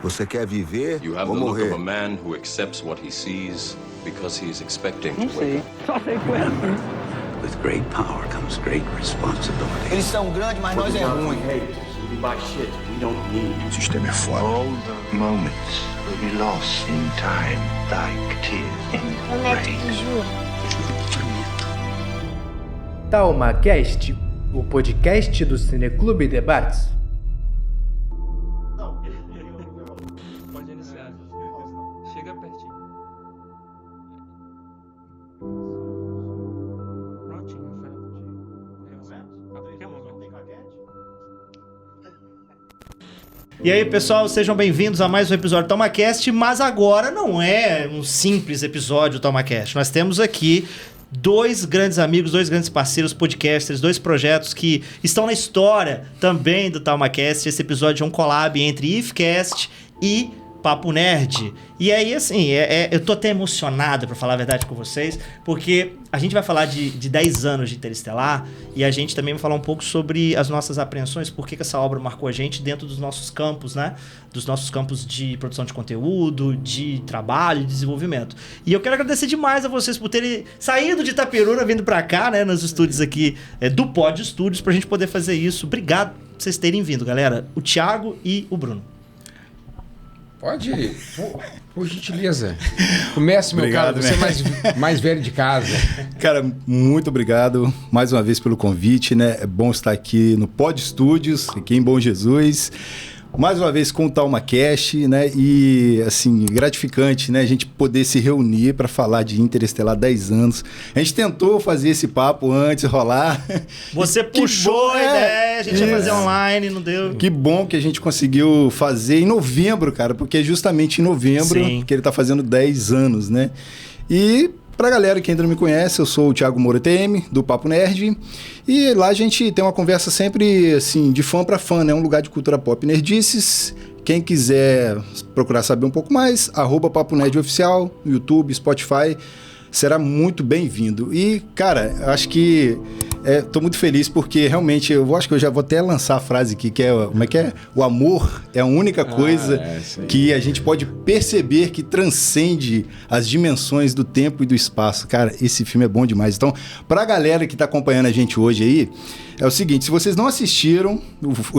Você quer viver You have ou the look morrer? of a man who accepts what he sees because he is expecting Não to wake sei. up. Só sei que foi assim. With great power comes great responsibility. Eles são grandes, mas nós é ruim. O sistema é foda. All the moments will be lost in time, like tears in rain. TalmaCast, o podcast do Cineclube Debates. Pode iniciar. Chega pertinho. Prontinho, Fred. A qualquer momento. E aí, pessoal, sejam bem-vindos a mais um episódio do TalmaCast, mas agora não é um simples episódio do TalmaCast. Nós temos aqui dois grandes amigos, dois grandes parceiros, podcasters, dois projetos que estão na história também do TalmaCast. Esse episódio é um collab entre IFCast e Papo Nerd. E aí, assim, eu tô até emocionado, pra falar a verdade com vocês, porque a gente vai falar de 10 anos de Interestelar e a gente também vai falar um pouco sobre as nossas apreensões, por que essa obra marcou a gente dentro dos nossos campos, né? Dos nossos campos de produção de conteúdo, de trabalho, de desenvolvimento. E eu quero agradecer demais a vocês por terem saído de Itaperuna, vindo pra cá, né? Nos estúdios aqui do Pod Studios, pra gente poder fazer isso. Obrigado por vocês terem vindo, galera. O Thiago e o Bruno. Pode, por gentileza. Comece, meu Obrigado, cara, você é mais velho de casa. Cara, muito obrigado mais uma vez pelo convite, né? É bom estar aqui no Pod Studios, aqui em Bom Jesus. Mais uma vez com o TalmaCast, né? E, assim, gratificante, né? A gente poder se reunir para falar de Interestelar 10 anos. A gente tentou fazer esse papo antes, rolar. Você puxou a ideia, a gente ia fazer online, não deu. Que bom que a gente conseguiu fazer em novembro, cara, porque é justamente em novembro que ele tá fazendo 10 anos, né? E pra galera que ainda não me conhece, eu sou o Thiago Moura TM, do Papo Nerd, e lá a gente tem uma conversa sempre, assim, de fã pra fã, né? Um lugar de cultura pop nerdices. Quem quiser procurar saber um pouco mais, @Papo Nerd Oficial, no YouTube, Spotify, será muito bem-vindo. E, cara, acho que tô muito feliz porque realmente eu acho que eu já vou até lançar a frase aqui, que é, como é que é? O amor é a única coisa que a gente pode perceber que transcende as dimensões do tempo e do espaço. Cara, esse filme é bom demais. Então, pra galera que tá acompanhando a gente hoje aí, é o seguinte, se vocês não assistiram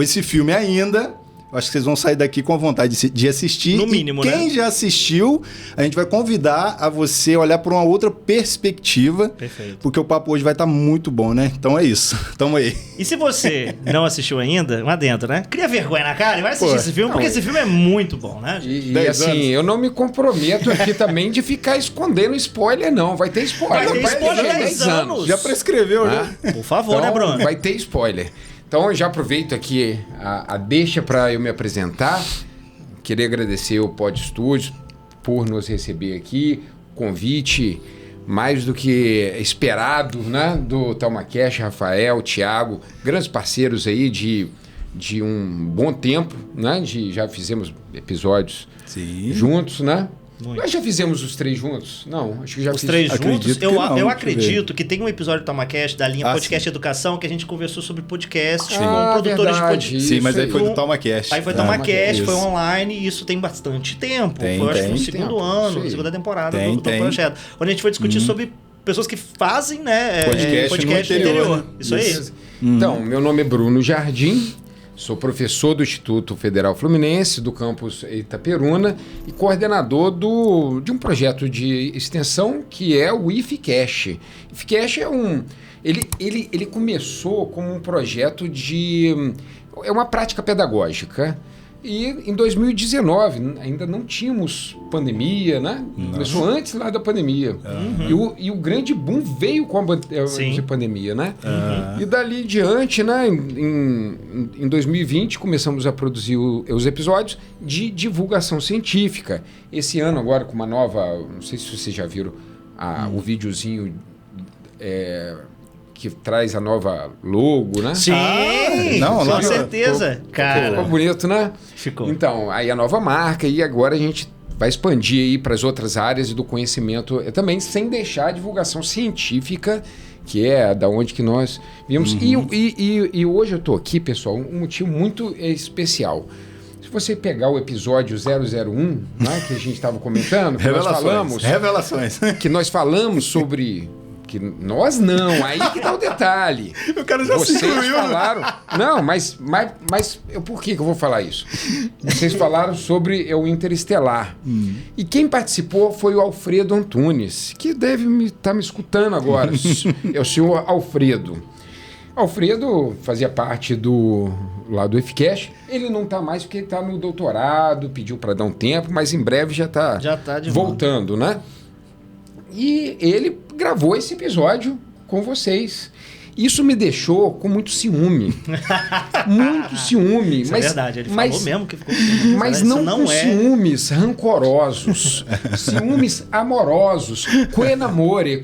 esse filme ainda, acho que vocês vão sair daqui com a vontade de assistir. No mínimo, e quem já assistiu, a gente vai convidar a você olhar por uma outra perspectiva. Perfeito. Porque o papo hoje vai estar muito bom, né? Então é isso. Tamo aí. E se você não assistiu ainda, lá dentro, né? Cria vergonha na cara e vai assistir esse filme, porque esse filme é muito bom, né? E assim, eu não me comprometo aqui também de ficar escondendo spoiler, não. Vai ter spoiler. Vai ter spoiler de 10 anos. Já prescreveu, né? Por favor, então, né, Bruno? Vai ter spoiler. Então, eu já aproveito aqui a deixa para eu me apresentar. Queria agradecer o Pod Studios por nos receber aqui. Convite mais do que esperado, né? Do TalmaCast, Rafael, Thiago, grandes parceiros aí de um bom tempo, né? Já fizemos episódios juntos, né? Muito. Nós já fizemos os três juntos? Não, acho que já Os três juntos? Acredito que Eu não, acredito que tem um episódio do TalmaCast da linha Podcast Educação que a gente conversou sobre podcast com produtores de podcast. Sim, mas aí isso foi do TalmaCast. Aí foi TalmaCast, foi isso. online e isso tem bastante tempo. Tem, foi acho que no tem segundo tempo, ano, sim. segunda temporada Tem, do tem. projeto. Onde a gente foi discutir sobre pessoas que fazem, né, Podcast no interior. Isso aí. Então, meu nome é Bruno Jardim, sou professor do Instituto Federal Fluminense, do campus Itaperuna, e coordenador de um projeto de extensão que é o IFCast. IFCast é ele começou como um projeto é uma prática pedagógica. E em 2019, ainda não tínhamos pandemia, né? Começou antes lá da pandemia. E o grande boom veio com a pandemia, né? E dali em diante, né? Em 2020, começamos a produzir os episódios de divulgação científica. Esse ano agora com uma nova... Não sei se vocês já viram o videozinho... que traz a nova logo, né? Sim, com certeza. Ficou bonito, né? Ficou. Então, aí a nova marca e agora a gente vai expandir aí para as outras áreas do conhecimento, também sem deixar a divulgação científica, que é da onde que nós vimos. E hoje eu estou aqui, pessoal, um motivo muito especial. Se você pegar o episódio 001, né, que a gente estava comentando, que Revelações. que nós falamos sobre... Que nós não, aí que tá o detalhe. O cara já Vocês se incluiu, falaram... Não, mas por que eu vou falar isso? Vocês falaram sobre o Interestelar. E quem participou foi o Alfredo Antunes, que deve estar me escutando agora. É o senhor Alfredo. Alfredo fazia parte do FCast. Ele não está mais porque ele está no doutorado, pediu para dar um tempo, mas em breve já tá de voltando, né? E ele gravou esse episódio com vocês. Isso me deixou com muito ciúme. Muito ciúme. Isso mas, é verdade, ele falou mesmo que ficou com mas ciúme, não com ciúmes rancorosos. Ciúmes amorosos. Quenamore.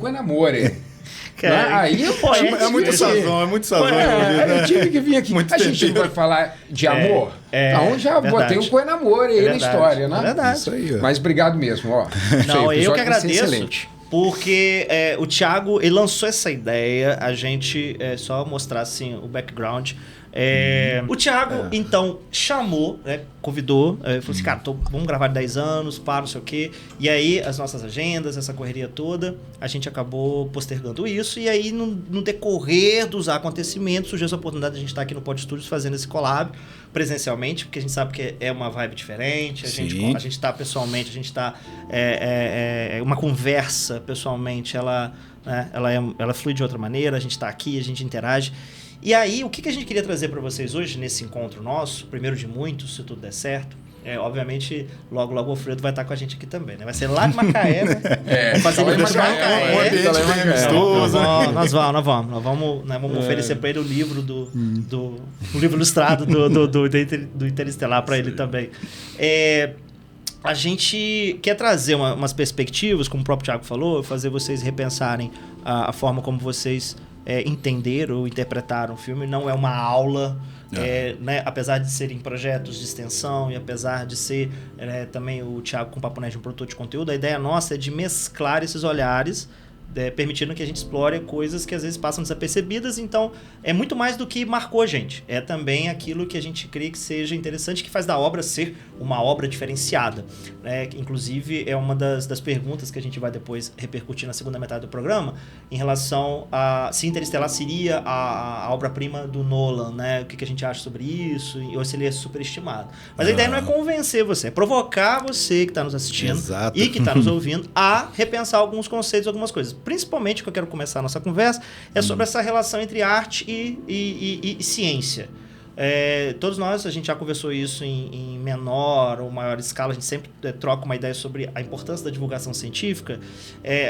Cara, aí É muito sazão, eu tive que vir aqui. Muito a gente vai falar de amor? Então já botei o Quenamore aí na história, né? É verdade. Isso aí, ó. Mas obrigado mesmo, ó. Não, eu que agradeço. Excelente. Porque o Thiago, ele lançou essa ideia, a gente só mostrar assim o background. O Thiago, então, chamou, né, convidou, falou assim, cara, vamos gravar de 10 anos, não sei o quê. E aí, as nossas agendas, essa correria toda, a gente acabou postergando isso. E aí, no decorrer dos acontecimentos, surgiu essa oportunidade de a gente estar aqui no Pod Studios fazendo esse collab presencialmente, porque a gente sabe que é uma vibe diferente, a gente tá pessoalmente, a gente tá... uma conversa pessoalmente, ela flui de outra maneira, a gente tá aqui, a gente interage. E aí, o que a gente queria trazer para vocês hoje nesse encontro nosso, primeiro de muitos, se tudo der certo, obviamente, logo o Alfredo vai estar com a gente aqui também, né? Vai ser lá de Macaé, né? Fazer Um ambiente bem amistoso. Nós vamos oferecer para ele o livro o livro ilustrado do Interestelar para ele também. A gente quer trazer umas perspectivas, como o próprio Thiago falou, fazer vocês repensarem a forma como vocês entenderam ou interpretaram o filme. Não é uma aula, né? Apesar de serem projetos de extensão e apesar de ser também o Thiago com o Papo Nerd um produtor de conteúdo, a ideia nossa é de mesclar esses olhares, permitindo que a gente explore coisas que às vezes passam desapercebidas. Então, é muito mais do que marcou a gente. É também aquilo que a gente crê que seja interessante, que faz da obra ser uma obra diferenciada. Inclusive, é uma das perguntas que a gente vai depois repercutir na segunda metade do programa, em relação a se Interestelar seria a obra-prima do Nolan, né? O que a gente acha sobre isso, ou se ele é superestimado. Mas a ideia não é convencer você, é provocar você que está nos assistindo e que está nos ouvindo a repensar alguns conceitos, algumas coisas. Principalmente, o que eu quero começar a nossa conversa é sobre essa relação entre arte e ciência. Todos nós, a gente já conversou isso em menor ou maior escala, a gente sempre troca uma ideia sobre a importância da divulgação científica,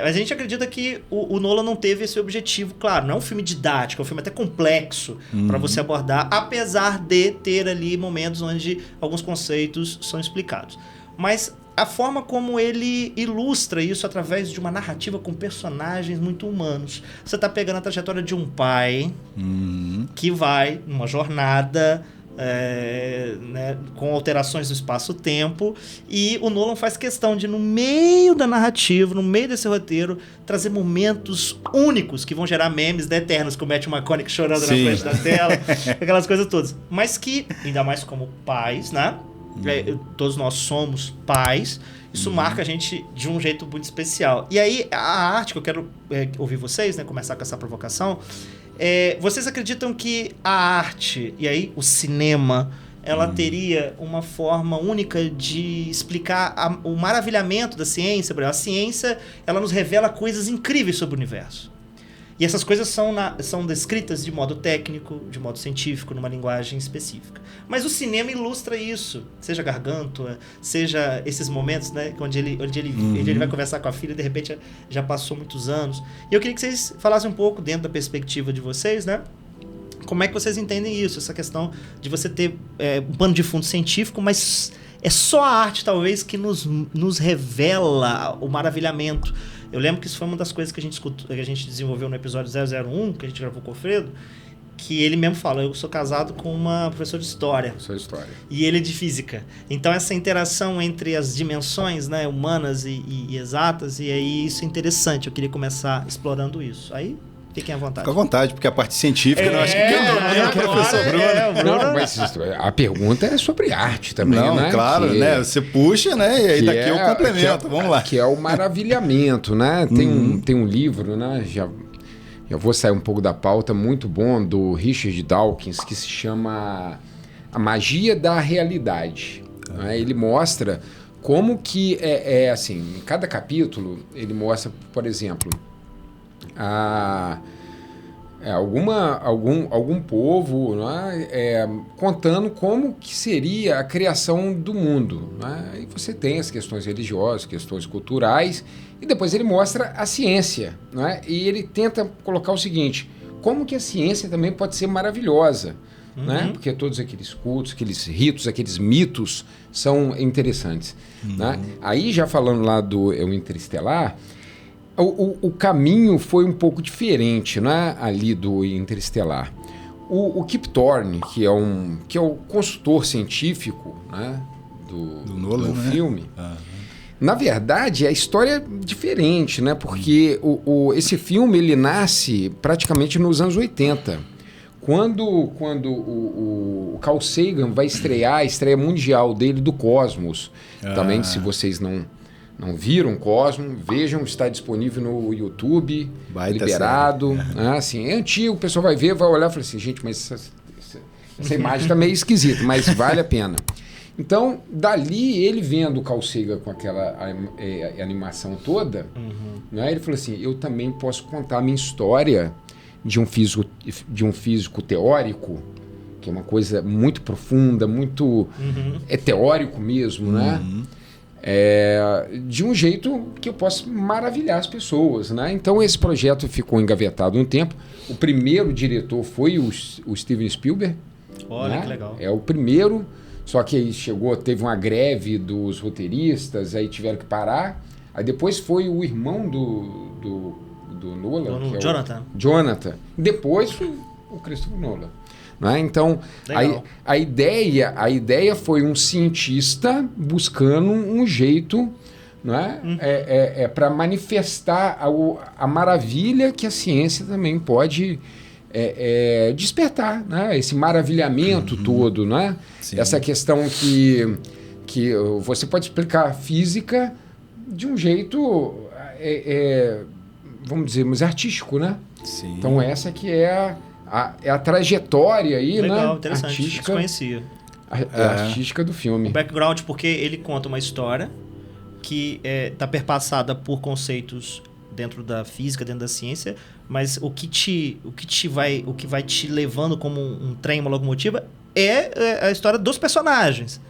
mas a gente acredita que o Nolan não teve esse objetivo. Claro, não é um filme didático, é um filme até complexo para você abordar, apesar de ter ali momentos onde alguns conceitos são explicados. Mas a forma como ele ilustra isso através de uma narrativa com personagens muito humanos. Você está pegando a trajetória de um pai que vai numa jornada né, com alterações do espaço-tempo, e o Nolan faz questão de, no meio da narrativa, no meio desse roteiro, trazer momentos únicos que vão gerar memes eternos, como o Matthew McConaughey chorando na frente da tela, aquelas coisas todas. Mas que, ainda mais como pais, né? Todos nós somos pais, isso marca a gente de um jeito muito especial. E aí, a arte, que eu quero ouvir vocês, né, começar com essa provocação, vocês acreditam que a arte, e aí o cinema, ela teria uma forma única de explicar o maravilhamento da ciência? A ciência, ela nos revela coisas incríveis sobre o universo. E essas coisas são descritas de modo técnico, de modo científico, numa linguagem específica. Mas o cinema ilustra isso, seja Gargantua, seja esses momentos, né, onde ele vai conversar com a filha e de repente já passou muitos anos. E eu queria que vocês falassem um pouco, dentro da perspectiva de vocês, né, como é que vocês entendem isso, essa questão de você ter um pano de fundo científico, mas é só a arte, talvez, que nos revela o maravilhamento. Eu lembro que isso foi uma das coisas que a gente desenvolveu no episódio 001, que a gente gravou com o Alfredo, que ele mesmo fala, eu sou casado com uma professora de história. E ele é de física. Então, essa interação entre as dimensões, né, humanas e exatas, e aí isso é interessante. Eu queria começar explorando isso. Aí, Fiquem à vontade. Fica à vontade, porque a parte científica, eu acho que quem domina aqui é o professor Bruno. Não, mas a pergunta é sobre arte também, Não, né? claro, Que- né? Você puxa, né? E aí que daqui eu complemento, vamos lá. Que é o maravilhamento, né? Tem um livro, né? Já vou sair um pouco da pauta, muito bom, do Richard Dawkins, que se chama A Magia da Realidade. Né? Ele mostra como que assim, em cada capítulo, ele mostra, por exemplo, algum povo, né, contando como que seria a criação do mundo. Né? E você tem as questões religiosas, questões culturais, e depois ele mostra a ciência. Né? E ele tenta colocar o seguinte, como que a ciência também pode ser maravilhosa. Né? Porque todos aqueles cultos, aqueles ritos, aqueles mitos são interessantes. Né? Aí, já falando lá do Interestelar, o caminho foi um pouco diferente, né? Ali do Interestelar. O Kip Thorne, que é o consultor científico, né? do Nolan, do né? filme, na verdade, a história é diferente, né? Porque esse filme ele nasce praticamente nos anos 80. Quando o Carl Sagan vai estrear a estreia mundial dele do Cosmos. Também, se vocês não viram Cosmos, vejam, está disponível no YouTube, liberado. Assim, é antigo, o pessoal vai ver, vai olhar e falar assim, gente, mas essa imagem está meio esquisita, mas vale a pena. Então, dali, ele vendo o Carl Sagan com aquela animação toda, né, ele falou assim, eu também posso contar a minha história de um físico teórico, que é uma coisa muito profunda, muito teórico mesmo, né? De um jeito que eu posso maravilhar as pessoas, né? Então esse projeto ficou engavetado um tempo. O primeiro diretor foi o Steven Spielberg. Olha, né? que legal. É o primeiro, só que aí teve uma greve dos roteiristas, aí tiveram que parar. Aí depois foi o irmão do Nolan, que é Jonathan. Depois foi o Christopher Nolan. Né? Então, a ideia foi um cientista buscando um jeito, né? Para manifestar a maravilha que a ciência também pode despertar, né? Esse maravilhamento todo, né? Essa questão que você pode explicar a física de um jeito vamos dizer, mais artístico, né? Sim. Então essa que é a trajetória aí, legal, né? Interessante, Artística, desconhecia. artística do filme. O background, porque ele conta uma história que está perpassada por conceitos dentro da física, dentro da ciência, mas o que vai te levando como um trem, uma locomotiva, é a história dos personagens.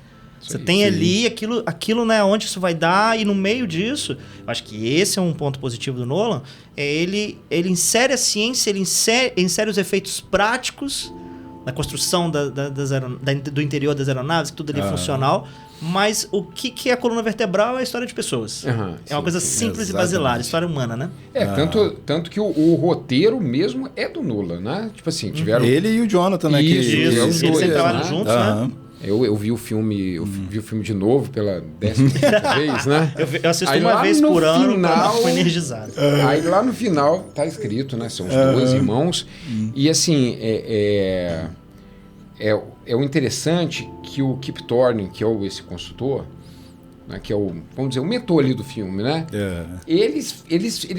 Você tem ali aquilo, né, onde isso vai dar, e no meio disso, eu acho que esse é um ponto positivo do Nolan, ele insere a ciência, ele insere os efeitos práticos na construção do interior das aeronaves, tudo ali funcional, mas o que é a coluna vertebral é a história de pessoas. É uma coisa simples e basilar, história humana, né? Tanto que o roteiro mesmo é do Nolan, né? Tipo assim, tiveram... Ele e o Jonathan, né? Isso, eles sempre trabalham juntos, né? Eu vi o filme, vi o filme de novo pela 10ª vez, né? Eu assisto aí, uma vez por ano final, pra ficar energizado. Aí lá no final tá escrito, né? São os dois irmãos. E assim, é o interessante que o Kip Thorne, que é esse consultor, né, que é vamos dizer, o mentor ali do filme, né? Eles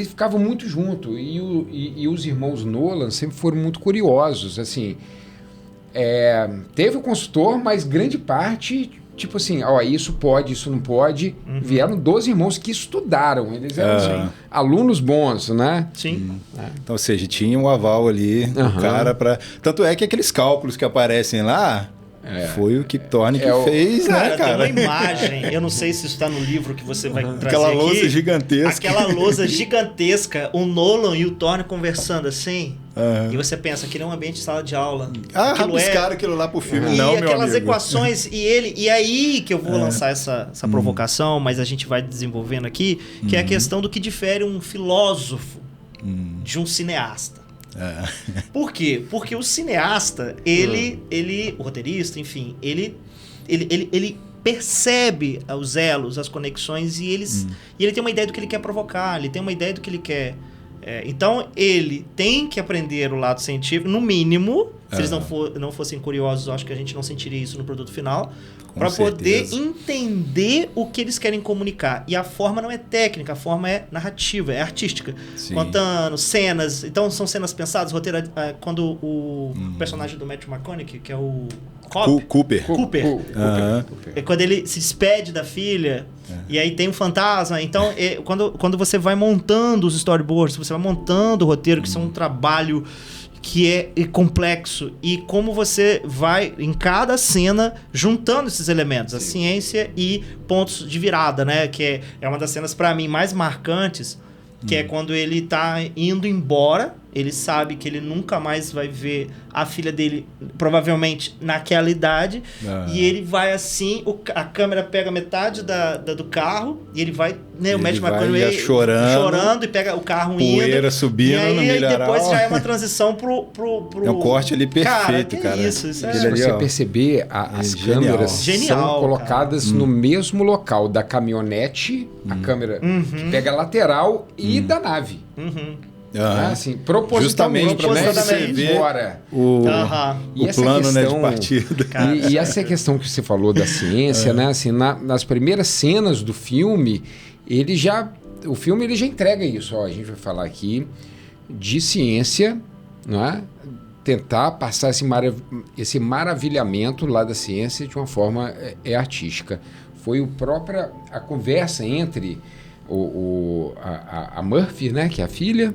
ficavam muito juntos. E os irmãos Nolan sempre foram muito curiosos, assim... teve o consultor, mas grande parte, tipo assim, isso pode, isso não pode. Vieram 12 irmãos que estudaram. Eles eram alunos bons, né? Sim. Então, ou seja, tinha um aval ali do cara para... Tanto é que aqueles cálculos que aparecem lá, foi o Kip Thorne que fez, né, cara? Tem uma imagem, eu não sei se isso está no livro que você vai trazer aquela aqui. lousa gigantesca. Aquela lousa gigantesca, o Nolan e o Thorne conversando assim... E você pensa que ele é um ambiente de sala de aula. Rabiscaram aquilo lá pro filme. E não, meu aquelas amigo. equações, e aí que eu vou lançar essa provocação, mas a gente vai desenvolvendo aqui, que é a questão do que difere um filósofo de um cineasta. Por quê? Porque o cineasta, o roteirista, enfim, ele percebe os elos, as conexões, e ele tem uma ideia do que ele quer provocar, ele tem uma ideia do que ele quer Então, ele tem que aprender o lado científico, no mínimo. Se eles não fossem curiosos, eu acho que a gente não sentiria isso no produto final. Para poder entender o que eles querem comunicar. E a forma não é técnica, a forma é narrativa, é artística. Sim. Contando cenas. Então, são cenas pensadas. Roteiro, quando o personagem do Matthew McConaughey, que é o Cooper. É quando ele se despede da filha, e aí tem um fantasma. Então, quando você vai montando os storyboards, você vai montando o roteiro, que são um trabalho que é complexo, e como você vai, em cada cena, juntando esses elementos, a ciência e pontos de virada, né? Que é uma das cenas, para mim, mais marcantes, que é quando ele tá indo embora, ele sabe que ele nunca mais vai ver a filha dele, provavelmente naquela idade, e ele vai assim, a câmera pega metade do carro, e ele vai, né, o Matthew McConaughey chorando, e pega o carro poeira indo, subindo, e aí no milharal. depois já é uma transição pro... É um corte ali perfeito, cara. Isso Se você perceber, as câmeras são colocadas no mesmo local da caminhonete, a câmera que pega a lateral e da nave. Assim, propositalmente, justamente você vê embora o plano, né, de partida. E essa é a questão que você falou da ciência, né? Assim, nas primeiras cenas do filme, o filme ele já entrega isso. Ó, a gente vai falar aqui de ciência, não é? Tentar passar esse maravilhamento lá da ciência de uma forma artística. Foi a conversa entre a Murphy, né, que é a filha,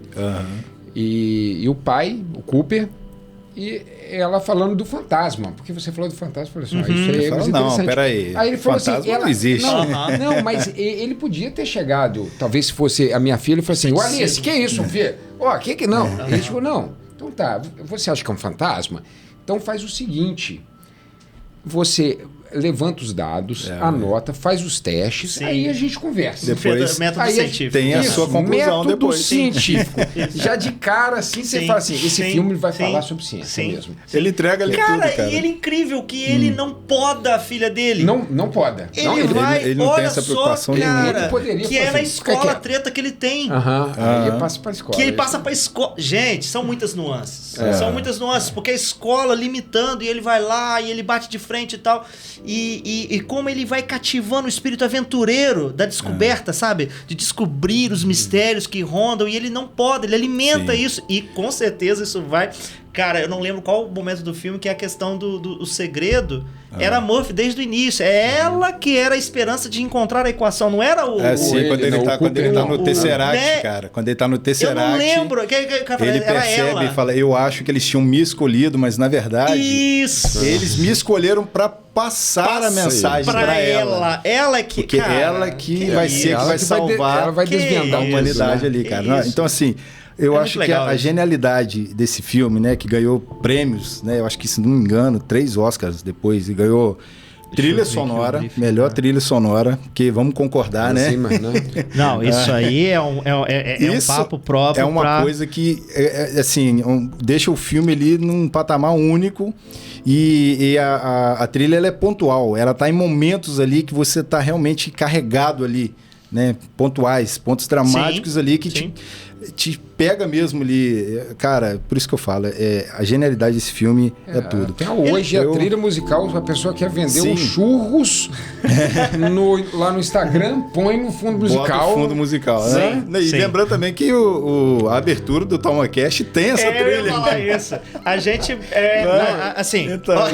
e o pai, o Cooper, e ela falando do fantasma, porque você falou do fantasma, eu falei assim, isso aí é mais interessante. Não, peraí, aí ele falou fantasma assim, não existe. Não, mas ele podia ter chegado, talvez se fosse a minha filha, ele falou assim, o Alice, que é isso, filho? Ó, que não? Ele falou, não, então tá, você acha que é um fantasma? Então faz o seguinte, você levanta os dados, anota, faz os testes, aí a gente conversa. Depois método aí científico. Tem a sua conclusão método depois. científico. Já de cara, assim, você fala assim, esse filme vai falar sobre ciência mesmo. Ele entrega ali tudo, cara. E ele é incrível que ele não poda a filha dele. Não pode. Ele não olha tem essa preocupação só, nenhuma. cara, Poderia que é fazer. na escola a treta que ele tem. Aí ele passa pra escola. Que ele passa pra escola. Gente, são muitas nuances. São muitas nuances, porque a escola limitando, e ele vai lá, e ele bate de frente e tal. E como ele vai cativando o espírito aventureiro da descoberta, sabe? De descobrir os mistérios que rondam, e ele não pode, ele alimenta isso. E com certeza isso vai... Cara, eu não lembro qual o momento do filme que é a questão do segredo. Era a Murphy desde o início. É ela que era a esperança de encontrar a equação, não era o... quando ele tá no Tesseract, cara. Quando ele tá no Tesseract... Eu não lembro. Ele percebe e fala, eu acho que eles tinham me escolhido, mas na verdade... Isso! Eles me escolheram pra passar a mensagem pra ela. Ela que... Porque ela que vai ser que vai salvar ela vai desvendar a humanidade ali, cara. Então, assim... Eu acho que a genialidade desse filme, né, que ganhou prêmios, né, eu acho que, se não me engano, 3 Oscars depois, e ganhou trilha sonora, melhor trilha sonora, que vamos concordar, né? Não, isso aí é um papo próprio. É uma coisa que, deixa o filme ali num patamar único. E a trilha, ela é pontual, ela tá em momentos ali que você tá realmente carregado ali, né, pontuais, pontos dramáticos ali que te pega mesmo ali, cara, por isso que eu falo, a genialidade desse filme é tudo. Até hoje a trilha musical, a pessoa quer vender uns churros lá no Instagram, põe no fundo musical. Bota o fundo musical, né? E lembrando também que a abertura do TalmaCast tem essa trilha. Eu ia falar isso. A gente,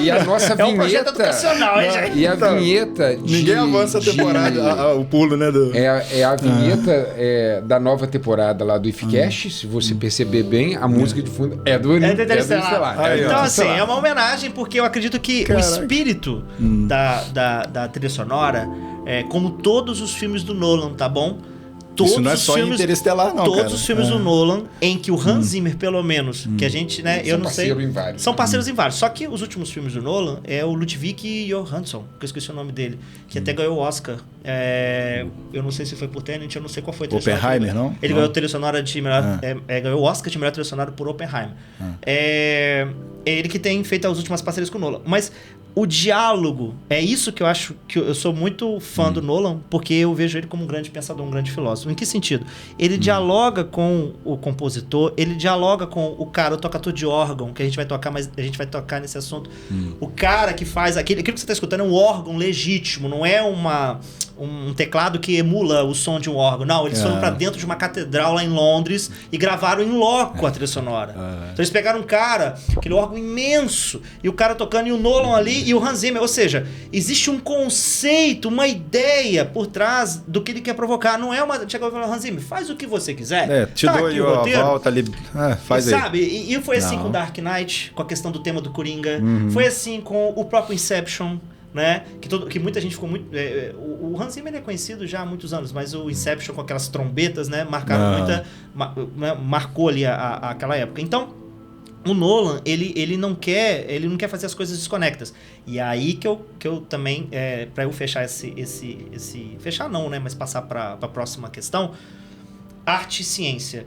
e a nossa vinheta... É um projeto educacional, hein, gente? E a vinheta Ninguém avança a temporada, o pulo, né? É a vinheta da nova temporada lá do IFCast. Se você perceber bem, a música de fundo é do Interestelar. Então, assim, é uma homenagem, porque eu acredito que o espírito da trilha sonora, como todos os filmes do Nolan, tá bom? Isso não é só Interestelar, não, todos os filmes do Nolan, em que o Hans Zimmer, pelo menos, que a gente, né, eu não sei... São parceiros em vários. Só que os últimos filmes do Nolan é o Ludwig Göransson, que eu esqueci o nome dele, que até ganhou o Oscar. Eu não sei se foi por Tenet, eu não sei qual foi a trilha sonora. Oppenheimer, não? Ele ganhou a trilha sonora de melhor... ganhou o Oscar de melhor trilha sonora por Oppenheimer. ele que tem feito as últimas parcerias com o Nolan. Mas o diálogo, é isso que eu acho que eu sou muito fã do Nolan, porque eu vejo ele como um grande pensador, um grande filósofo. Em que sentido? Ele dialoga com o compositor, ele dialoga com o cara, o tocador de órgão, que a gente vai tocar, mas a gente vai tocar nesse assunto. O cara que faz aquilo que você está escutando é um órgão legítimo, não é um teclado que emula o som de um órgão. Não, eles foram pra dentro de uma catedral lá em Londres e gravaram em loco a trilha sonora. Então eles pegaram um cara, aquele órgão imenso, e o cara tocando, e o Nolan ali, e o Hans Zimmer. Ou seja, existe um conceito, uma ideia por trás do que ele quer provocar. Não é uma... Chega e fala, Hans Zimmer, faz o que você quiser. Te dou aí a volta ali. Faz aí. Sabe? E foi assim com Dark Knight, com a questão do tema do Coringa. Foi assim com o próprio Inception, né? Que muita gente ficou muito... o Hans Zimmer é conhecido já há muitos anos, mas o Inception com aquelas trombetas, né? Marcou ali aquela época. Então, o Nolan, ele não quer fazer as coisas desconectas. E aí que eu também, para eu fechar esse... Fechar não, né? Mas passar para a próxima questão. Arte e ciência.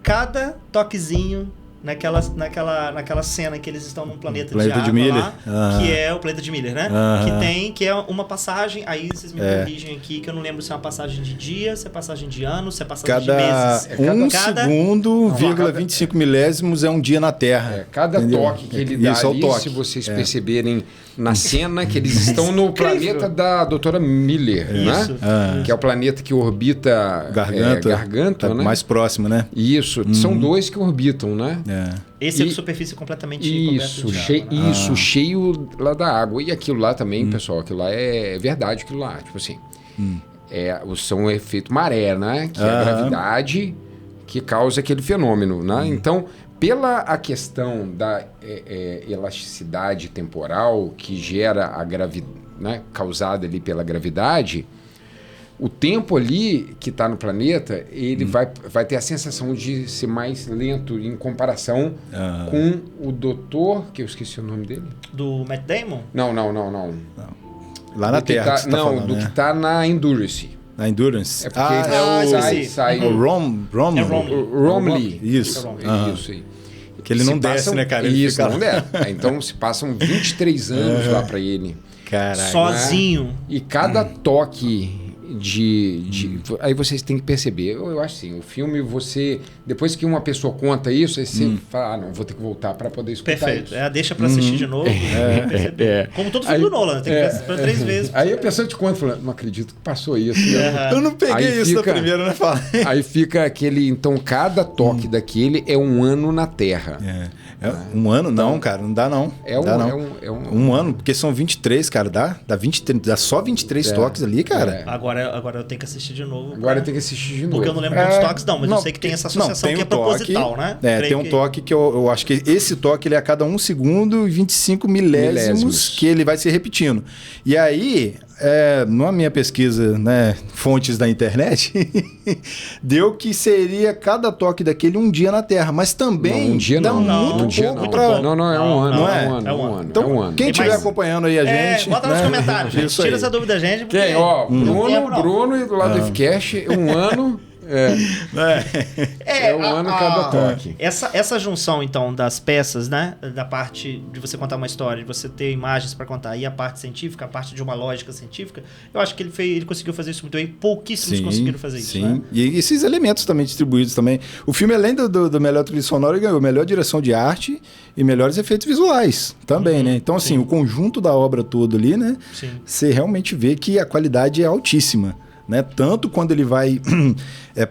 Cada toquezinho naquela cena que eles estão num planeta de água Miller. Lá, que é o planeta de Miller, né? Que é uma passagem, aí vocês me corrigem aqui, que eu não lembro se é uma passagem de dia, se é passagem de ano, se é passagem de meses. Segundo, 25 milésimos é um dia na Terra. Cada toque que ele dá ali, se vocês perceberem na cena, que eles estão no planeta da doutora Miller, né? Que é o planeta que orbita Garganta, né? Mais próximo, né? Isso, são dois que orbitam, né? Esse é de superfície completamente cheio lá da água. E aquilo lá também, pessoal, aquilo lá é verdade, aquilo lá. Tipo assim, são o efeito maré, né? Que é a gravidade que causa aquele fenômeno, né? Então, pela a questão da elasticidade temporal que gera a gravidade, né? Causada ali pela gravidade, o tempo ali que está no planeta, ele vai ter a sensação de ser mais lento em comparação com o doutor, que eu esqueci o nome dele. Do Matt Damon? Não. Lá na Terra, que você tá falando, do que está na Endurance. Na Endurance? É porque sai o Romley. Isso aí. Que ele não desce, né, cara? Ele isso, não desce. Então se passam 23 anos lá para ele. Caralho. Sozinho. Né? E cada toque aí vocês têm que perceber. Eu acho assim, o filme, depois que uma pessoa conta isso, aí você fala, não, vou ter que voltar para poder escutar. Perfeito. Isso. Deixa para assistir de novo. Como todo filme do Nolan, tem que ver para 3 vezes. Aí a pessoa te conta, falando, não acredito que passou isso. Eu não peguei isso da primeira, né? Aí fica aquele, então cada toque daquele é um ano na Terra. Um ano? Não, cara, não dá não. Um ano, porque são 23, cara, dá só 23 toques ali, cara. Agora eu tenho que assistir de novo. Agora eu tenho que assistir de novo. Porque eu não lembro dos toques, não, mas eu sei que tem essa associação que é proposital, né? Tem um toque que eu acho que esse toque ele é a cada 1 segundo e 25 milésimos que ele vai se repetindo. E aí, na minha pesquisa, né, fontes da internet, deu que seria cada toque daquele um dia na Terra, mas também um dia dá muito pouco pra... Não, é um ano. É um ano. Então, quem estiver acompanhando aí a gente... Bota nos comentários, gente. Tira essa dúvida da gente. Porque... Bruno e do lado do Fcast, um ano... um ano cada toque. Essa junção, então, das peças, né? Da parte de você contar uma história, de você ter imagens para contar, e a parte científica, a parte de uma lógica científica, eu acho que ele conseguiu fazer isso muito bem. Pouquíssimos conseguiram fazer isso. Sim. Né? E esses elementos também distribuídos também. O filme, além do melhor trilha sonora, ganhou melhor direção de arte e melhores efeitos visuais também, né? Então, assim, o conjunto da obra todo ali, né? Sim. Você realmente vê que a qualidade é altíssima. Né? Tanto quando ele vai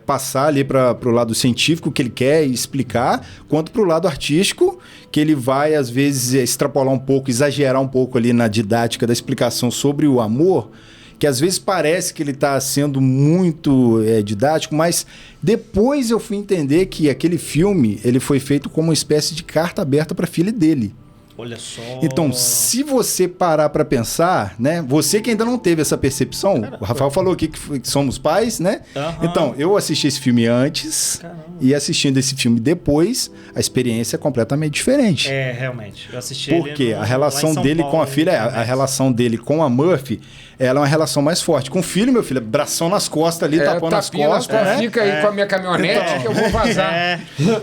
passar ali para o lado científico que ele quer explicar, quanto para o lado artístico, que ele vai, às vezes, extrapolar um pouco, exagerar um pouco ali na didática da explicação sobre o amor, que às vezes parece que ele está sendo muito didático, mas depois eu fui entender que aquele filme ele foi feito como uma espécie de carta aberta para a filha dele. Olha só. Então, se você parar para pensar, né? Você que ainda não teve essa percepção, o Rafael falou aqui que somos pais, né? Então, eu assisti esse filme antes e assistindo esse filme depois, a experiência é completamente diferente. Realmente. Eu assisti porque a relação dele com a filha, a relação dele com a Murphy ela é uma relação mais forte. Com o filho, meu filho, bração nas costas ali, tapão nas tapinha costas, né? Fica aí com a minha caminhonete que eu vou vazar.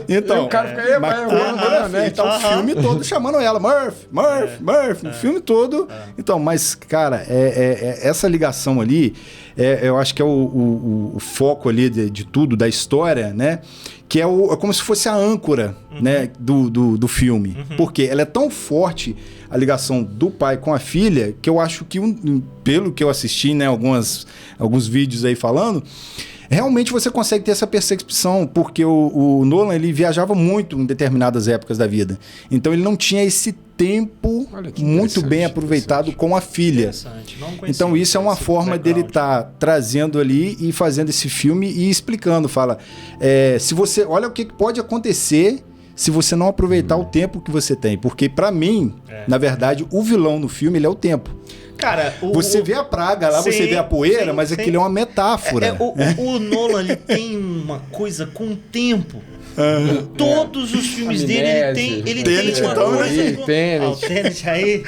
Então, o cara fica aí, mas Murphy, então o filme todo chamando ela, Murphy, o filme todo. Então, mas, cara, essa ligação ali, eu acho que é o foco ali de tudo, da história, né? Que é como se fosse a âncora, né, do filme. Porque ela é tão forte, a ligação do pai com a filha, que eu acho que, pelo que eu assisti, né, alguns vídeos aí falando, realmente você consegue ter essa percepção, porque o Nolan, ele viajava muito em determinadas épocas da vida. Então ele não tinha esse tempo muito bem aproveitado com a filha. Então isso é uma forma dele estar trazendo ali e fazendo esse filme e explicando. Fala, olha o que pode acontecer se você não aproveitar o tempo que você tem. Porque pra mim, na verdade, o vilão no filme, ele é o tempo. Cara, você vê a praga lá, você vê a poeira, mas aquilo é uma metáfora. O Nolan, ele tem uma coisa com o tempo. Todos os filmes dele, ele tem uma coisa com... o Tenet aí,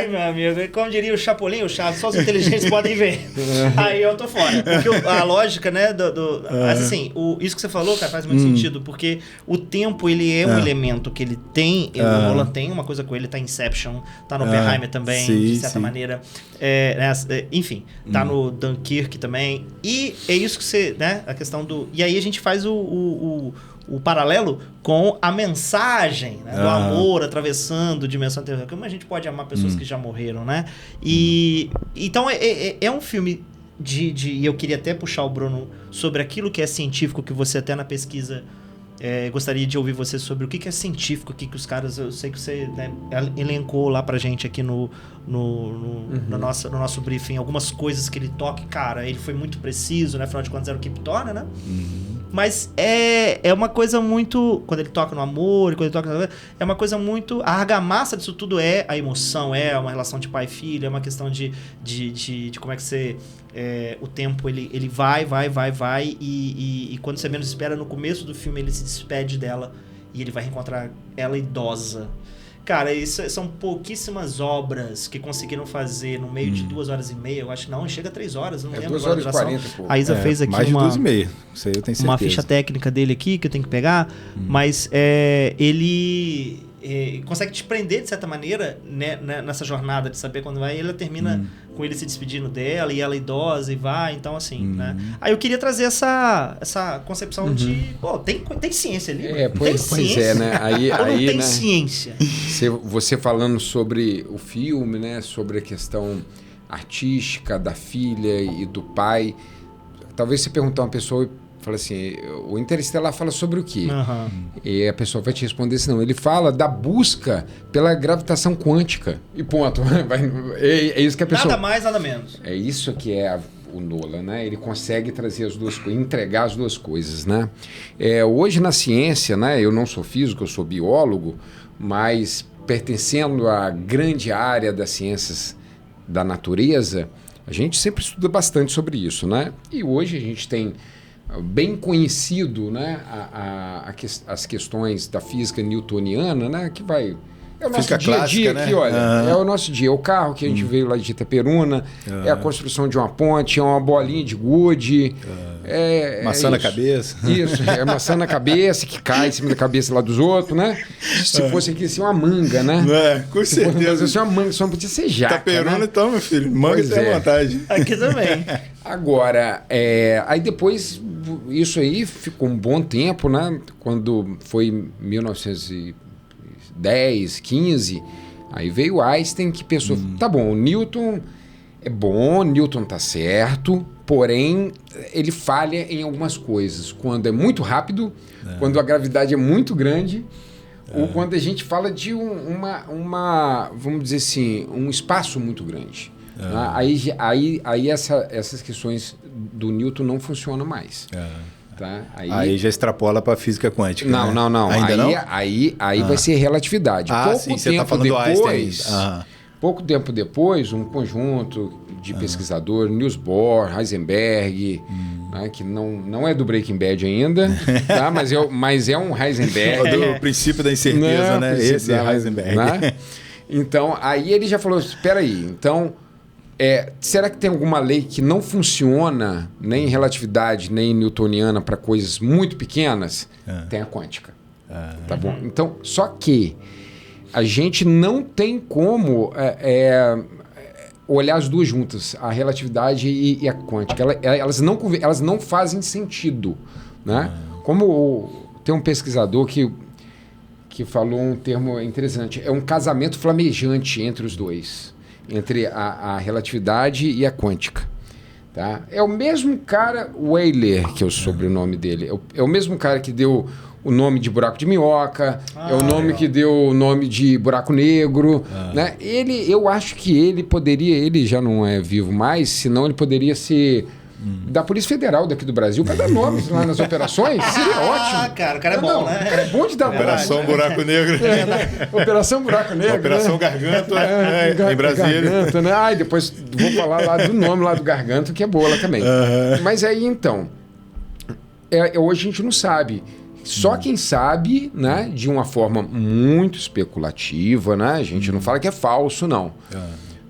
meu amigo, como diria o Chapolin, o Chaves, só os inteligentes podem ver. Aí eu tô fora. Porque a lógica, né, mas assim, isso que você falou, cara, faz muito sentido, porque o tempo, ele é um elemento que ele tem, o Nolan tem uma coisa com ele, tá em Inception, tá no Oppenheimer também, de certa maneira, enfim, tá no Dunkirk também, e é isso que você, né, a questão do... E aí a gente faz o paralelo com a mensagem, né, do amor atravessando dimensão terrível. Como a gente pode amar pessoas que já morreram, né? E então é um filme e eu queria até puxar o Bruno sobre aquilo que é científico, que você até na pesquisa gostaria de ouvir você sobre o que é científico, o que os caras... Eu sei que você, né, elencou lá pra gente aqui no nosso briefing algumas coisas que ele toca. Cara, ele foi muito preciso, né? Afinal de contas era o Krypton, né? Mas é uma coisa muito... Quando ele toca no amor, quando ele toca... É uma coisa muito... A argamassa disso tudo é a emoção, é uma relação de pai e filho, é uma questão de como é que você... o tempo, ele vai e quando você menos espera, no começo do filme, ele se despede dela e ele vai reencontrar ela idosa. Cara, isso são pouquíssimas obras que conseguiram fazer no meio de 2h30, eu acho que não, chega a 3 horas, não lembro agora a duração. 2h40, pô. A Isa fez aqui mais de 2h30, isso aí eu tenho certeza. Uma ficha técnica dele aqui que eu tenho que pegar, mas ele consegue te prender de certa maneira, né, nessa jornada de saber quando vai, e ela termina com ele se despedindo dela e ela idosa e vai, então assim, né? Aí eu queria trazer essa concepção de, pô, tem ciência ali, pois é, né? Aí, ou não tem né, ciência? Você falando sobre o filme, né, sobre a questão artística da filha e do pai, talvez você perguntar a uma pessoa, fala assim, o Interestelar fala sobre o quê? E a pessoa vai te responder assim, não, ele fala da busca pela gravitação quântica. E ponto. É isso que a pessoa... Nada mais, nada menos. É isso que é o Nolan, né? Ele consegue trazer as duas coisas, entregar as duas coisas, né? Hoje na ciência, né? Eu não sou físico, eu sou biólogo, mas pertencendo à grande área das ciências da natureza, a gente sempre estuda bastante sobre isso, né? E hoje a gente tem bem conhecido, né, as questões da física newtoniana, né, que vai... É o nosso física dia a dia, clássica, aqui, né? olha. É o nosso dia. É o carro que a gente veio lá de Itaperuna, é a construção de uma ponte, é uma bolinha de gude. Maçã na cabeça. Isso, é maçã na cabeça que cai em cima da cabeça lá dos outros, né? Se fosse aqui, assim, uma manga, né? Com certeza. Se fosse uma manga, só não podia ser jaca, Itaperuna, né? então, meu filho. Manga tem vantagem. Aqui também. Agora, aí depois, isso aí ficou um bom tempo, né? Quando foi 1910, 15, aí veio Einstein que pensou, tá bom, o Newton é bom, Newton tá certo, porém ele falha em algumas coisas. Quando é muito rápido, quando a gravidade é muito grande, ou quando a gente fala de vamos dizer assim, um espaço muito grande. Aí essas questões do Newton não funcionam mais. Tá? Aí já extrapola para a física quântica. Não. Ainda não? Aí vai ser relatividade. Você tá falando depois, do Einstein. Pouco tempo depois, um conjunto de pesquisadores, Niels Bohr, Heisenberg, né, que não é do Breaking Bad ainda, tá? mas é um Heisenberg. Do princípio da incerteza, né? Esse é Heisenberg. Né? Então, aí ele já falou, espera aí, então será que tem alguma lei que não funciona nem em relatividade, nem em newtoniana para coisas muito pequenas? Tem a quântica. Tá bom? Então, só que a gente não tem como olhar as duas juntas, a relatividade e a quântica. Elas não fazem sentido. Né? Como tem um pesquisador que falou um termo interessante, é um casamento flamejante entre os dois, entre a relatividade e a quântica. Tá? É o mesmo cara, Weyler, que é o sobrenome dele, é o mesmo cara que deu o nome de buraco de minhoca, é o nome que deu o nome de buraco negro. Né? Eu acho que ele já não é vivo mais, senão ele poderia ser da Polícia Federal daqui do Brasil para dar nomes lá nas operações. Seria ótimo. Cara, o cara é bom, né? O cara é bom de dar Operação Buraco Negro. Operação Buraco Negro. Operação, né? Garganta em Brasília. Garganta, né? Depois vou falar lá do nome lá do Garganta, que é boa lá também. Mas aí, então, hoje a gente não sabe. Só quem sabe, né, de uma forma muito especulativa, né? A gente não fala que é falso, não.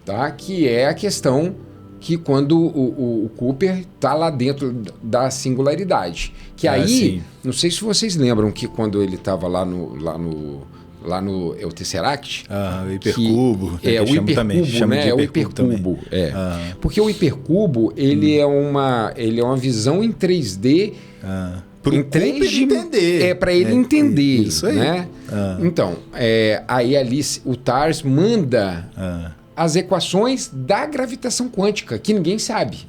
Tá? Que é a questão que quando o Cooper está lá dentro da singularidade. Que aí, sim. Não sei se vocês lembram que quando ele estava lá no o Tesseract, o hipercubo. O hipercubo, né? É o hipercubo. Porque o hipercubo, ele é uma visão em 3D. Em 3D entender. Para ele entender. Isso aí. Né? Então, aí ali o TARS manda as equações da gravitação quântica, que ninguém sabe.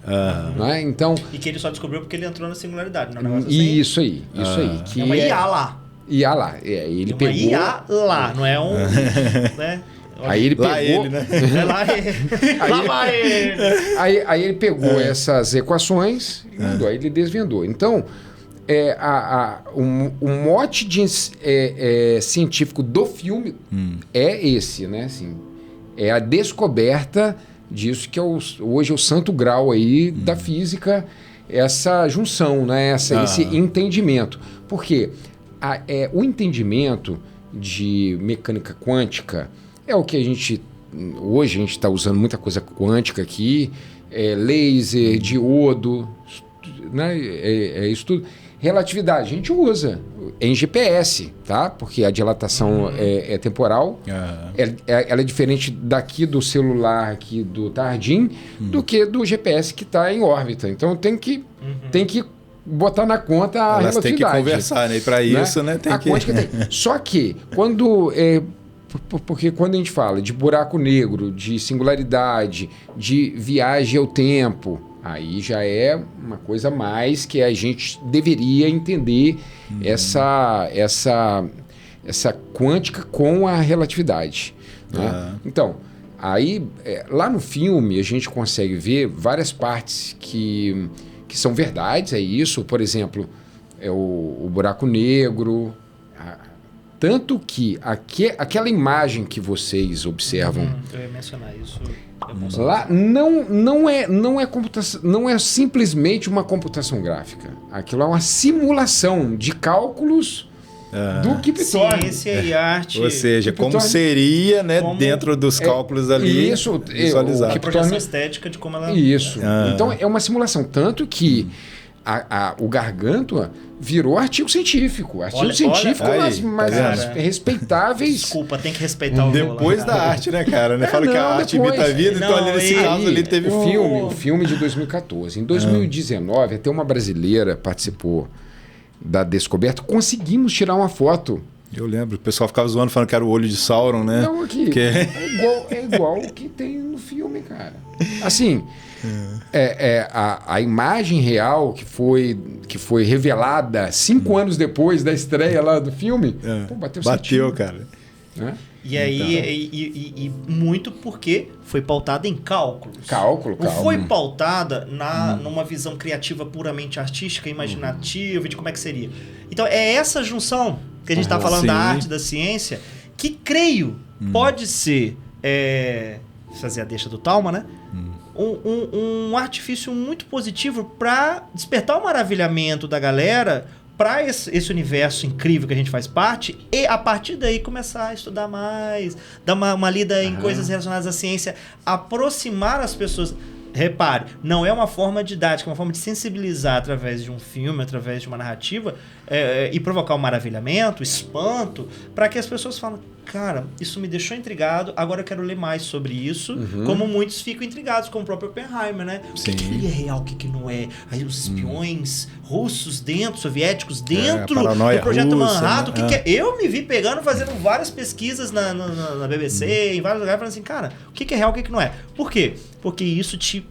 Né? Então, e que ele só descobriu porque ele entrou na singularidade, não é um negócio assim? Isso aí. Que é uma IA lá. IA lá. Ele pegou... uma IA lá, não é um... né? Aí ele pegou... Lá ele, né? Aí ele pegou essas equações e mandou, aí ele desvendou. Então, o mote científico do filme é esse, né? Assim, é a descoberta disso que hoje é o santo grau aí da física, essa junção, né? Esse entendimento. Porque o entendimento de mecânica quântica é o que hoje a gente está usando muita coisa quântica aqui, laser, diodo, né? Isso tudo. Relatividade, a gente usa em GPS, tá? Porque a dilatação é temporal. Ela é diferente daqui do celular, aqui do Tardim, do que do GPS que está em órbita. Então tem que botar na conta a Elas relatividade. Tem que conversar, né? E para isso, né? Tem que... quântica tem. Só que porque quando a gente fala de buraco negro, de singularidade, de viagem ao tempo, aí já é uma coisa mais que a gente deveria entender essa quântica com a relatividade. Né? Então, aí lá no filme a gente consegue ver várias partes que são verdades, é isso. Por exemplo, o buraco negro. Tanto que aquela imagem que vocês observam... eu ia mencionar isso. Lá não é computação, não é simplesmente uma computação gráfica. Aquilo é uma simulação de cálculos do Kiptone. Ciência e arte. Ou seja, como seria, né, dentro dos cálculos ali visualizado. A projeção estética de como ela... Isso. Então é uma simulação. Tanto que o Gargantua virou artigo científico. Artigo científico mais respeitáveis. Desculpa, tem que respeitar depois da arte, né, cara? Fala que a arte imita a vida, então ali nesse caso ali teve o filme de 2014. Em 2019, até uma brasileira participou da descoberta. Conseguimos tirar uma foto. Eu lembro, o pessoal ficava zoando, falando que era o olho de Sauron, né? Não, aqui. É igual o que tem no filme, cara. Assim, a imagem real que foi revelada 5 anos depois da estreia lá do filme, bateu, cara. Né? E aí, e muito porque foi pautada em cálculos. Cálculo. Não foi pautada numa visão criativa puramente artística, imaginativa, de como é que seria. Então, é essa junção que a gente está falando da arte, da ciência, que creio pode ser, fazer a deixa do Talma, né? Um artifício muito positivo para despertar o maravilhamento da galera para esse universo incrível que a gente faz parte, e a partir daí começar a estudar mais, dar uma lida em coisas relacionadas à ciência, aproximar as pessoas. Repare, não é uma forma didática, é uma forma de sensibilizar através de um filme, através de uma narrativa, e provocar um maravilhamento, espanto, para que as pessoas falem, cara, isso me deixou intrigado, agora eu quero ler mais sobre isso, como muitos ficam intrigados, como o próprio Oppenheimer, né? Sim. O que é real, o que não é? Aí os espiões russos dentro, soviéticos dentro do Projeto russa, Manhattan, né? o que é? Eu me vi pegando, fazendo várias pesquisas na BBC, em vários lugares, falando assim, cara, o que é real, o que não é? Por quê? Porque isso te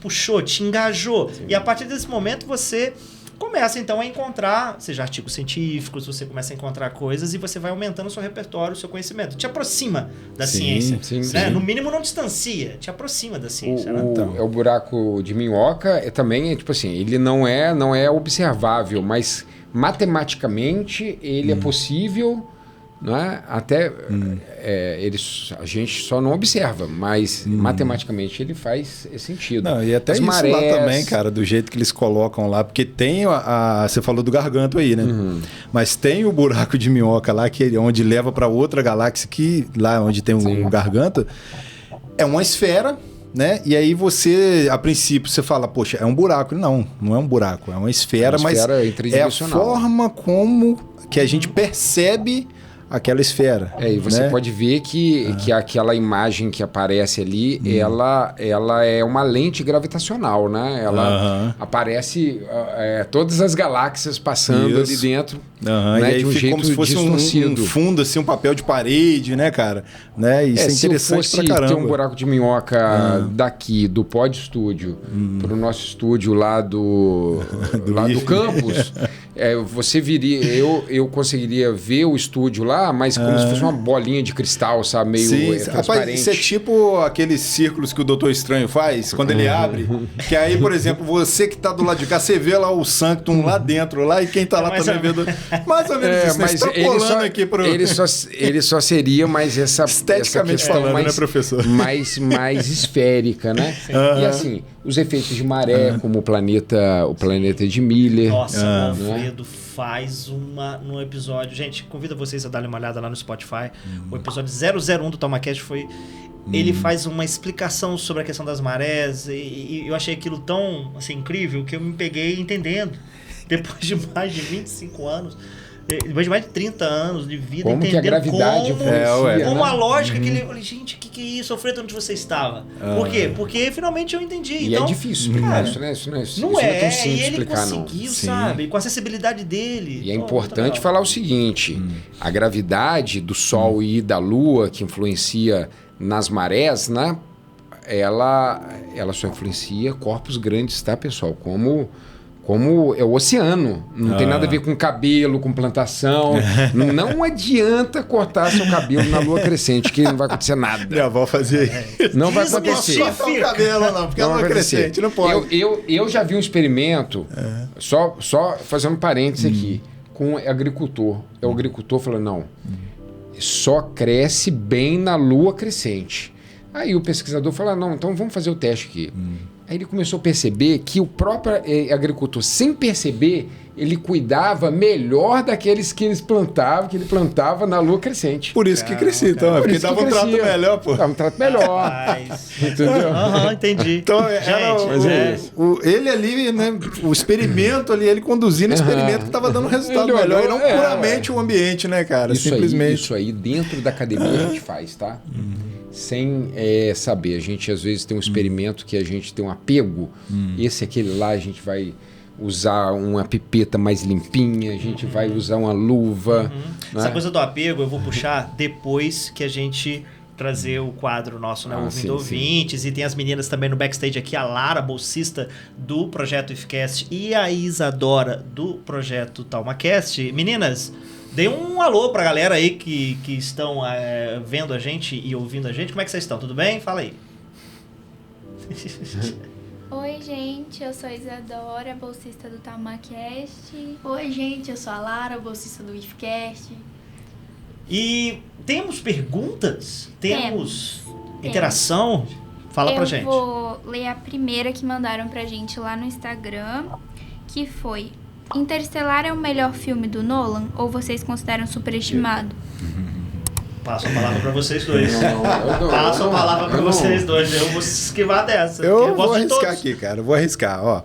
puxou, te engajou. Sim. E a partir desse momento você começa então a encontrar, seja artigos científicos, você começa a encontrar coisas e você vai aumentando o seu repertório, o seu conhecimento. Te aproxima da ciência. Sim, né? sim. No mínimo não distancia, te aproxima da ciência. Né? É o buraco de minhoca, também tipo assim, ele não é observável, mas matematicamente ele é possível. Não é? Até a gente só não observa, mas matematicamente ele faz sentido. Não, e até as isso marés... lá também, cara, do jeito que eles colocam lá, porque tem você falou do garganto aí, né? Mas tem o buraco de minhoca lá, que é onde leva para outra galáxia, que lá onde tem o garganto, é uma esfera, né? E aí você, a princípio, você fala, poxa, é um buraco. Não é um buraco, é uma esfera, mas é a forma como que a gente percebe aquela esfera. E você pode ver que aquela imagem que aparece ali, ela é uma lente gravitacional, né? Ela aparece todas as galáxias passando ali dentro, né? E aí de um fica jeito como se fosse um fundo, assim, um papel de parede, né, cara? Né? Isso é interessante pra caramba. Se ter um buraco de minhoca daqui, do Pod Studio, pro nosso estúdio lá do campus... você viria, eu conseguiria ver o estúdio lá, mas como se fosse uma bolinha de cristal, sabe? Meio transparente. Rapaz, isso é tipo aqueles círculos que o Doutor Estranho faz, quando ele abre. Que aí, por exemplo, você que tá do lado de cá, você vê lá o Sanctum lá dentro, lá, e quem tá lá também vendo. Mais ou menos isso, mas ele só seria mais essa questão falando, mais, né, professor? mais esférica, né? E assim, os efeitos de maré, como o planeta de Miller. Nossa, o Alfredo faz no episódio... Gente, convido vocês a darem uma olhada lá no Spotify. O episódio 001 do TalmaCast foi... Ele faz uma explicação sobre a questão das marés e eu achei aquilo tão assim, incrível que eu me peguei entendendo. Depois de mais de 25 anos... Depois de mais de 30 anos de vida, como que a gravidade como a lógica que ele... Eu falei, gente, o que é isso? Alfredo, onde você estava? Por quê? Porque finalmente eu entendi. E então, é difícil explicar isso, né? Isso não é tão simples e ele explicar, conseguiu, sabe? Com a acessibilidade dele. E é importante falar o seguinte, a gravidade do Sol e da Lua, que influencia nas marés, né? Ela só influencia corpos grandes, tá, pessoal? Como é o oceano. Não tem nada a ver com cabelo, com plantação. Não adianta cortar seu cabelo na lua crescente, que não vai acontecer nada. Minha avó fazia isso. Não vai acontecer. Não cortar o cabelo, não, porque a lua crescente, não pode. Eu já vi um experimento, só fazendo um parênteses aqui, com um agricultor. O agricultor falou, não, só cresce bem na lua crescente. Aí o pesquisador falou, não, então vamos fazer o teste aqui. Aí ele começou a perceber que o próprio agricultor, sem perceber, ele cuidava melhor daqueles que ele plantava na lua crescente. Por isso que crescia, então. Porque dava um trato melhor, pô. Dava um trato melhor. Entendeu? Entendi. Então, ele ali, né, o experimento ali, ele conduzindo o experimento que estava dando resultado melhor. E não puramente o ambiente, né, cara? Simplesmente. Isso aí, dentro da academia a gente faz, tá? Sem saber. A gente, às vezes, tem um experimento que a gente tem um apego. Aquele lá, a gente vai usar uma pipeta mais limpinha, a gente vai usar uma luva. Né? Essa coisa do apego eu vou puxar depois que a gente trazer o quadro nosso, né? Ouvindo Ouvintes. E tem as meninas também no backstage aqui, a Lara, bolsista do Projeto IFCast, e a Isadora do Projeto TalmaCast. Meninas, dê um alô pra galera aí que estão vendo a gente e ouvindo a gente. Como é que vocês estão? Tudo bem? Fala aí. Oi, gente, eu sou a Isadora, bolsista do TalmaCast. Oi, gente, eu sou a Lara, bolsista do IFCast. E temos perguntas? Temos interação? Fala pra gente. Eu vou ler a primeira que mandaram pra gente lá no Instagram, que foi: Interestelar é o melhor filme do Nolan ou vocês consideram superestimado? Passo a palavra pra vocês dois. Passo a palavra pra vocês dois. Eu vou esquivar dessa. Eu vou arriscar aqui, cara. Eu vou arriscar, ó.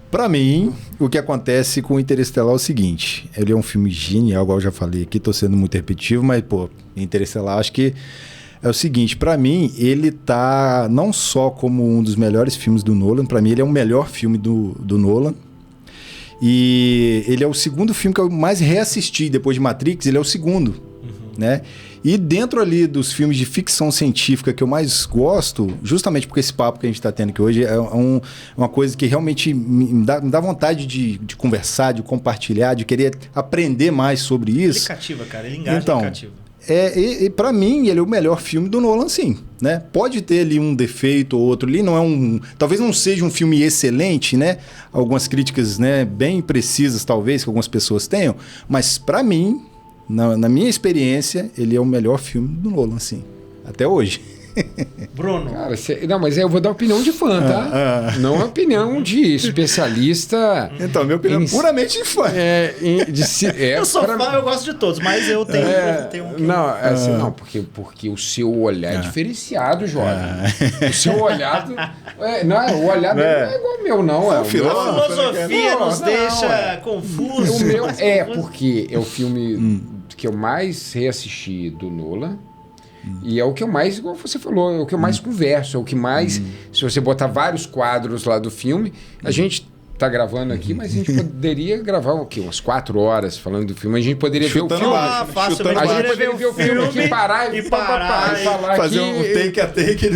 Pra mim, o que acontece com o Interestelar é o seguinte. Ele é um filme genial, igual eu já falei aqui. Tô sendo muito repetitivo, mas, pô, Interestelar, acho que é o seguinte. Pra mim, ele tá não só como um dos melhores filmes do Nolan. Pra mim, ele é o melhor filme do Nolan. E ele é o segundo filme que eu mais reassisti depois de Matrix. Ele é o segundo, né? E dentro ali dos filmes de ficção científica que eu mais gosto, justamente porque esse papo que a gente está tendo aqui hoje é uma coisa que realmente me dá vontade de conversar, de compartilhar, de querer aprender mais sobre isso. Ele cativa, cara. Ele engaja, então, ele cativa. E para mim, ele é o melhor filme do Nolan, sim, né? Pode ter ali um defeito ou outro ali, não é talvez não seja um filme excelente, né? Algumas críticas, né, bem precisas, talvez, que algumas pessoas tenham, mas para mim, na minha experiência, ele é o melhor filme do Nolan, sim, até hoje. Bruno. Cara, não, mas eu vou dar opinião de fã, tá? Não é opinião de especialista. Então, minha opinião é puramente de fã. Eu sou fã, eu gosto de todos, mas eu tenho um... Não, assim, não, porque o seu olhar é diferenciado, jovem. O seu olhar... o olhar dele não é igual ao meu, não. A filosofia nos deixa confusos. O meu porque é o filme que eu mais reassisti do Nolan. E é o que eu mais, como você falou, é o que eu mais converso, é o que mais... Se você botar vários quadros lá do filme, a gente tá gravando aqui, mas a gente poderia gravar o quê? Umas 4 horas falando do filme. A gente poderia ver o filme... A gente poderia ver o filme aqui, parar e falar fazer um take a take.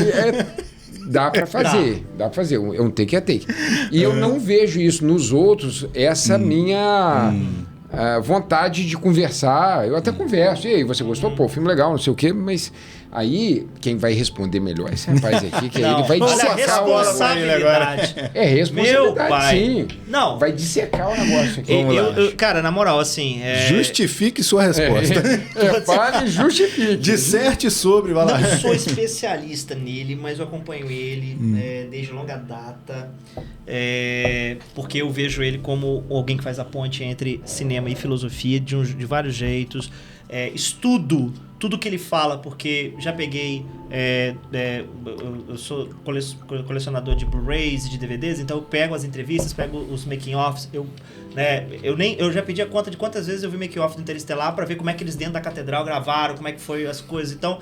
Dá pra fazer, dá pra fazer. É um take a take. E eu não vejo isso nos outros, essa minha... vontade de conversar. Eu até converso. E aí, você gostou? Pô, filme legal, não sei o quê, mas aí quem vai responder melhor é esse rapaz aqui, que ele vai dissecar responsabilidade. É responsabilidade, meu pai. sim. Não. Vai dissecar o negócio aqui. Cara, na moral, assim... Justifique sua resposta. Fale e justifique. Disserte sobre, vai lá. Não sou especialista nele, mas eu acompanho ele desde longa data. Porque eu vejo ele como alguém que faz a ponte entre cinema e filosofia de vários jeitos. Estudo tudo que ele fala, porque já peguei... eu sou colecionador de Blu-rays e de DVDs, então eu pego as entrevistas, pego os making-offs. Eu já pedi a conta de quantas vezes eu vi making-off do Interestelar pra ver como é que eles dentro da catedral gravaram, como é que foi as coisas. Então...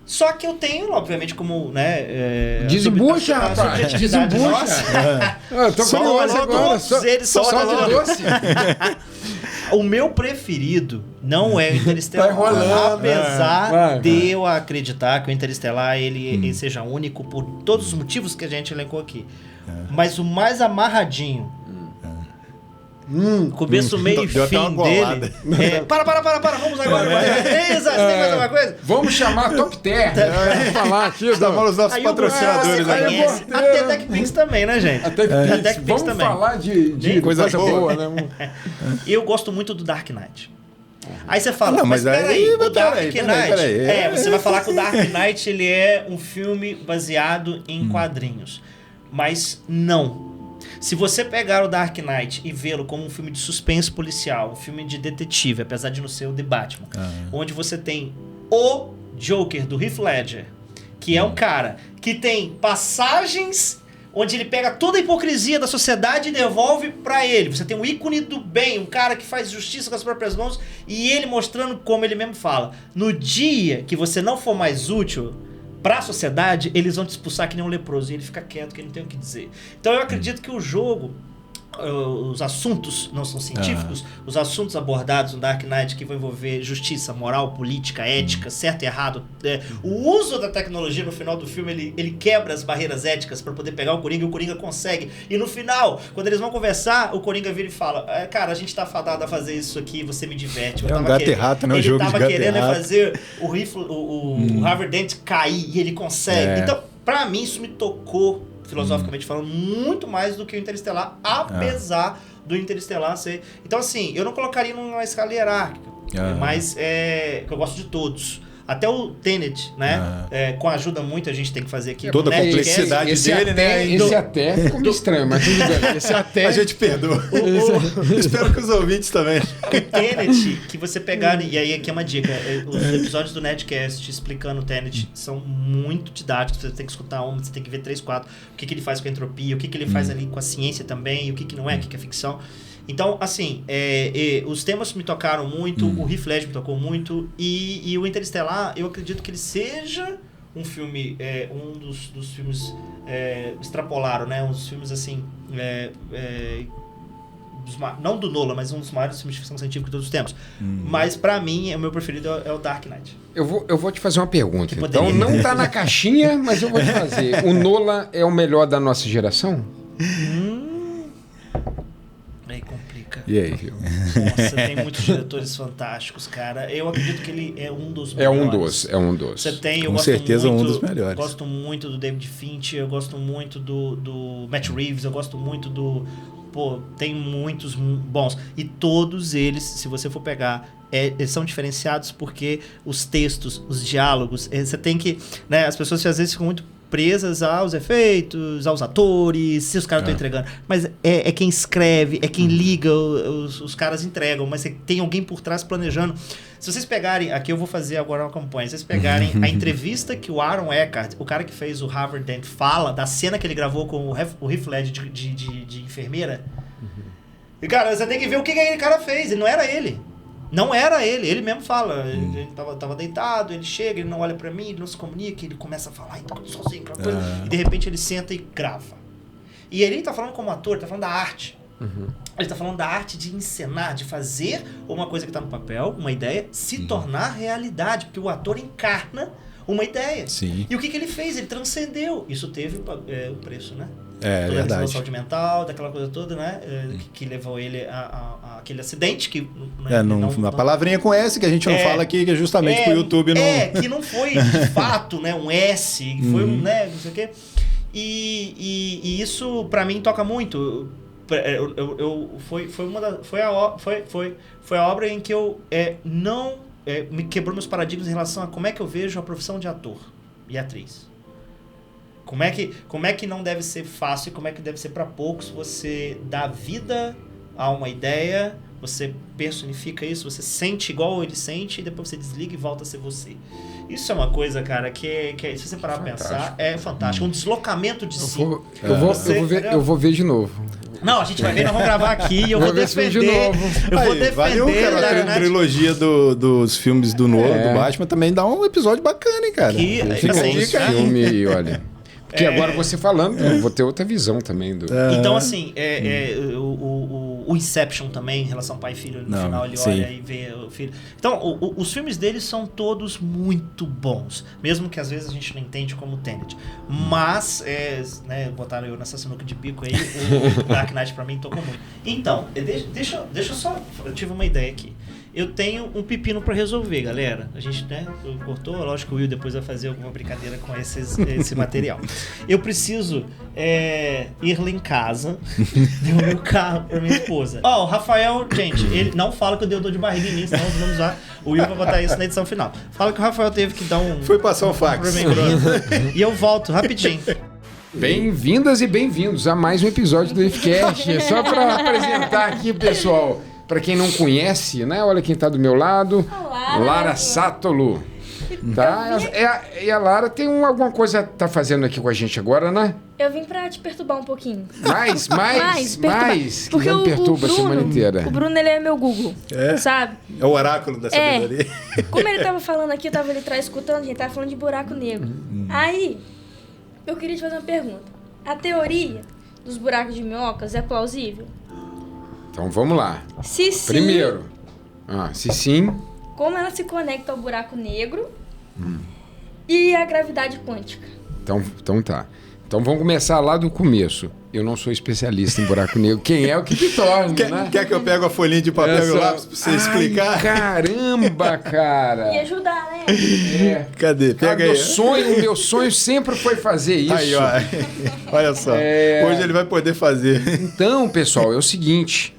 Só que eu tenho, obviamente, como, né... Desembucha, rapaz! Desembucha! Tô curioso agora. Todos eles são doce. O meu preferido não é o Interestelar. Tá enrolando, apesar de eu acreditar que o Interestelar ele seja único por todos os motivos que a gente elencou aqui. Mas o mais amarradinho... começo, meio e fim dele. Para, vamos agora. Tem mais alguma coisa? Vamos chamar Top Term. Vamos falar aqui. Os nossos patrocinadores. A TechPix também, né, gente? A TechPix vamos também. Falar de coisa boa, né? Eu gosto muito do Dark Knight. Aí você fala, mas peraí, o Dark Knight... Você vai falar que o Dark Knight ele é um filme baseado em quadrinhos. Mas não. Se você pegar o Dark Knight e vê-lo como um filme de suspense policial, um filme de detetive, apesar de não ser o The Batman, onde você tem o Joker do Heath Ledger, que é um cara que tem passagens onde ele pega toda a hipocrisia da sociedade e devolve pra ele. Você tem um ícone do bem, um cara que faz justiça com as próprias mãos, e ele mostrando como ele mesmo fala. No dia que você não for mais útil pra sociedade, eles vão te expulsar que nem um leproso, e ele fica quieto, que ele não tem o que dizer. Então eu acredito que o jogo, os assuntos não são científicos, os assuntos abordados no Dark Knight que vão envolver justiça, moral, política, ética, certo e errado, o uso da tecnologia no final do filme, ele quebra as barreiras éticas pra poder pegar o Coringa, e o Coringa consegue. E no final, quando eles vão conversar, o Coringa vira e fala, cara, a gente tá fadado a fazer isso aqui, você me diverte. É um gato e rato, né? Um jogo de gato e rato. Ele tava querendo fazer o Harvey Dent cair, e ele consegue. Então, pra mim, isso me tocou, filosoficamente falando, muito mais do que o Interestelar, apesar do Interestelar ser... Então, assim, eu não colocaria numa escala hierárquica, mas que eu gosto de todos. Até o Tenet, né? Com a ajuda muito, a gente tem que fazer aqui. Toda a complexidade dele, né? Esse até ficou meio estranho, mas tudo bem. Esse até... A gente perdoa. Espero que os ouvintes também. O Tenet, que você pegar... E aí aqui é uma dica. Os episódios do Nerdcast explicando o Tenet são muito didáticos. Você tem que escutar um, você tem que ver 3, 4. O que ele faz com a entropia, o que ele faz ali com a ciência também, o que não é, o que é ficção. Então, assim, os temas me tocaram muito, o Heath Ledger me tocou muito, e o Interestelar, eu acredito que ele seja um filme, um dos filmes extrapolaram, né? Um dos filmes, assim, não do Nolan, mas um dos maiores filmes de ficção científica de todos os tempos. Mas, pra mim, o meu preferido é o Dark Knight. Eu vou te fazer uma pergunta. Então, não tá na caixinha, mas eu vou te fazer. O Nolan é o melhor da nossa geração? Aí complica. E aí? Nossa, tem muitos diretores fantásticos, cara. Eu acredito que ele é um dos melhores. É um dos. Você tem, com certeza, um dos melhores. Eu gosto muito do David Fincher, eu gosto muito do Matt Reeves, eu gosto muito do... Pô, tem muitos bons. E todos eles, se você for pegar, eles são diferenciados porque os textos, os diálogos, você tem que... Né, as pessoas às vezes ficam muito presas aos efeitos, aos atores, se os caras estão entregando. Mas é quem escreve, é quem liga, os caras entregam, mas tem alguém por trás planejando. Se vocês pegarem, aqui eu vou fazer agora uma campanha, se vocês pegarem a entrevista que o Aaron Eckhart, o cara que fez o Harvard Dent, fala da cena que ele gravou com o Heath Ledger de enfermeira, e cara, você tem que ver o que aquele cara fez, ele não era ele. Não era ele mesmo fala. Ele tava deitado, ele chega, ele não olha pra mim, ele não se comunica, ele começa a falar, então sozinho, aquela coisa, e de repente ele senta e grava. E ele tá falando como ator, ele tá falando da arte. Ele tá falando da arte de encenar, de fazer uma coisa que tá no papel, uma ideia, se tornar realidade, porque o ator encarna uma ideia. Sim. E o que ele fez? Ele transcendeu. Isso teve o preço, né? É verdade. Da saúde mental, daquela coisa toda, né? Que levou ele a aquele acidente que... Uma palavrinha com S que a gente não fala aqui, que é justamente pro YouTube não... que não foi de fato, né? Um S, foi um, né? Não sei o quê. E isso, pra mim, toca muito. Foi a obra em que eu me quebrou meus paradigmas em relação a como é que eu vejo a profissão de ator e atriz. Como é que não deve ser fácil e como é que deve ser para poucos você dar vida a uma ideia, você personifica isso, você sente igual ele sente e depois você desliga e volta a ser você. Isso é uma coisa, cara, que se você parar pra pensar, é fantástico. Um deslocamento de si. Eu vou ver de novo. Não, a gente vai ver, nós vamos gravar aqui e eu vou defender. De novo. Eu vou defender. Valeu, cara, a trilogia dos filmes do Nolan, do Batman, também dá um episódio bacana, hein, cara. Fica assim, esse filme, olha... Porque agora você falando, eu vou ter outra visão também. Então, assim, o Inception também, em relação ao pai e filho, no final ele olha e vê o filho. Então, os filmes deles são todos muito bons. Mesmo que às vezes a gente não entende como Tenet. Mas, né, botaram eu nessa sinuca de bico aí, o Dark Knight pra mim tocou muito. Então, deixa eu só... Eu tive uma ideia aqui. Eu tenho um pepino pra resolver, galera. A gente, né, cortou, lógico que o Will depois vai fazer alguma brincadeira com esse material. Eu preciso ir lá em casa, devolver o carro pra minha esposa. O Rafael, gente, ele não fala que eu dei dor de barriga em mim, senão vamos usar. O Will vai botar isso na edição final. Fala que o Rafael teve que dar um... Foi passar um fax. E eu volto rapidinho. Bem-vindas e bem-vindos a mais um episódio do IFCast. Só pra apresentar aqui, pessoal... Para quem não conhece, né? Olha quem tá do meu lado. Olá, Lara Sátolo. Tá? E a Lara tem alguma coisa tá fazendo aqui com a gente agora, né? Eu vim pra te perturbar um pouquinho. Mais. Porque que me perturba a semana inteira. O Bruno, ele é meu Google, sabe? É o oráculo da sabedoria. Como ele tava falando aqui, eu tava ali atrás escutando, a gente tava falando de buraco negro. Aí, eu queria te fazer uma pergunta. A teoria dos buracos de minhocas é plausível? Então vamos lá. Se sim... Primeiro, se sim... Como ela se conecta ao buraco negro e à gravidade quântica? Então tá. Então vamos começar lá do começo. Eu não sou especialista em buraco negro. Quem é o que te torna, né? Quer que eu pegue a folhinha de papel e o lápis pra você explicar? Caramba, cara! E ajudar, né? Cadê? Pega aí. O meu sonho sempre foi fazer isso. Aí, ó. Olha só. Hoje ele vai poder fazer. Então, pessoal, é o seguinte...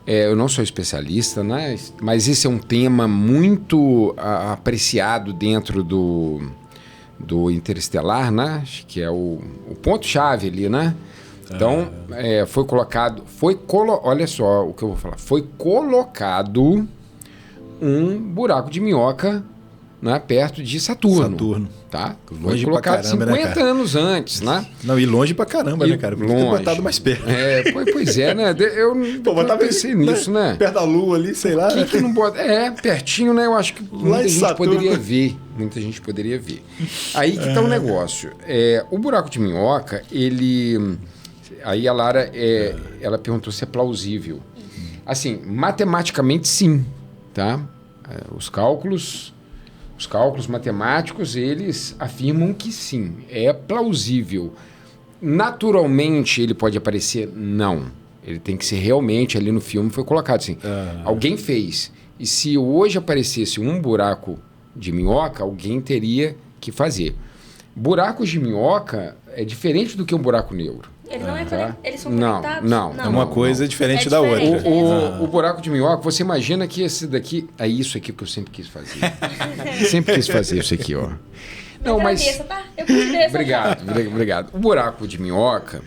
Eu não sou especialista, né? Mas esse é um tema muito apreciado dentro do Interestelar, né? Acho que é o ponto-chave ali, né? Então, foi colocado... olha só o que eu vou falar. Foi colocado um buraco de minhoca, né, perto de Saturno. Tá? Foi colocado caramba, 50 anos antes, né? Não, e longe pra caramba, né, cara? Por longe. Ter botado mais perto. Pois é, né? Eu não pensei nisso, né? Perto da Lua ali, sei lá. Que não bota... pertinho, né? Eu acho que muita gente poderia ver. Muita gente poderia ver. Aí que tá o negócio. O buraco de minhoca, ele... Aí a Lara, ela perguntou se é plausível. Assim, matematicamente, sim, tá? Os cálculos matemáticos, eles afirmam que sim, é plausível. Naturalmente, ele pode aparecer? Não. Ele tem que ser realmente, ali no filme foi colocado assim, alguém fez. E se hoje aparecesse um buraco de minhoca, alguém teria que fazer. Buracos de minhoca é diferente do que um buraco negro. Ele não eles são conectados? Não. É uma coisa diferente da outra. O buraco de minhoca, você imagina que esse daqui... É isso aqui que eu sempre quis fazer. Sempre quis fazer isso aqui, ó. Não, mas... Tá? Eu puxei Obrigado. O buraco de minhoca,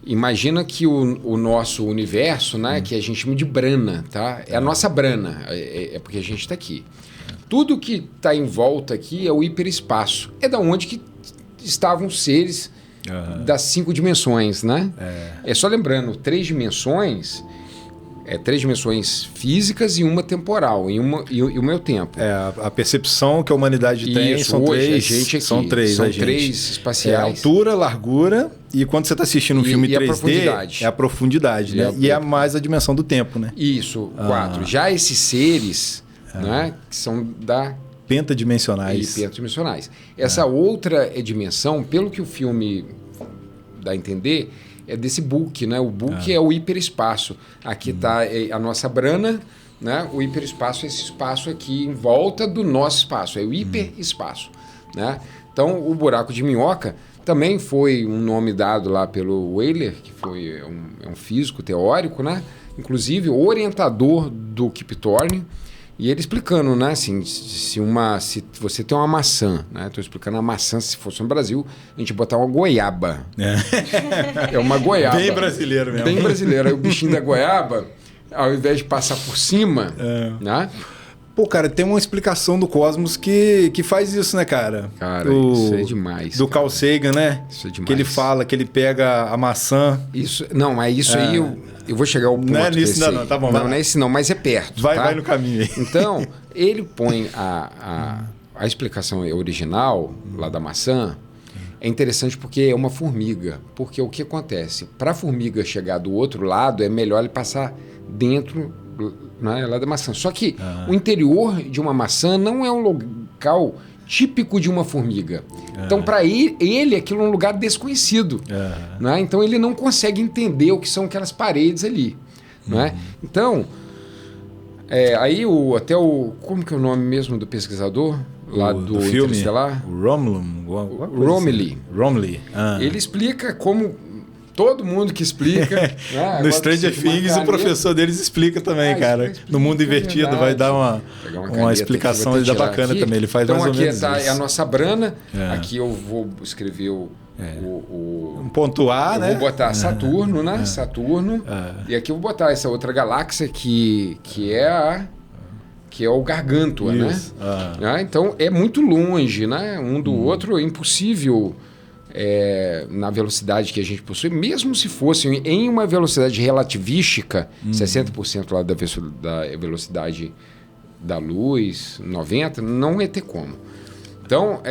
imagina que o nosso universo, né, que a gente chama de brana, tá? É a nossa brana, é porque a gente está aqui. Tudo que está em volta aqui é o hiperespaço. É da onde que estavam os seres... das 5 dimensões, né? É só lembrando, 3 dimensões... 3 dimensões físicas e uma temporal, e o meu tempo. A percepção que a humanidade tem são três espaciais. Altura, largura, e quando você está assistindo um filme 3D, é a profundidade, né? E é mais a dimensão do tempo, né? Isso, 4. Já esses seres, né, que são da... Pentadimensionais. Essa outra dimensão, pelo que o filme dá a entender, é desse bulk, né? O bulk é o hiperespaço. Aqui está a nossa brana, né? O hiperespaço é esse espaço aqui em volta do nosso espaço, é o hiperespaço, né? Então, o buraco de minhoca também foi um nome dado lá pelo Weyler, que foi um físico teórico, né? Inclusive o orientador do Kip Thorne. E ele explicando, né, assim, se você tem uma maçã, né, estou explicando a maçã, se fosse no Brasil, a gente botar uma goiaba. É uma goiaba. Bem brasileiro mesmo. Bem brasileiro. Aí o bichinho da goiaba, ao invés de passar por cima, né? Pô, cara, tem uma explicação do cosmos que faz isso, né, cara? Cara, isso é demais. Do Carl Sagan, né? Isso é demais. Que ele fala que ele pega a maçã... Isso, não, mas isso aí... Eu vou chegar ao ponto. Não é nisso ainda não, tá bom. Não é esse não, mas é perto. Vai no caminho aí. Então, ele põe a explicação original lá da maçã. É interessante porque é uma formiga. Porque o que acontece? Para a formiga chegar do outro lado, é melhor ele passar dentro, né, lá da maçã. Só que o interior de uma maçã não é um local típico de uma formiga. Então, para ele, aquilo é um lugar desconhecido. Né? Então, ele não consegue entender o que são aquelas paredes ali. Né? Então, aí como que é o nome mesmo do pesquisador? Lá do filme, Interestelar? Romilly. Ele explica como... Todo mundo que explica. No Stranger Things, o professor deles explica também, cara. No mundo invertido, vai dar uma explicação bacana aqui. Também. Ele faz então, mais ou menos aqui isso. é a nossa brana. Aqui eu vou escrever um ponto A, né? Vou botar Saturno, né? Saturno. E aqui eu vou botar essa outra galáxia que é o Gargantua, né? Então, é muito longe, né? Um do outro, é impossível... na velocidade que a gente possui, mesmo se fosse em uma velocidade relativística, 60% lá da velocidade da luz, 90%, não ia ter como. Então,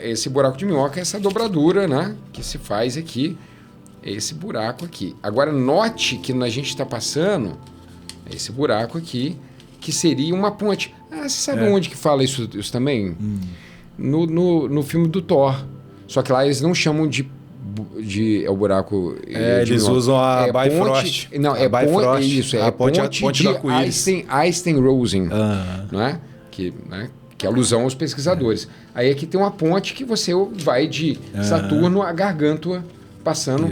esse buraco de minhoca é essa dobradura, né, que se faz aqui, esse buraco aqui. Agora, note que a gente está passando esse buraco aqui, que seria uma ponte. Você sabe onde que fala isso também? No filme do Thor. Só que lá eles não chamam de é o buraco... eles usam a Bifrost. Não, Bifrost. Isso, a ponte do arco-íris. Einstein-Rosen, né? Que é alusão aos pesquisadores. Aí aqui tem uma ponte que você vai de Saturno a Gargantua, passando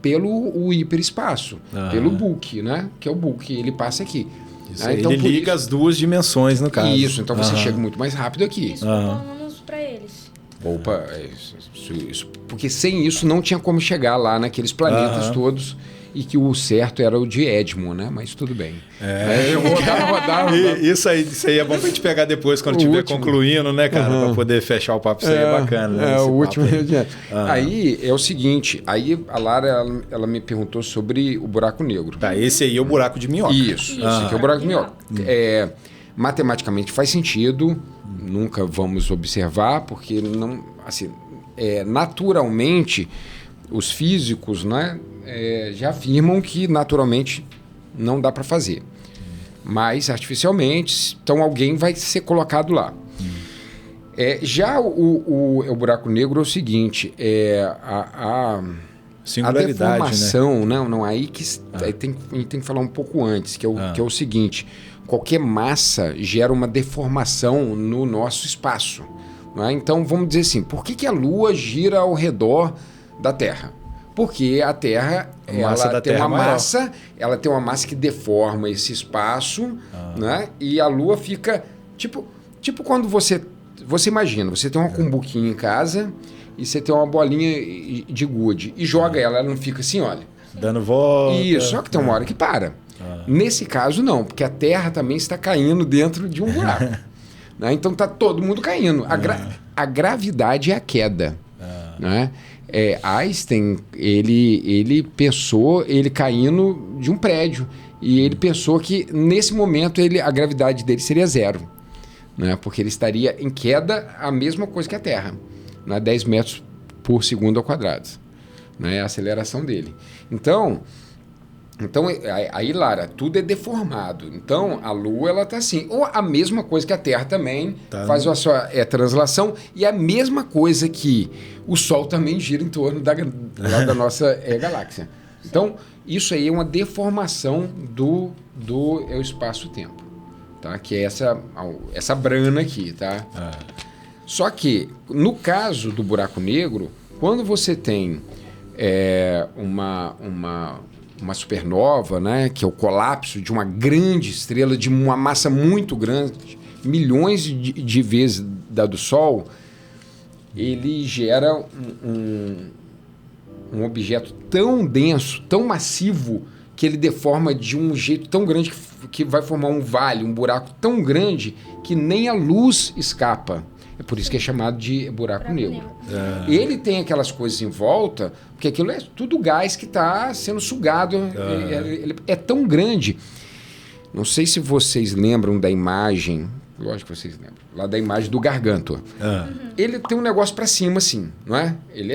pelo o hiperespaço, pelo Book, né? Que é o Book, ele passa aqui. Isso, então, ele liga as duas dimensões, no caso. Isso, então você chega muito mais rápido aqui. Isso, falamos pra eles. Opa, isso, porque sem isso não tinha como chegar lá naqueles planetas todos, e que o certo era o de Edmond, né? Mas tudo bem. Eu vou rodar. Isso aí é bom pra gente pegar depois, quando estiver concluindo, né, cara? Pra poder fechar o papo. Isso aí é bacana, né? O último. Aí é o seguinte, aí a Lara, ela me perguntou sobre o buraco negro. Tá, esse aí é o buraco de minhoca. Isso, esse aqui é o buraco de minhoca. Matematicamente faz sentido, nunca vamos observar, porque não, assim, naturalmente os físicos, né, já afirmam que naturalmente não dá para fazer, mas artificialmente, então alguém vai ser colocado lá. Já o buraco negro é o seguinte, a deformação, né? Não, aí que a gente tem que falar um pouco antes, que é o seguinte: qualquer massa gera uma deformação no nosso espaço. Né? Então, vamos dizer assim, por que a Lua gira ao redor da Terra? Porque a Terra, ela tem uma massa que deforma esse espaço, né? E a Lua fica tipo quando você imagina, você tem uma cumbuquinha em casa e você tem uma bolinha de gude e joga ela não fica assim, olha, dando volta. Isso, só que tem uma hora que para. Nesse caso não, porque a Terra também está caindo dentro de um buraco. Né? Então está todo mundo caindo. A gravidade é a queda. Né? Einstein, ele pensou ele caindo de um prédio e ele pensou que nesse momento a gravidade dele seria zero, né? Porque ele estaria em queda a mesma coisa que a Terra, né? 10 metros por segundo ao quadrado, né? A aceleração dele. Então aí, Lara, tudo é deformado. Então, a Lua, ela tá assim. Ou a mesma coisa que a Terra também faz a sua translação. E a mesma coisa que o Sol também gira em torno da nossa galáxia. Então, isso aí é uma deformação do espaço-tempo. Tá? Que é essa brana aqui, tá? Só que, no caso do buraco negro, quando você tem uma supernova, né, que é o colapso de uma grande estrela de uma massa muito grande, milhões de vezes da do Sol, ele gera um objeto tão denso, tão massivo, que ele deforma de um jeito tão grande que vai formar um vale, um buraco tão grande que nem a luz escapa. É por isso que é chamado de buraco negro. Ele tem aquelas coisas em volta, porque aquilo é tudo gás que está sendo sugado. Ele é tão grande. Não sei se vocês lembram da imagem, lógico que vocês lembram, lá da imagem do Gargantua. Ele tem um negócio para cima, assim, não é? Ele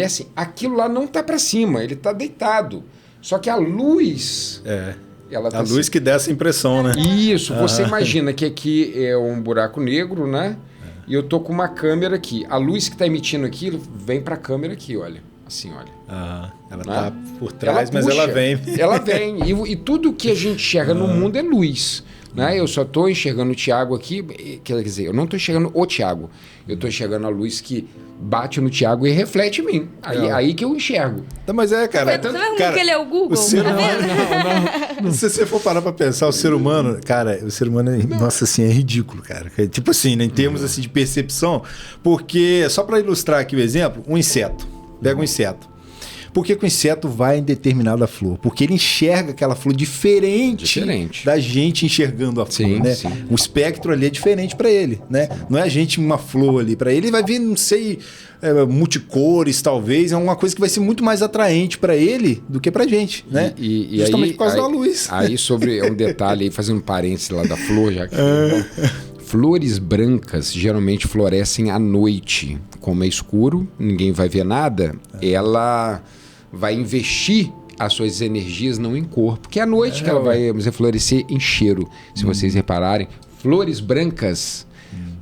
é assim. Aquilo lá não está para cima, ele está deitado. Só que a luz... Ela tá luz que dá essa impressão, né? Isso, você imagina que aqui é um buraco negro, né? E eu tô com uma câmera aqui. A luz que está emitindo aquilo vem para a câmera aqui, olha. Assim, olha. Ela tá por trás, mas ela vem. Ela vem. E tudo que a gente enxerga no mundo é luz. Né? Eu só estou enxergando o Tiago aqui. Quer dizer, eu não estou enxergando o Tiago. Eu estou enxergando a luz que bate no Tiago e reflete em mim. Aí que eu enxergo. Não, mas cara... Você não que ele é o Google? Não. Se você for parar pra pensar, o ser humano... Cara, o ser humano nossa, assim, é ridículo, cara. Tipo assim, né, em termos assim, de percepção. Porque, só para ilustrar aqui o exemplo, um inseto. Pega um inseto. Por que o inseto vai em determinada flor? Porque ele enxerga aquela flor diferente da gente enxergando a flor, né? Sim. O espectro ali é diferente para ele, né? Não é a gente uma flor ali para ele vai ver, não sei, multicores talvez, é uma coisa que vai ser muito mais atraente para ele do que pra gente, né? E justamente aí, por causa da luz. Aí sobre um detalhe aí, fazendo um parênteses lá da flor, já que flores brancas geralmente florescem à noite. Como é escuro, ninguém vai ver nada, ela vai investir as suas energias não em cor, porque é à noite que ela vai florescer em cheiro. Se vocês repararem, flores brancas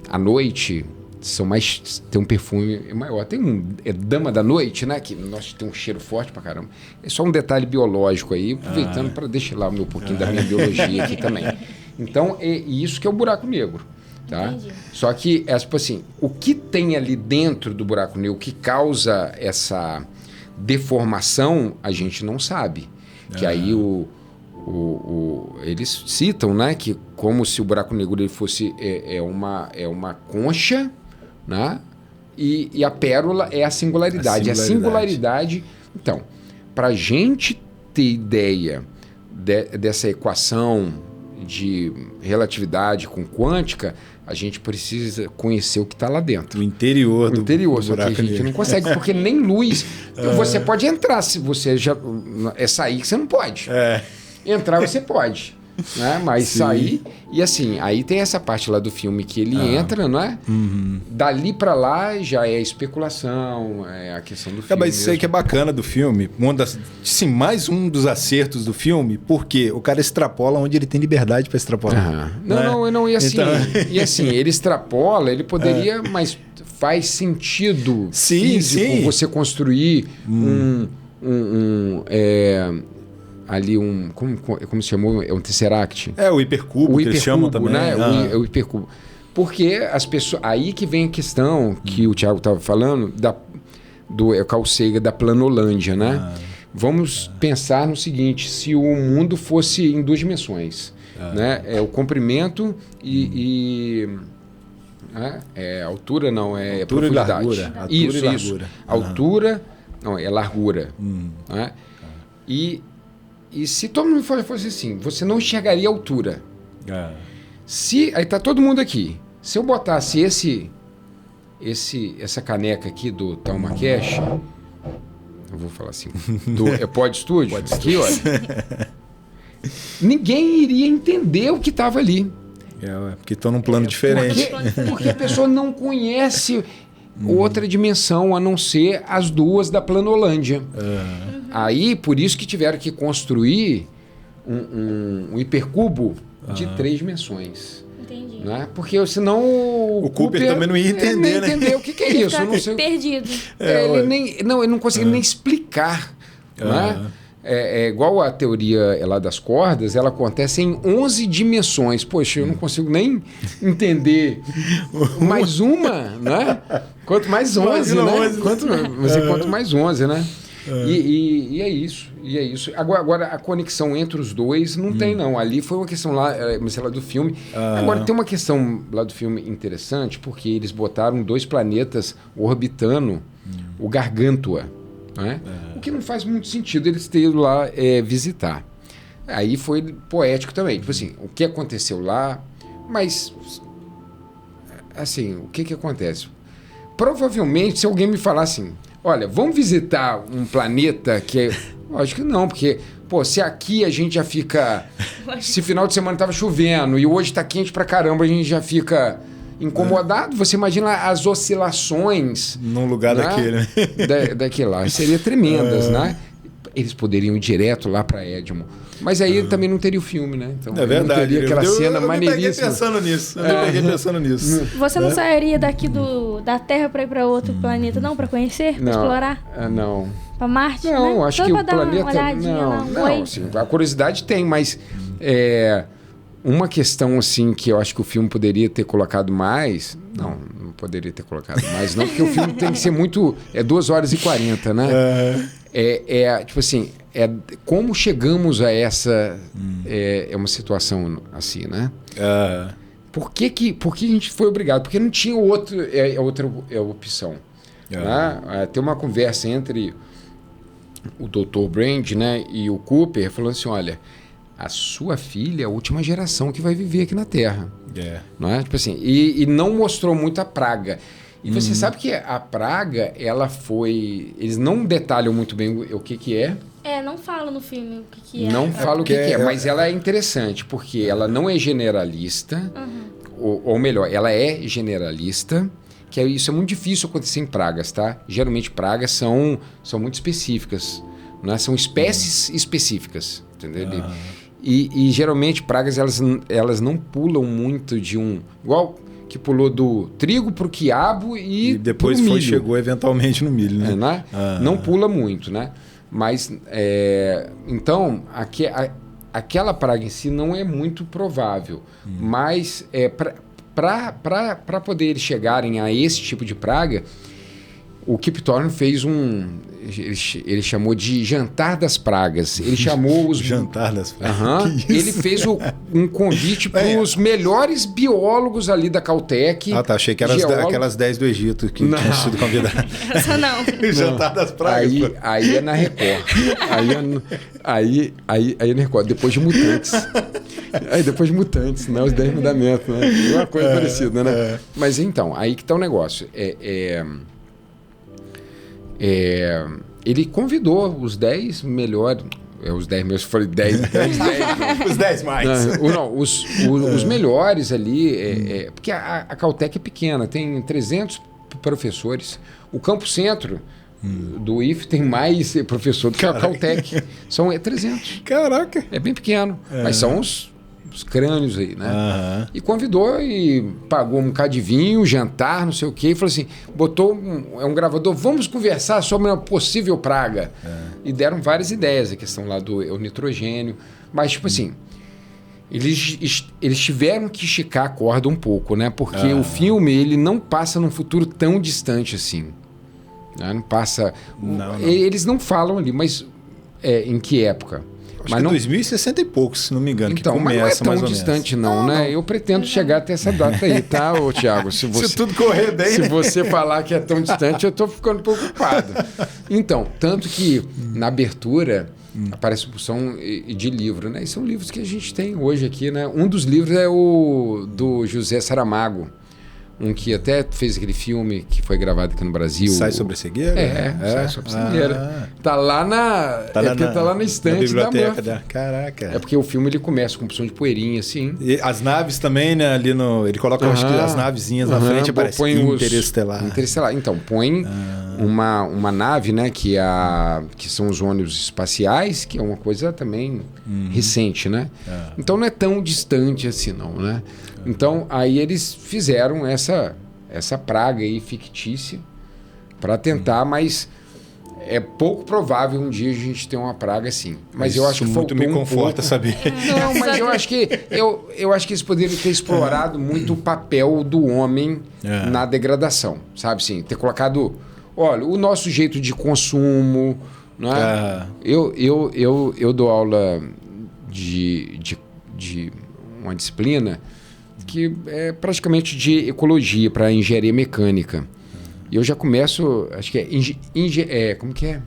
à noite são mais, tem um perfume maior. Tem dama da noite, né? Que nossa, tem um cheiro forte pra caramba. É só um detalhe biológico aí, aproveitando para deixar lá um pouquinho da minha biologia aqui também. Então, é isso que é o buraco negro. Tá? Só que, tipo assim, o que tem ali dentro do buraco negro que causa essa deformação, a gente não sabe. Que aí eles citam, né, que como se o buraco negro ele fosse uma concha, né, e a pérola é a singularidade. A singularidade. Então, para a gente ter ideia dessa equação de relatividade com quântica, a gente precisa conhecer o que está lá dentro. O interior do só que a gente negro. não consegue, porque nem luz. Você pode entrar, se você já... É sair que você não pode. Entrar você pode. Né? Mas sair... E assim, aí tem essa parte lá do filme que ele entra, não é? Dali pra lá já é especulação, é a questão do filme. Mas isso aí que é bacana do filme. Mais um dos acertos do filme, porque o cara extrapola onde ele tem liberdade pra extrapolar. Não, e assim, Então... e assim, ele extrapola, ele poderia, mas faz sentido físico você construir ali como se chamou? É um Tesseract. O hipercubo, que eles chamam também. Né? O hipercubo. Porque as pessoas... Aí que vem a questão que o Thiago estava falando, do Carl Sagan, da planolândia, né? Vamos pensar no seguinte, se o mundo fosse em 2 dimensões, né? O comprimento altura não, é altura profundidade. E largura. Isso. Altura, não, é largura. Né? E se todo mundo fosse assim, você não enxergaria a altura. Aí tá todo mundo aqui. Se eu botasse essa caneca aqui do Taumacash, eu vou falar assim, do Pod Studio, aqui, olha. Ninguém iria entender o que estava ali. Porque estão num plano diferente. Porque a pessoa não conhece outra dimensão a não ser as duas da Planolândia. Aí, por isso que tiveram que construir um hipercubo de 3 dimensões. Entendi. Né? Porque senão o Cooper também não ia entender, né? Entender o que é isso. Eu não sei. Perdido. Ele não conseguia nem explicar. Né? É igual a teoria lá das cordas, ela acontece em 11 dimensões. Poxa, eu não consigo nem entender mais uma, né? Quanto mais 11, né? Quanto mais 11, né? E é isso. Agora, a conexão entre os dois não tem, não. Ali foi uma questão lá do filme. Agora, tem uma questão lá do filme interessante, porque eles botaram 2 planetas orbitando o Gargantua. Né? O que não faz muito sentido eles terem lá visitar. Aí foi poético também. Tipo assim, o que aconteceu lá, mas assim, o que acontece? Provavelmente, se alguém me falar assim, olha, vamos visitar um planeta que é... Acho que não, porque, se aqui a gente já fica... Se final de semana estava chovendo e hoje está quente pra caramba, a gente já fica incomodado. Você imagina as oscilações... Num lugar daquele, né? Daquele lá. Seriam tremendas, né? Eles poderiam ir direto lá para Edmond. Mas aí também não teria o filme, né? Então, é verdade. Não teria aquela cena maneiríssima. Eu me peguei pensando nisso. Você não sairia daqui da Terra para ir para outro planeta, não? Para conhecer? Para explorar? Não. Para Marte? Não, né? acho só que pra o dar planeta... Uma olhadinha, não, assim, a curiosidade tem, mas... uma questão assim que eu acho que o filme poderia ter colocado mais... Não poderia ter colocado mais, não, porque o filme tem que ser muito... É 2h40, né? Tipo assim, como chegamos a essa... É uma situação assim, né? Por que a gente foi obrigado? Porque não tinha outra opção. Né? Tem uma conversa entre o Dr. Brand, né, e o Cooper, falando assim, olha, a sua filha é a última geração que vai viver aqui na Terra. Não é? Tipo assim, e não mostrou muito a praga. E você sabe que a praga, ela foi... Eles não detalham muito bem o que é. Não fala no filme o que é. Não fala o que é, mas ela é interessante, porque ela não é generalista, ou melhor, ela é generalista, que isso é muito difícil acontecer em pragas, tá? Geralmente pragas são muito específicas, né? São espécies específicas, entendeu? E geralmente pragas, elas não pulam muito de um... Igual... que pulou do trigo para o quiabo e depois chegou eventualmente no milho, né? Não pula muito, né? Mas, então, aquela praga em si não é muito provável. Mas, para poder eles chegarem a esse tipo de praga, O Kip Thorne fez ele chamou de Jantar das Pragas. Ele chamou os... Jantar das Pragas. Ele fez um convite para os melhores biólogos ali da Caltech. Ah, tá. Achei que eram aquelas 10 do Egito que tinham sido convidadas. Essa não. Jantar das Pragas. Aí é na Record. Aí é na Record. Depois de Mutantes. Depois de Mutantes, né? Os 10 Mandamentos, né? Uma coisa parecida, né? Mas então, aí que tá o negócio. Ele convidou os 10 melhores. Os 10 meus, eu falei 10. Os 10 mais. Os melhores ali. Porque a Caltech é pequena, tem 300 professores. O Campo Centro do IF tem mais professor do que a Caltech. São 300. Caraca! É bem pequeno. Mas são os crânios aí, né? E convidou e pagou um bocado de vinho, jantar, não sei o quê, e falou assim, botou um gravador, vamos conversar sobre uma possível praga. E deram várias ideias, a questão lá do nitrogênio, mas tipo assim, eles tiveram que esticar a corda um pouco, né? Porque o filme, ele não passa num futuro tão distante assim. Né? Não passa... Não. Eles não falam ali, mas em que época? Acho que 2060 e poucos, se não me engano. Então, que mas não é tão mais distante não, né? Eu pretendo chegar até essa data aí, tá, ô Thiago? Se tudo correr bem, se você falar que é tão distante, eu tô ficando preocupado. Então, tanto que na abertura aparece opção de livro, né? E são livros que a gente tem hoje aqui, né? Um dos livros é o do José Saramago, um que até fez aquele filme que foi gravado aqui no Brasil. Sai sobre a cegueira? Sai sobre a cegueira. Tá lá na... Tá lá na estante da biblioteca. Caraca. É porque o filme ele começa com opção de poeirinha, assim. E as naves também, né? Ali no... Ele coloca as navezinhas na frente, aparece Interestelar. Interestelar. Então, põe uma nave, né? Que são os ônibus espaciais, que é uma coisa também recente, né? Então não é tão distante assim, não, né? Então, aí eles fizeram essa praga aí fictícia para tentar, mas é pouco provável um dia a gente ter uma praga assim. Mas eu acho que faltou me conforta saber. Não, mas eu acho que eles poderiam ter explorado muito o papel do homem na degradação, sabe assim, ter colocado, olha, o nosso jeito de consumo, né? Eu dou aula de uma disciplina que é praticamente de ecologia para engenharia mecânica. E eu já começo, acho que como que é?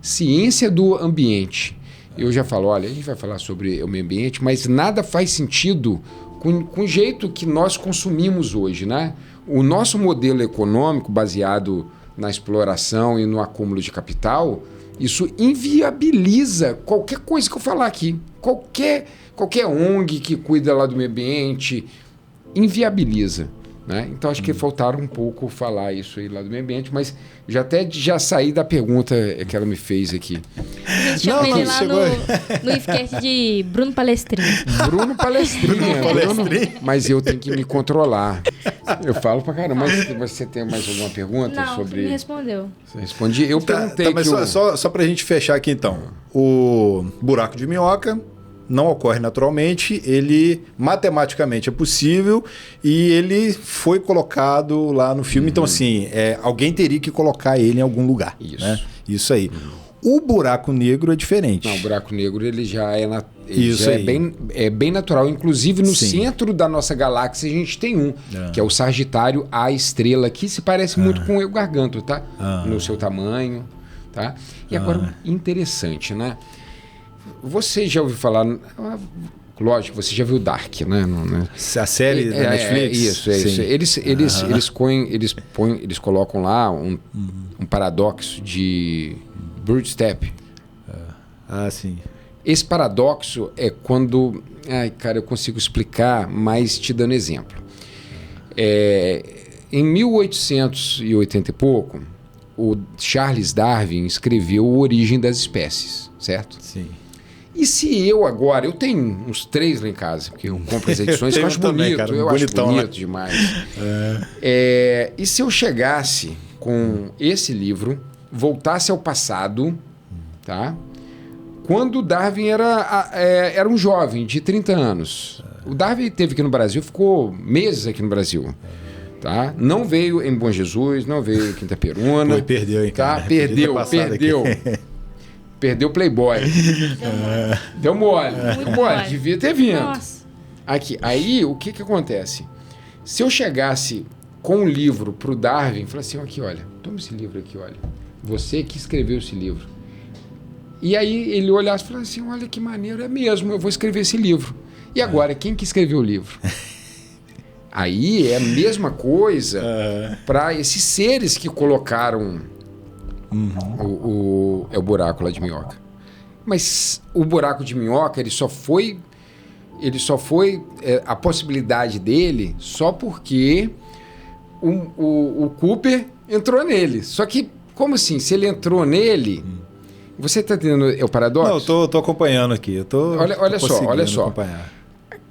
Ciência do ambiente. Eu já falo, olha, a gente vai falar sobre o meio ambiente, mas nada faz sentido com o jeito que nós consumimos hoje, né? O nosso modelo econômico baseado na exploração e no acúmulo de capital, isso inviabiliza qualquer coisa que eu falar aqui. Qualquer ONG que cuida lá do meio ambiente inviabiliza, né? Então acho que faltaram um pouco falar isso aí lá do meio ambiente, mas já saí da pergunta que ela me fez aqui. A gente chama ele lá no IFCast de Bruno Palestrinha. Bruno Palestrinha. Mas eu tenho que me controlar. Eu falo pra caramba. Mas você tem mais alguma pergunta sobre... Não, me respondeu. Você respondi. Eu perguntei mas só pra gente fechar aqui então. O buraco de minhoca não ocorre naturalmente, ele matematicamente é possível e ele foi colocado lá no filme. Então, assim, alguém teria que colocar ele em algum lugar. Isso. Né? Isso aí. O buraco negro é diferente. Não, o buraco negro ele já é bem natural. Inclusive, no centro da nossa galáxia, a gente tem que é o Sagitário A estrela, que se parece muito com o Garganto, tá? No seu tamanho, tá? E agora, interessante, né? Você já ouviu falar... Lógico, você já viu Dark, né? A série da Netflix? Isso. Eles colocam lá um paradoxo de Birdstep. Sim. Esse paradoxo é quando... eu consigo explicar, mas te dando exemplo. Em 1880 e pouco, o Charles Darwin escreveu A Origem das Espécies, certo? Sim. E se eu tenho uns 3 lá em casa, porque eu compro as edições que eu acho bonito, cara, eu bonitão, acho bonito, né? Demais. E se eu chegasse com esse livro, voltasse ao passado, tá? Quando Darwin era um jovem de 30 anos. O Darwin esteve aqui no Brasil, ficou meses aqui no Brasil. Tá? Não veio em Bom Jesus, não veio em Quinta Peruna. Pô, perdeu, hein, cara? Tá? Perdeu. Perdeu o Playboy. Deu mole. Deu mole. Devia ter vindo. Nossa. Aqui. Aí, o que acontece? Se eu chegasse com um livro pro Darwin, falasse assim, aqui, olha, toma esse livro aqui, olha. Você que escreveu esse livro. E aí ele olhasse e falasse assim, olha que maneiro, é mesmo, eu vou escrever esse livro. E agora, quem que escreveu o livro? Aí é a mesma coisa para esses seres que colocaram o buraco lá de minhoca. Mas o buraco de minhoca, ele só foi a possibilidade dele só porque o Cooper entrou nele. Só que, como assim? Se ele entrou nele... Você está entendendo o paradoxo? Não, eu tô acompanhando aqui. Olha só. Acompanhar.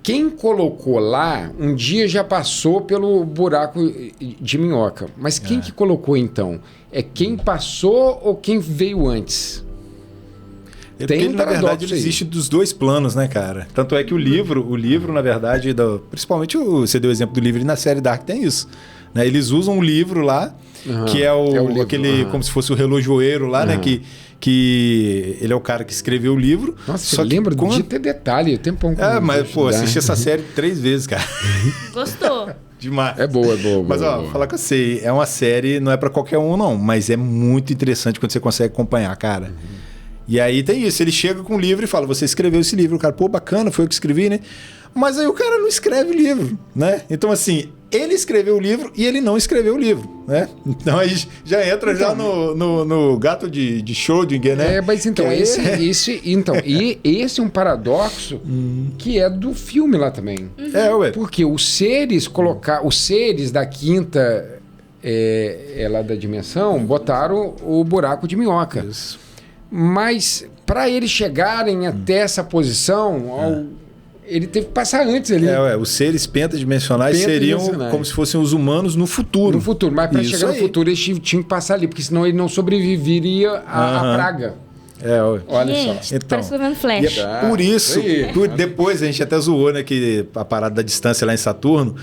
Quem colocou lá, um dia já passou pelo buraco de minhoca. Mas quem que colocou, então? É quem passou ou quem veio antes? Porque, na verdade, ele existe dos dois planos, né, cara? Tanto é que o livro, na verdade, principalmente você deu o exemplo do livro, e na série Dark tem isso. Né? Eles usam um livro lá, que é aquele, como se fosse o relojoeiro lá, né? Que ele é o cara que escreveu o livro. Nossa, você lembra de ter detalhe, o tempão. Mas, pô, assisti essa série 3 vezes, cara. Gostou? Demais. É boa. Mas, falar que eu sei, é uma série, não é pra qualquer um, não, mas é muito interessante quando você consegue acompanhar, cara. E aí tem isso, ele chega com o livro e fala, você escreveu esse livro, o cara, pô, bacana, foi eu que escrevi, né? Mas aí o cara não escreve livro, né? Então, assim, ele escreveu o livro e ele não escreveu o livro, né? Então aí já entra já no gato de Schrödinger, né? Mas então, esse é um paradoxo que é do filme lá também. Ué. Porque os seres da quinta lá da dimensão botaram o buraco de minhoca. Isso. Mas para eles chegarem até essa posição, ele teve que passar antes ali. Os seres pentadimensionais seriam como se fossem os humanos no futuro. Mas para chegar no futuro eles tinham que passar ali, porque senão ele não sobreviveria à praga. Olha só. Então, parece que eu tô vendo Flash. Por isso, depois a gente até zoou, né, que a parada da distância lá em Saturno,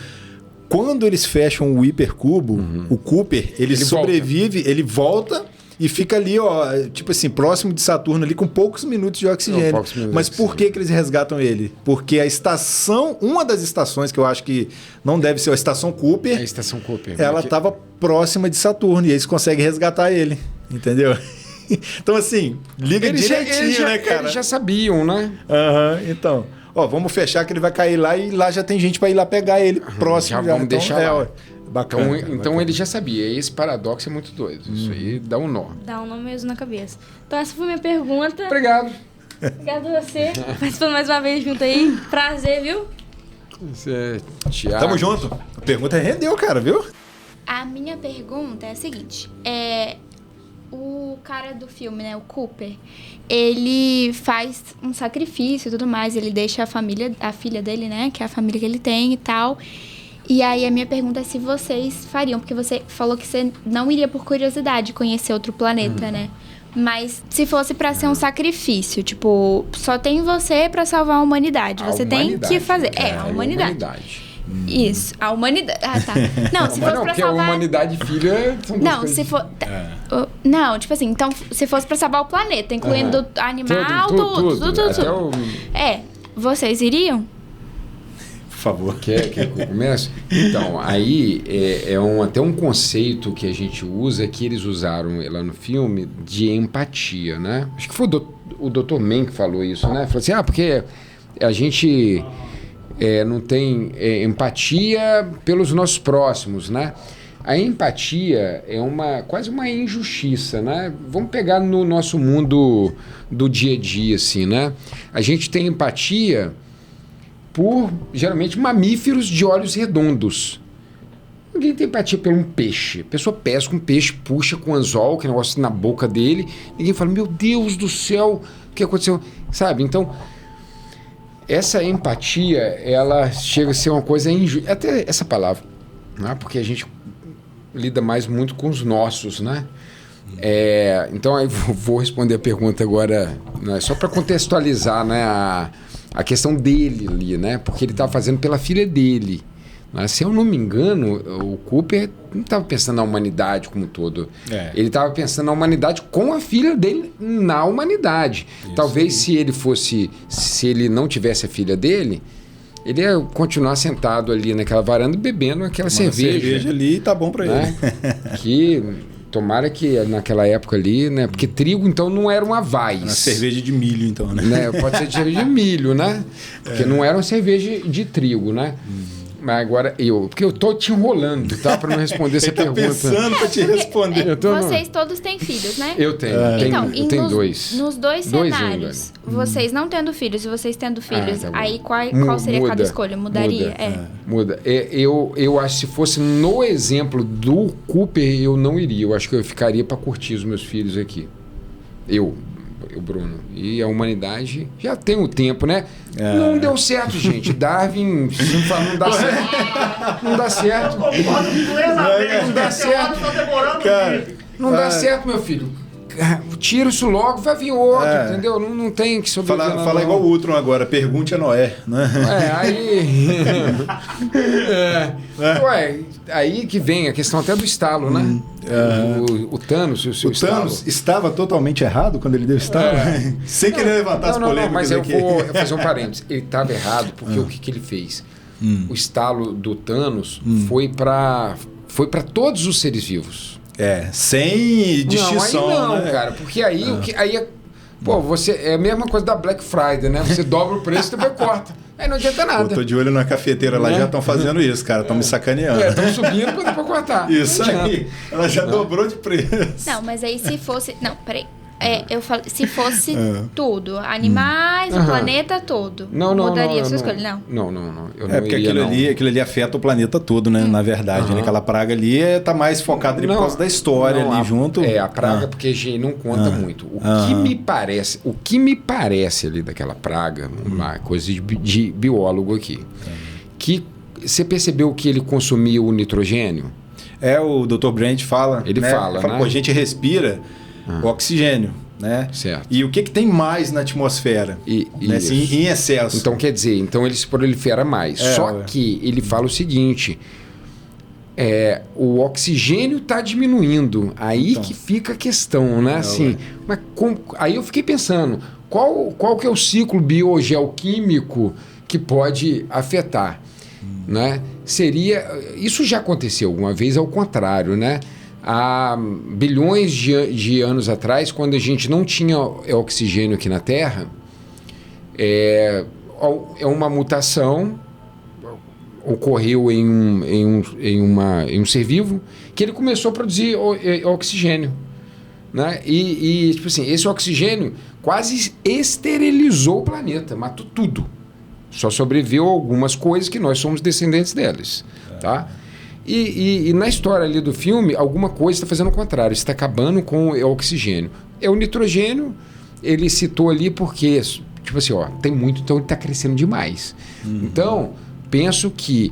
quando eles fecham o hipercubo, o Cooper, ele sobrevive, ele volta e fica ali, tipo assim, próximo de Saturno ali com poucos minutos de oxigênio. Mas por que eles resgatam ele? Porque a estação, uma das estações que eu acho que não deve ser a estação Cooper, ela estava próxima de Saturno e eles conseguem resgatar ele, entendeu? Então assim, liga direitinho, né, cara? Eles já sabiam, né? Então, vamos fechar que ele vai cair lá e lá já tem gente para ir lá pegar ele próximo. Já vamos deixar lá. Bacana, então ele já sabia. Esse paradoxo é muito doido. Isso aí dá um nó. Dá um nó mesmo na cabeça. Então essa foi minha pergunta. Obrigado. Obrigado a você. Participando mais uma vez junto aí. Prazer, viu? Thiago. Tamo junto. A pergunta rendeu, cara, viu? A minha pergunta é a seguinte. O cara do filme, né, o Cooper, ele faz um sacrifício e tudo mais. Ele deixa a filha dele, né, que é a família que ele tem e tal. E aí a minha pergunta é se vocês fariam, porque você falou que você não iria por curiosidade conhecer outro planeta, né? Mas se fosse pra ser um sacrifício, tipo, só tem você pra salvar a humanidade. Você tem que fazer. A humanidade. Isso, a humanidade. Tá. Não, se fosse pra salvar... a humanidade e filha são duas coisas. Se for... Não, tipo assim, então, se fosse pra salvar o planeta, incluindo animal, tudo. Vocês iriam? Por favor. Quer que eu comece? Então, aí até um conceito que a gente usa, que eles usaram lá no filme, de empatia, né? Acho que foi o Dr. Men que falou isso, né? Falou assim, porque a gente não tem empatia pelos nossos próximos, né? A empatia é quase uma injustiça, né? Vamos pegar no nosso mundo do dia a dia, assim, né? A gente tem empatia por, geralmente, mamíferos de olhos redondos. Ninguém tem empatia por um peixe. A pessoa pesca um peixe, puxa com anzol, que negócio na boca dele. Ninguém fala, meu Deus do céu, o que aconteceu? Sabe? Então, essa empatia, ela chega a ser uma coisa injusta. Até essa palavra, né? Porque a gente lida mais muito com os nossos, né? Então, aí vou responder a pergunta agora, né? Só para contextualizar, né? A questão dele ali, né? Porque ele estava fazendo pela filha dele, Mas, se eu não me engano, o Cooper não estava pensando na humanidade como um todo. Ele estava pensando na humanidade com a filha dele na humanidade. Isso. Talvez se ele não tivesse a filha dele, ele ia continuar sentado ali naquela varanda bebendo aquela cerveja ali, tá bom para ele. Que tomara que naquela época ali, né? Porque trigo então não era uma Weiss. Uma cerveja de milho então, né? Pode ser de cerveja de milho, né? Porque não era uma cerveja de trigo, né? Mas agora porque eu tô te enrolando, tá? Para não responder essa pergunta. Pensando para te responder. Vocês todos têm filhos, né? Eu tenho. Eu tenho dois. Nos dois cenários, vocês não tendo filhos e vocês tendo filhos, tá aí qual seria cada escolha? Mudaria? Muda. Eu acho que se fosse no exemplo do Cooper, eu não iria. Eu acho que eu ficaria para curtir os meus filhos aqui. Eu, Bruno. E a humanidade já tem o tempo, né? Não deu certo, gente. Darwin não dá certo. Não dá certo. Não dá certo. Não dá certo, meu filho. Tira isso logo, vai vir outro, entendeu? Não tem que sobreviver. Fala igual o Ultron agora, pergunte a Noé, né? Aí que vem a questão até do estalo, né? O Thanos, o estalo. Thanos estava totalmente errado quando ele deu estalo? Sem querer levantar as polêmicas mas eu aqui. vou fazer um parênteses. Ele estava errado porque o que ele fez? O estalo do Thanos foi para todos os seres vivos. Sem distinção. Não, né? Cara, porque aí você é a mesma coisa da Black Friday, né? Você dobra o preço e depois corta. Aí não adianta nada. Eu tô de olho na cafeteira lá, já estão fazendo isso, cara. Estão me sacaneando. Estão subindo para depois cortar. Isso aí. Ela já dobrou de preço. Não, mas aí se fosse... Não, peraí. Eu falo, se fosse tudo, animais, o planeta todo, mudaria a sua escolha? Não. Eu não porque iria, aquilo ali afeta o planeta todo, né? Na verdade, né? Aquela praga ali tá mais focada ali por causa da história ali junto. A praga, porque não conta muito. O que me parece ali daquela praga, uma coisa de biólogo aqui, que você percebeu que ele consumia o nitrogênio? O Dr. Brand fala. Ele fala, né? Pô, a gente respira o oxigênio, né? Certo. E o que tem mais na atmosfera? Né? Assim, em excesso. Então, quer dizer, ele se prolifera mais. Só que ele fala o seguinte, o oxigênio está diminuindo. Aí que fica a questão, né? Mas aí eu fiquei pensando, qual que é o ciclo biogeoquímico que pode afetar? Né? Isso já aconteceu alguma vez, ao contrário, né? Há bilhões de anos atrás, quando a gente não tinha oxigênio aqui na Terra, uma mutação ocorreu em um ser vivo que ele começou a produzir oxigênio. Né? E tipo assim, esse oxigênio quase esterilizou o planeta, matou tudo. Só sobreviveu algumas coisas que nós somos descendentes delas. Tá? E na história ali do filme, alguma coisa está fazendo o contrário, está acabando com o oxigênio. O nitrogênio, ele citou ali porque, tipo assim, tem muito, então ele está crescendo demais. Então, penso que,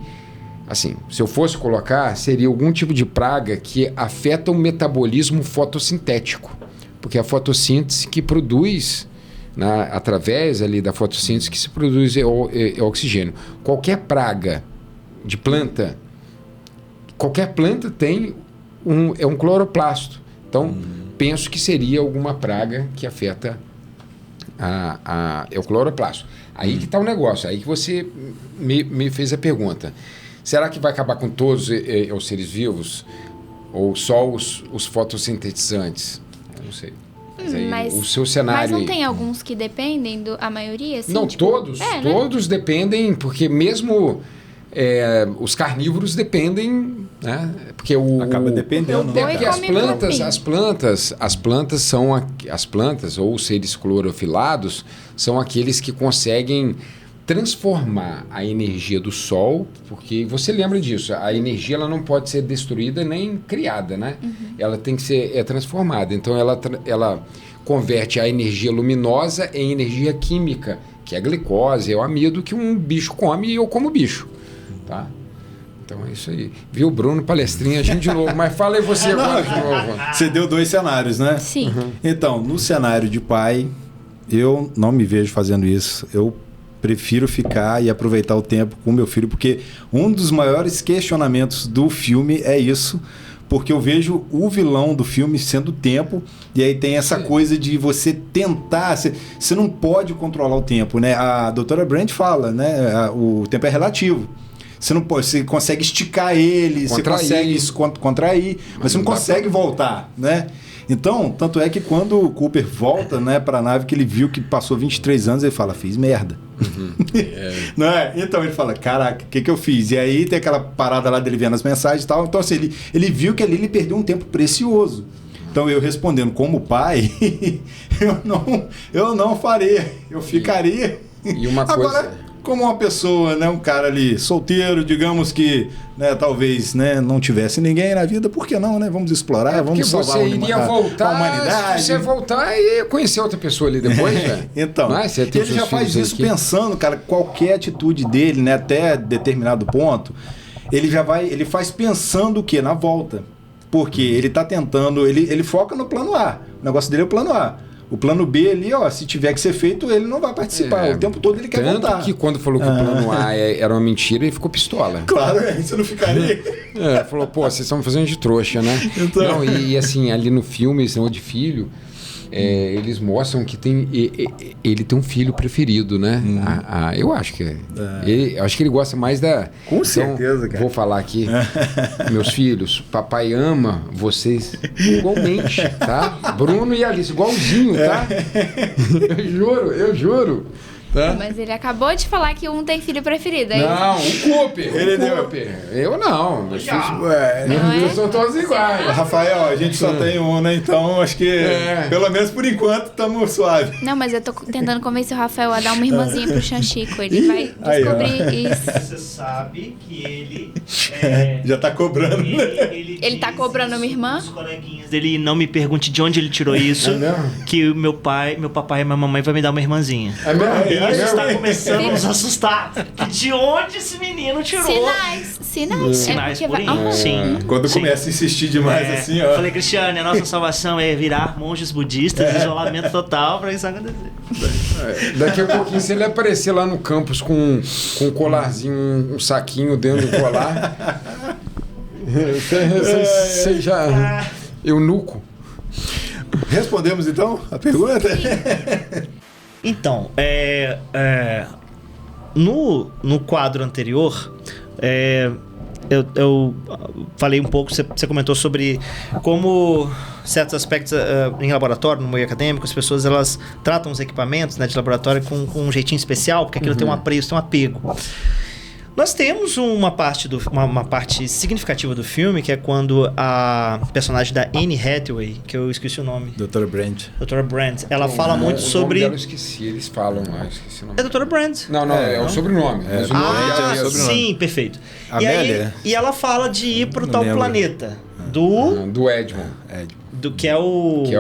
assim, se eu fosse colocar, seria algum tipo de praga que afeta o metabolismo fotossintético. Porque a fotossíntese que produz, através ali da fotossíntese que se produz oxigênio. Qualquer praga de planta... Qualquer planta tem um cloroplasto. Então, penso que seria alguma praga que afeta o cloroplasto. Aí que está o negócio. Aí que você me fez a pergunta. Será que vai acabar com todos os seres vivos? Ou só os fotossintetizantes? Eu não sei. Mas o seu cenário... Mas não tem alguns que dependem, a maioria? Assim, não, todos. Todos dependem, porque mesmo... os carnívoros dependem, né? Porque acaba dependendo, né? Porque as plantas ou os seres clorofilados são aqueles que conseguem transformar a energia do sol, porque você lembra disso, a energia ela não pode ser destruída nem criada, né? Ela tem que ser transformada. Então ela converte a energia luminosa em energia química, que é a glicose, é o amido que um bicho come e eu como bicho. Tá? Então é isso aí. Viu, Bruno, palestrinha, a gente de novo. Mas fala aí você agora de novo. Você deu 2 cenários, né? Sim. Então, no cenário de pai, eu não me vejo fazendo isso. Eu prefiro ficar e aproveitar o tempo com meu filho, porque um dos maiores questionamentos do filme é isso, porque eu vejo o vilão do filme sendo o tempo, e aí tem essa coisa de você tentar, você não pode controlar o tempo, né? A doutora Brand fala, né? O tempo é relativo. Você não pode, você consegue esticar ele, você consegue contrair, mas você não consegue voltar, né? Então, tanto é que quando o Cooper volta, né, para a nave, que ele viu que passou 23 anos, ele fala, fiz merda. Não é? Então ele fala, caraca, o que eu fiz? E aí tem aquela parada lá dele vendo as mensagens e tal. Então assim, ele viu que ali ele perdeu um tempo precioso. Então eu respondendo como pai, eu não faria, eu ficaria. E uma coisa... Agora, como uma pessoa, né, um cara ali solteiro, digamos que, né, talvez, né, não tivesse ninguém na vida, por que não, né? Vamos explorar, vamos salvar você iria voltar, a humanidade. Se você voltar e conhecer outra pessoa ali depois, velho. Então, ele já faz isso aqui pensando, cara, qualquer atitude dele, né, até determinado ponto, ele faz pensando o quê? Na volta. Porque ele tá tentando, ele foca no plano A. O negócio dele é o plano A. O plano B ali, ó, se tiver que ser feito, ele não vai participar. O tempo todo ele quer voltar. Tanto que quando falou que o plano A era uma mentira, ele ficou pistola. Claro, você não ficaria. Falou, pô, vocês estão me fazendo de trouxa, né? Então... Não, e assim, ali no filme, esse negócio de filho, eles mostram que ele tem um filho preferido, né? Eu acho que eu acho que ele gosta mais da... Com certeza, cara. Vou falar aqui. Meus filhos, papai ama vocês igualmente, tá? Bruno e Alice, igualzinho, tá? Eu juro. Tá? Mas ele acabou de falar que um tem filho preferido, é não, isso? O Cooper. Eu não. Meus filhos são todos iguais. Rafael, a gente só tem um, né? Então acho que, pelo menos por enquanto, estamos suaves. Não, mas eu tô tentando convencer o Rafael a dar uma irmãzinha pro Chanchico. Ele vai descobrir isso. Você sabe que ele... já tá cobrando. Ele tá cobrando minha irmã? Os coleguinhas dele, não me pergunte de onde ele tirou isso. Que o meu papai e minha mamãe vai me dar uma irmãzinha. É isso está começando a nos assustar. De onde esse menino tirou? Sinais purinhos. Sim. Quando começa a insistir demais assim, ó. Falei, Cristiane, a nossa salvação é virar monges budistas, isolamento total pra isso acontecer. Daqui a pouquinho, se ele aparecer lá no campus com um colarzinho, um saquinho dentro do colar, você já... Eunuco. Respondemos então a pergunta? Então, no quadro anterior, eu falei um pouco, você comentou sobre como certos aspectos em laboratório, no meio acadêmico, as pessoas elas tratam os equipamentos, né, de laboratório com um jeitinho especial, porque aquilo tem um apreço, tem um apego. Nós temos uma parte significativa do filme, que é quando a personagem da Anne Hathaway, que eu esqueci o nome. Dra. Brand. Dra. Brand. Ela fala muito sobre... O nome dela eu esqueci, eles falam, esqueci o nome. É Dra. Brand. Não, é o sobrenome. Sim, perfeito. Amélia. E ela fala de ir pro tal planeta. Do Edmond. Que é o... Que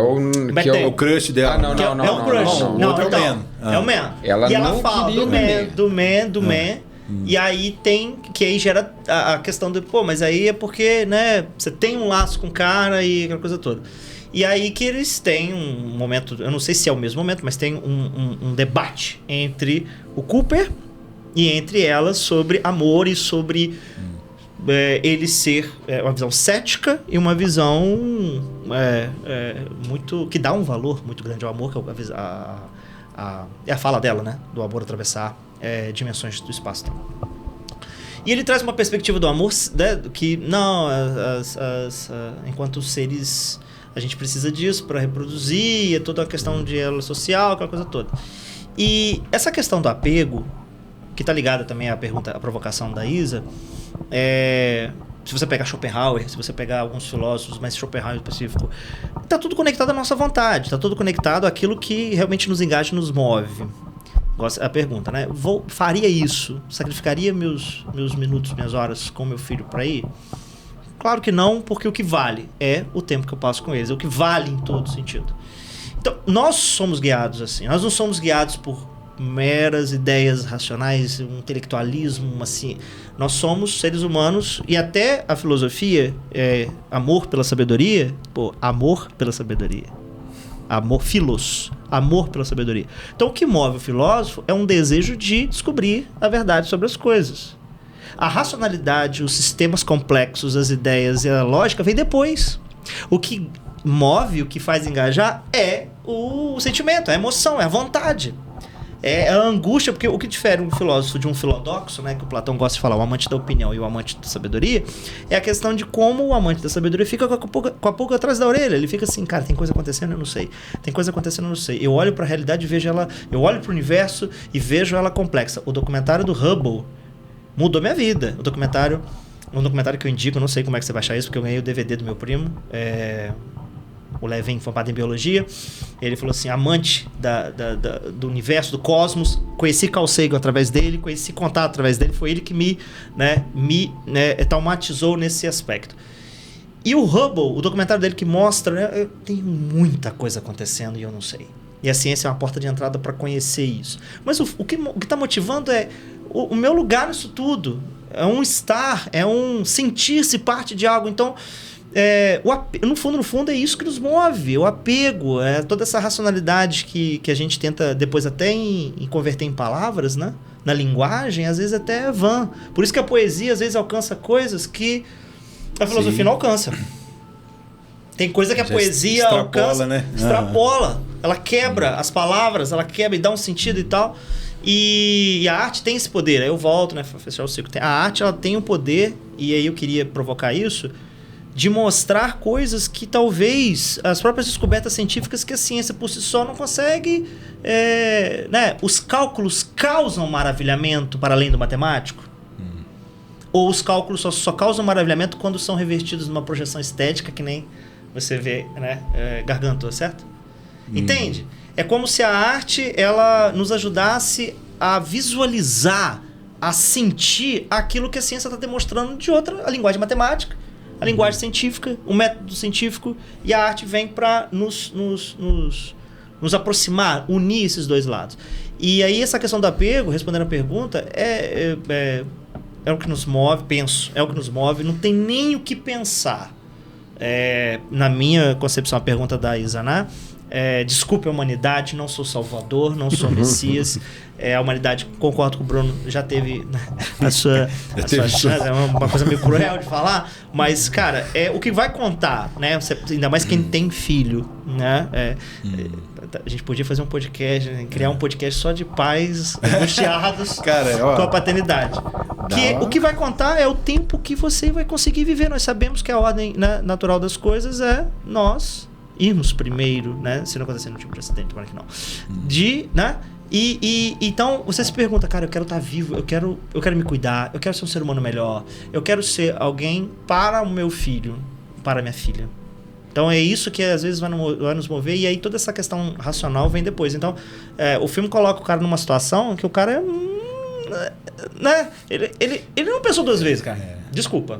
é o crush dela. Não. É o crush. Não, é o Man. É o Man. Ela e ela não fala do Man. E aí que aí gera a questão do, mas aí é porque, né, você tem um laço com o cara e aquela coisa toda. E aí que eles têm um momento, eu não sei se é o mesmo momento, mas tem um debate entre o Cooper e entre elas sobre amor e sobre ele ser uma visão cética e uma visão muito, que dá um valor muito grande ao amor, que é a fala dela, né, do amor atravessar dimensões do espaço. E ele traz uma perspectiva do amor, né, que não, enquanto seres a gente precisa disso para reproduzir, é toda uma questão de elo social, aquela coisa toda. E essa questão do apego, que está ligada também à provocação da Isa, se você pegar Schopenhauer, se você pegar alguns filósofos, mas Schopenhauer em específico, está tudo conectado à nossa vontade, está tudo conectado àquilo que realmente nos engaja e nos move. A pergunta, né? Faria isso? Sacrificaria meus minutos, minhas horas com meu filho para ir? Claro que não, porque o que vale é o tempo que eu passo com eles, é o que vale em todo sentido. Então, nós somos guiados assim, nós não somos guiados por meras ideias racionais, um intelectualismo, assim. Nós somos seres humanos e até a filosofia é amor pela sabedoria, amor pela sabedoria. amor, philos, amor pela sabedoria. Então o que move o filósofo é um desejo de descobrir a verdade sobre as coisas. A racionalidade, os sistemas complexos, as ideias e a lógica vem depois. O que move, o que faz engajar é o sentimento, a emoção, é a vontade. É a angústia, porque o que difere um filósofo de um filodoxo, né, que o Platão gosta de falar, o amante da opinião e o amante da sabedoria, é a questão de como o amante da sabedoria fica com a pulga atrás da orelha. Ele fica assim, cara, tem coisa acontecendo, eu não sei. Tem coisa acontecendo, eu não sei. Eu olho pra realidade e vejo ela, eu olho pro universo e vejo ela complexa. O documentário do Hubble mudou minha vida. Um documentário que eu indico, eu não sei como é que você vai achar isso, porque eu ganhei o DVD do meu primo, o Levin, formado em biologia. Ele falou assim, amante do universo, do cosmos, conheci Carl Sagan através dele, conheci contato através dele, foi ele que me traumatizou nesse aspecto. E o Hubble, o documentário dele que mostra, né, tem muita coisa acontecendo e eu não sei. E a ciência é uma porta de entrada para conhecer isso. Mas o que está motivando é o meu lugar nisso tudo. É um estar, é um sentir-se parte de algo. Então, no fundo é isso que nos move, o apego, toda essa racionalidade que a gente tenta depois até em converter em palavras, né? Na linguagem, às vezes até é vã. Por isso que a poesia às vezes alcança coisas que a filosofia não alcança. Tem coisa que a poesia alcança, né? Extrapola, ela quebra as palavras, ela quebra e dá um sentido e tal. E a arte tem esse poder. Aí eu volto, né, para fechar o ciclo. A arte, ela tem o poder, e aí eu queria provocar isso, de mostrar coisas que talvez as próprias descobertas científicas que a ciência por si só não consegue, né? Os cálculos causam maravilhamento para além do matemático? Ou os cálculos só causam maravilhamento quando são revertidos numa projeção estética, que nem você vê, né, Gargantua, certo? Entende? É como se a arte ela nos ajudasse a visualizar, a sentir aquilo que a ciência está demonstrando de outra, a linguagem matemática, a linguagem científica, o método científico, e a arte vem para nos aproximar, unir esses dois lados. E aí essa questão do apego, respondendo a pergunta, é o que nos move, é o que nos move, não tem nem o que pensar. Na minha concepção, a pergunta da Isaná, desculpe a humanidade, não sou salvador, não sou Messias. A humanidade, concordo com o Bruno, já teve a sua chance. É uma coisa meio cruel de falar, mas, cara, o que vai contar, né? Ainda mais quem tem filho, né? A gente podia fazer um podcast, né? Criar um podcast só de pais angustiados com a paternidade. O que vai contar é o tempo que você vai conseguir viver. Nós sabemos que a ordem, né, natural das coisas é nós irmos primeiro, né? Se não acontecer nenhum tipo de acidente, tomara que não. Né? Então você se pergunta, cara, eu quero estar vivo, eu quero me cuidar, eu quero ser um ser humano melhor, eu quero ser alguém para o meu filho, para a minha filha. Então é isso que às vezes vai nos mover, e aí toda essa questão racional vem depois. Então o filme coloca o cara numa situação que o cara né? Ele não pensou duas vezes, cara. Desculpa.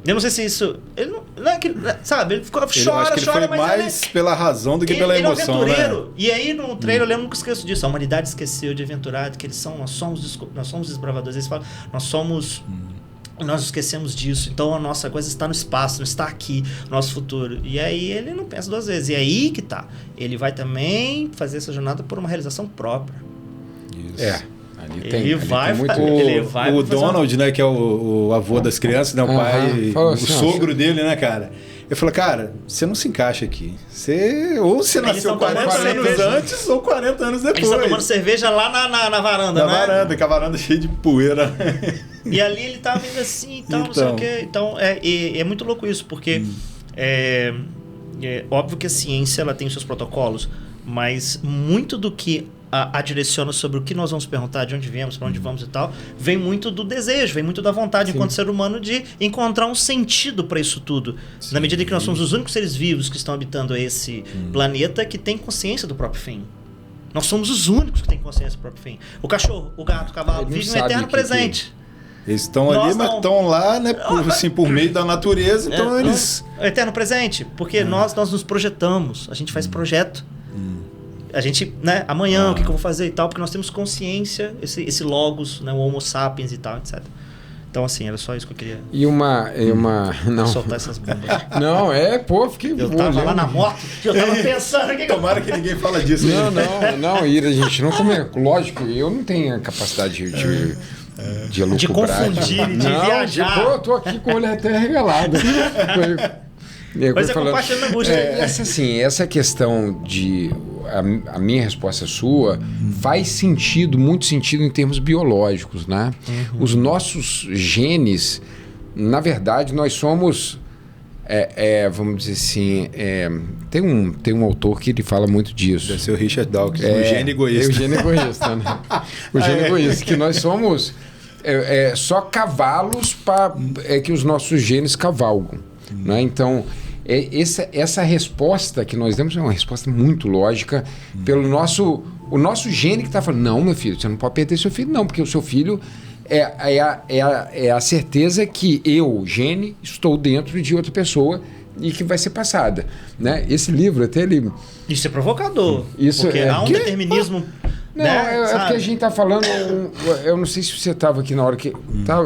Eu não sei se isso... Ele não é que... Sabe? Ele chora, acho que ele foi mais pela razão do que pela emoção, é um aventureiro, né? E aí no trailer, eu lembro, nunca esqueço disso. A humanidade esqueceu de aventurar, que nós somos desbravadores. Eles falam, nós esquecemos disso. Então a nossa coisa está no espaço, não está aqui, nosso futuro. E aí ele não pensa duas vezes. E aí que tá. Ele vai também fazer essa jornada por uma realização própria. Isso. O Donald, né, que é o avô das crianças, né, o pai, o sogro dele, né, cara? Eu falei, cara, você não se encaixa aqui. Você nasceu 40 anos antes ou 40 anos depois. Eles estão tomando cerveja lá na varanda, né? Na varanda, com a varanda cheia de poeira. E ali ele tava vindo assim e tal, não sei o quê. Então, é muito louco isso, porque é óbvio que a ciência ela tem os seus protocolos, mas muito do que a direciona sobre o que nós vamos perguntar, de onde viemos, para onde vamos e tal, vem muito do desejo, vem muito da vontade, enquanto ser humano, de encontrar um sentido para isso tudo. Sim. Na medida que nós somos os únicos seres vivos que estão habitando esse planeta que tem consciência do próprio fim. Nós somos os únicos que têm consciência do próprio fim. O cachorro, o gato, o cavalo vivem um eterno presente. Eles estão ali, mas estão lá, né, por meio da natureza, então eles... Eterno presente, porque nós nos projetamos, a gente faz projeto. A gente, né, amanhã o que eu vou fazer e tal, porque nós temos consciência, esse logos, né, o homo sapiens e tal, etc. Então, assim, era só isso que eu queria Não. soltar essas bombas. Não, fiquei... Eu tava lá na moto, eu tava pensando... Tomara que ninguém fala disso. Não, Ira, a gente não come... Lógico, eu não tenho a capacidade de elucubrar. De confundir, de viajar. Eu tô aqui com o olho até regalado. Mas compartilhando a busca. Essa questão de... A minha resposta sua faz sentido, muito sentido em termos biológicos, né? Os nossos genes, na verdade, nós somos... vamos dizer assim, tem um autor que ele fala muito disso. Deve ser o Richard Dawkins, o gene egoísta. O gene egoísta, né? O gene egoísta, que nós somos só cavalos que os nossos genes cavalgam. Né? Então, essa resposta que nós demos é uma resposta muito lógica pelo o nosso gene que está falando, não, meu filho, você não pode perder seu filho, não, porque o seu filho... É a certeza que eu, gene, estou dentro de outra pessoa e que vai ser passada. Né? Esse livro, até ele... Isso é provocador. Isso porque há um determinismo... Não, porque a gente está falando... Eu não sei se você estava aqui na hora que...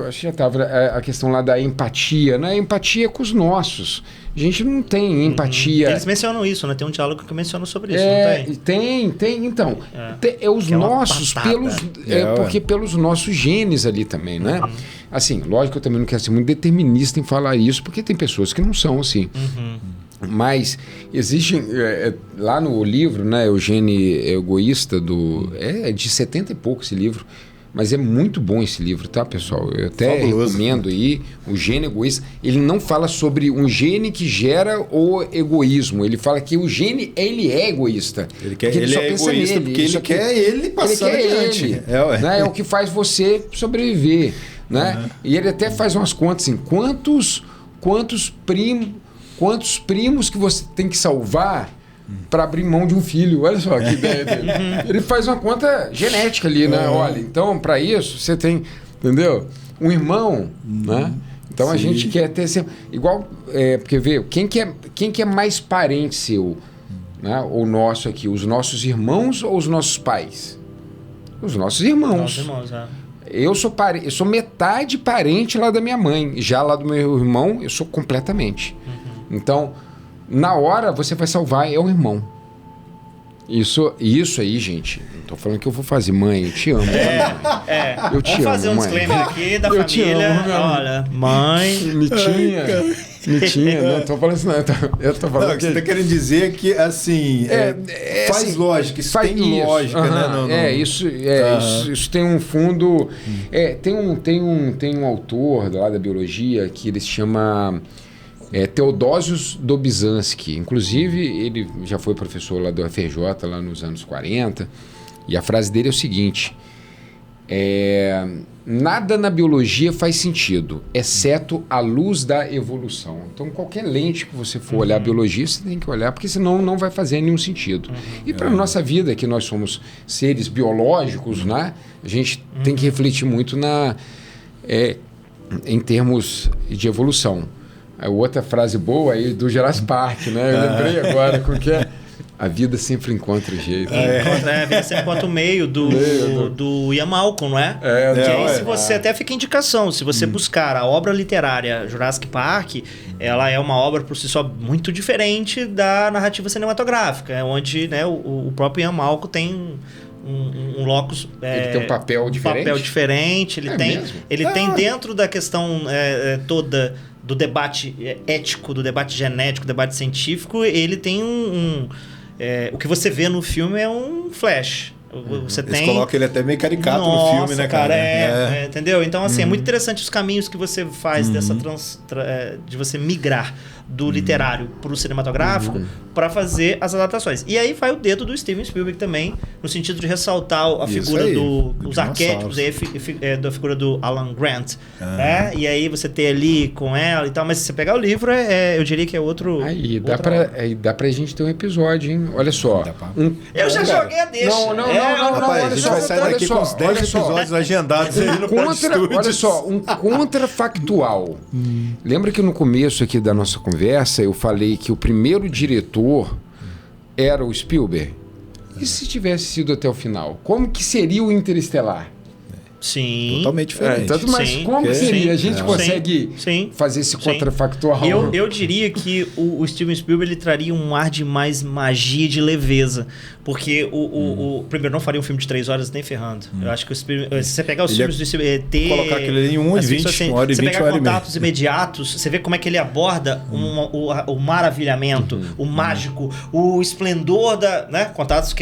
acho que já estava a questão lá da empatia. Né? Empatia com os nossos. A gente não tem empatia... Eles mencionam isso, né? Tem um diálogo que menciona sobre isso, não tem? Tem. Então, os nossos, porque pelos nossos genes ali também, né? Assim, lógico que eu também não quero ser muito determinista em falar isso, porque tem pessoas que não são assim. Mas existem, lá no livro, né, O Gene Egoísta, é de 70 e pouco esse livro, mas é muito bom esse livro, tá, pessoal? Eu até recomendo aí, O Gene Egoísta. Ele não fala sobre um gene que gera o egoísmo, ele fala que o gene, ele é egoísta. Ele só pensa nele. Porque ele quer ele passar adiante. Né? É o que faz você sobreviver. Né? E ele até faz umas contas assim, quantos primos que você tem que salvar para abrir mão de um filho? Olha só que ideia dele. Ele faz uma conta genética ali, né? Olha, então para isso você tem, entendeu? Um irmão, né? Então a gente quer ter sempre... Igual, porque vê, quem que é mais parente seu? Né? O nosso aqui, os nossos irmãos ou os nossos pais? Os nossos irmãos. Nossos irmãos, Eu sou metade parente lá da minha mãe. Já lá do meu irmão, eu sou completamente. Então, na hora, você vai salvar o irmão. Isso aí, gente, não tô falando que eu vou fazer, mãe, eu te amo. Eu te amo, vamos fazer um disclaimer aqui da família. Te amo, olha, mãe... Mitinha, não tô falando isso não. Eu tô falando que você tá querendo dizer que, assim, faz assim, lógica, isso tem lógica, né? Isso tem um fundo... Tem um autor lá da biologia que ele se chama... Teodosius Dobzhansky. Inclusive, ele já foi professor lá do FRJ, lá nos anos 40, e a frase dele é o seguinte: nada na biologia faz sentido, exceto a luz da evolução. Então, qualquer lente que você for olhar a biologia, você tem que olhar, porque senão não vai fazer nenhum sentido. E para a nossa vida, que nós somos seres biológicos, né, a gente tem que refletir muito em termos de evolução. Outra frase boa aí do Jurassic Park, né? Eu lembrei agora, porque a vida sempre encontra jeito. A vida sempre encontra o meio do Ian Malcolm, não é? Que aí se você até fica indicação, se você buscar a obra literária Jurassic Park, ela é uma obra por si só muito diferente da narrativa cinematográfica, onde, né, o próprio Ian Malcolm tem um locus... ele tem um papel diferente. Ele tem dentro da questão toda do debate ético, do debate genético, do debate científico, ele tem o que você vê no filme é um flash. Eles colocam ele até meio caricato no filme, né, cara? Entendeu? Então, assim, é muito interessante os caminhos que você faz de você migrar do literário para o cinematográfico para fazer as adaptações. E aí vai o dedo do Steven Spielberg também, no sentido de ressaltar a figura dos arquétipos, da figura do Alan Grant. E aí você ter ali com ela e tal, mas se você pegar o livro, eu diria que é outro... Aí dá pra gente ter um episódio, hein? Olha só. Eu já joguei a deixa. Não, rapaz, a gente vai sair daqui com uns 10 episódios agendados aí no Podestúdios. Olha só, um contrafactual. Lembra que no começo aqui da nossa conversa eu falei que o primeiro diretor era o Spielberg? E se tivesse sido até o final? Como que seria o Interestelar? Sim. Totalmente diferente. Tanto mais Sim. como que seria? A gente Sim. consegue Sim. fazer esse contrafactual. Eu diria que o Steven Spielberg ele traria um ar de mais magia e de leveza. Porque primeiro, não faria um filme de 3 horas nem ferrando. Eu acho que se você pegar os filmes do ET... Colocar aquele em 1 e 20, assim, 1 hora e 20, você pegar 1 hora e meia. Contatos Imediatos, você vê como é que ele aborda o maravilhamento, o mágico, o esplendor da... Né? Contatos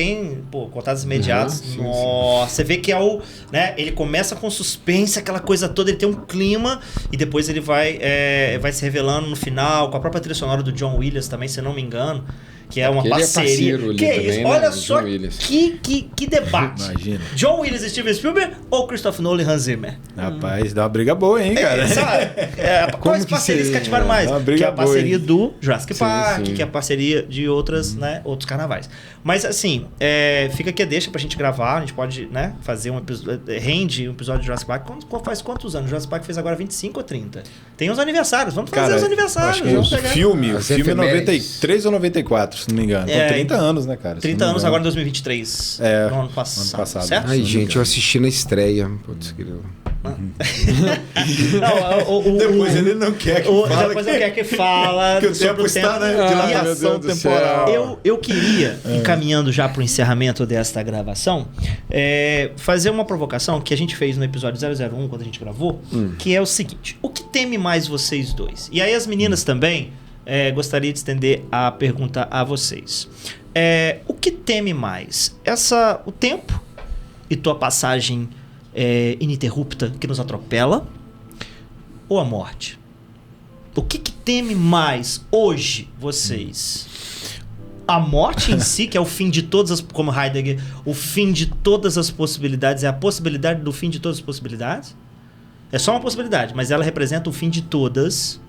Imediatos. Nossa, você vê que é o... Né? Ele começa com suspense, aquela coisa toda, ele tem um clima e depois ele vai se revelando no final, com a própria trilha sonora do John Williams também, se não me engano. Que é uma parceria. Que é isso? Olha só que debate. Imagina. John Williams e Steven Spielberg ou Christopher Nolan e Hans Zimmer? Rapaz, dá uma briga boa, hein, cara? Quais parcerias cativaram mais? Que é a parceria do Jurassic Park, sim. que é a parceria de outros carnavais. Mas assim, fica aqui a deixa pra gente gravar, a gente pode, né, fazer um episódio, rende um episódio de Jurassic Park. Faz quantos anos? Jurassic Park fez agora 25 ou 30? Tem os aniversários, vamos fazer os aniversários. Acho que o filme é 93 ou 94, se não me engano. Então 30 anos, né, cara? 30 anos agora em 2023. No ano passado. Certo? Ai, gente, eu assisti na estreia. Putz, querido. Depois ele não quer que fale. Depois não quer que fala. Que o tempo está, né? Dilação temporal. Eu queria, encaminhando já para o encerramento desta gravação, fazer uma provocação que a gente fez no episódio 001, quando a gente gravou, que é o seguinte: o que teme mais vocês dois? E aí as meninas também, gostaria de estender a pergunta a vocês. O que teme mais? O tempo e tua passagem ininterrupta que nos atropela, ou a morte? O que teme mais hoje vocês? A morte em si, que é o fim de todas como Heidegger, o fim de todas as possibilidades, é a possibilidade do fim de todas as possibilidades? É só uma possibilidade, mas ela representa o fim de todas.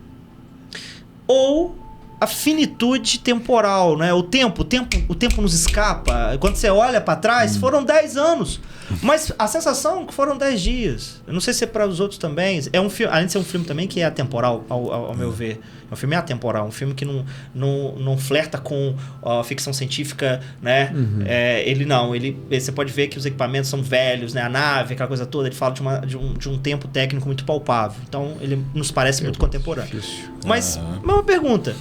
Ou a finitude temporal, né? O tempo nos escapa. Quando você olha para trás, foram 10 anos. Mas a sensação que foram 10 dias. Eu não sei se é para os outros também. É um filme, além de ser um filme também que é atemporal, ao meu ver. É um filme atemporal, um filme que não flerta com a ficção científica, né? Você pode ver que os equipamentos são velhos, né? A nave, aquela coisa toda, ele fala de um tempo técnico muito palpável. Então, ele nos parece muito contemporâneo. Difícil. Mas uma pergunta,